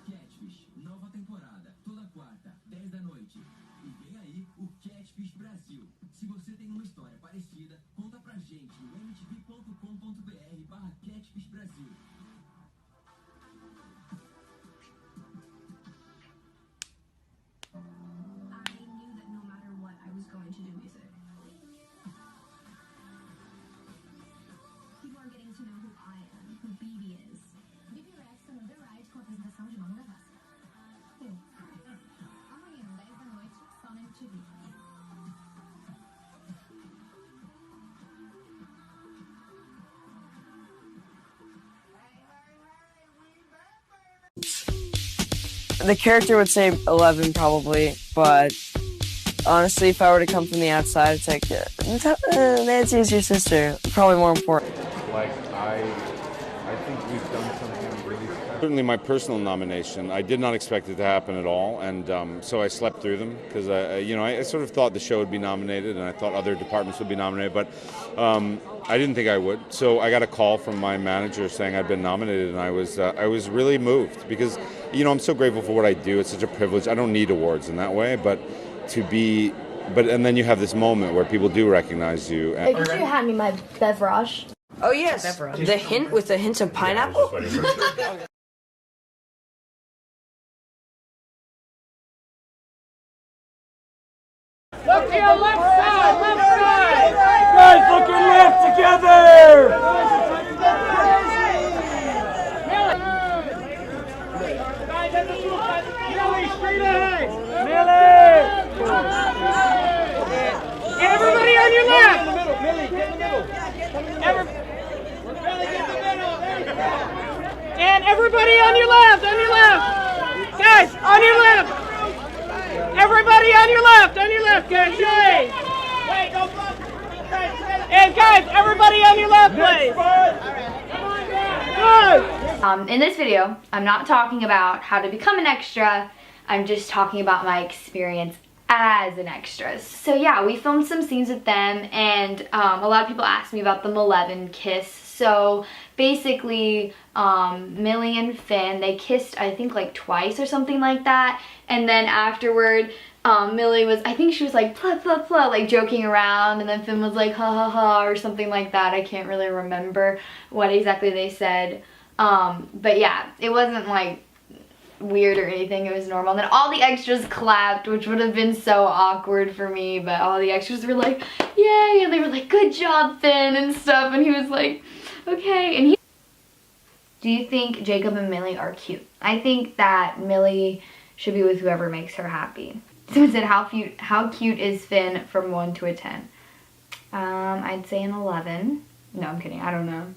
Catfish, nova temporada, toda quarta, 10 da noite. E vem aí o Catfish Brasil. Se você tem uma história parecida, conta pra gente no mtv.com.br/Catfish Brasil. I knew that no matter what, I was going to do music. People are getting to know who I am, who BB is. BB Rex no The Ride com a apresentação de Manu Gavassi. Amanhã, 10 da noite, só na MTV. The character would say 11 probably, but honestly, if I were to come from the outside, it's like, Nancy is your sister. Probably more important. Like, I think we've done something really special. Certainly my personal nomination, I did not expect it to happen at all, and so I slept through them because I sort of thought the show would be nominated, and I thought other departments would be nominated, but I didn't think I would. So I got a call from my manager saying I'd been nominated, and I was really moved because I'm so grateful for what I do. It's such a privilege. I don't need awards in that way, but and then you have this moment where people do recognize you. Hey, could you hand me my beverage? Oh yes, the hint with the hints of pineapple. Look to your left side, left side! Guys, look your left together! Millie, straight ahead! Millie! Everybody on your left! Millie, get in the middle. Millie, get in the middle. There you go. And everybody on your left, Guys, on your left! Everybody on your left, guys, Julie! Wait, don't block! And guys, everybody on your left, please! Good! In this video, I'm not talking about how to become an extra, I'm just talking about my experience as an extra. So yeah, we filmed some scenes with them, and a lot of people asked me about the Mileven kiss. So basically, Millie and Finn, they kissed I think like twice or something like that, and then afterward Millie was, I think she was like blah blah blah, like joking around, and then Finn was like ha ha ha or something like that. I can't really remember what exactly they said, but yeah, it wasn't like weird or anything, it was normal. And then all the extras clapped, which would have been so awkward for me, but all the extras were like yay, and they were like good job Finn and stuff, and he was like okay. And do you think Jacob and Millie are cute? I think that Millie should be with whoever makes her happy. Someone said how cute is Finn from 1 to a 10? I'd say an 11. No, I'm kidding, I don't know.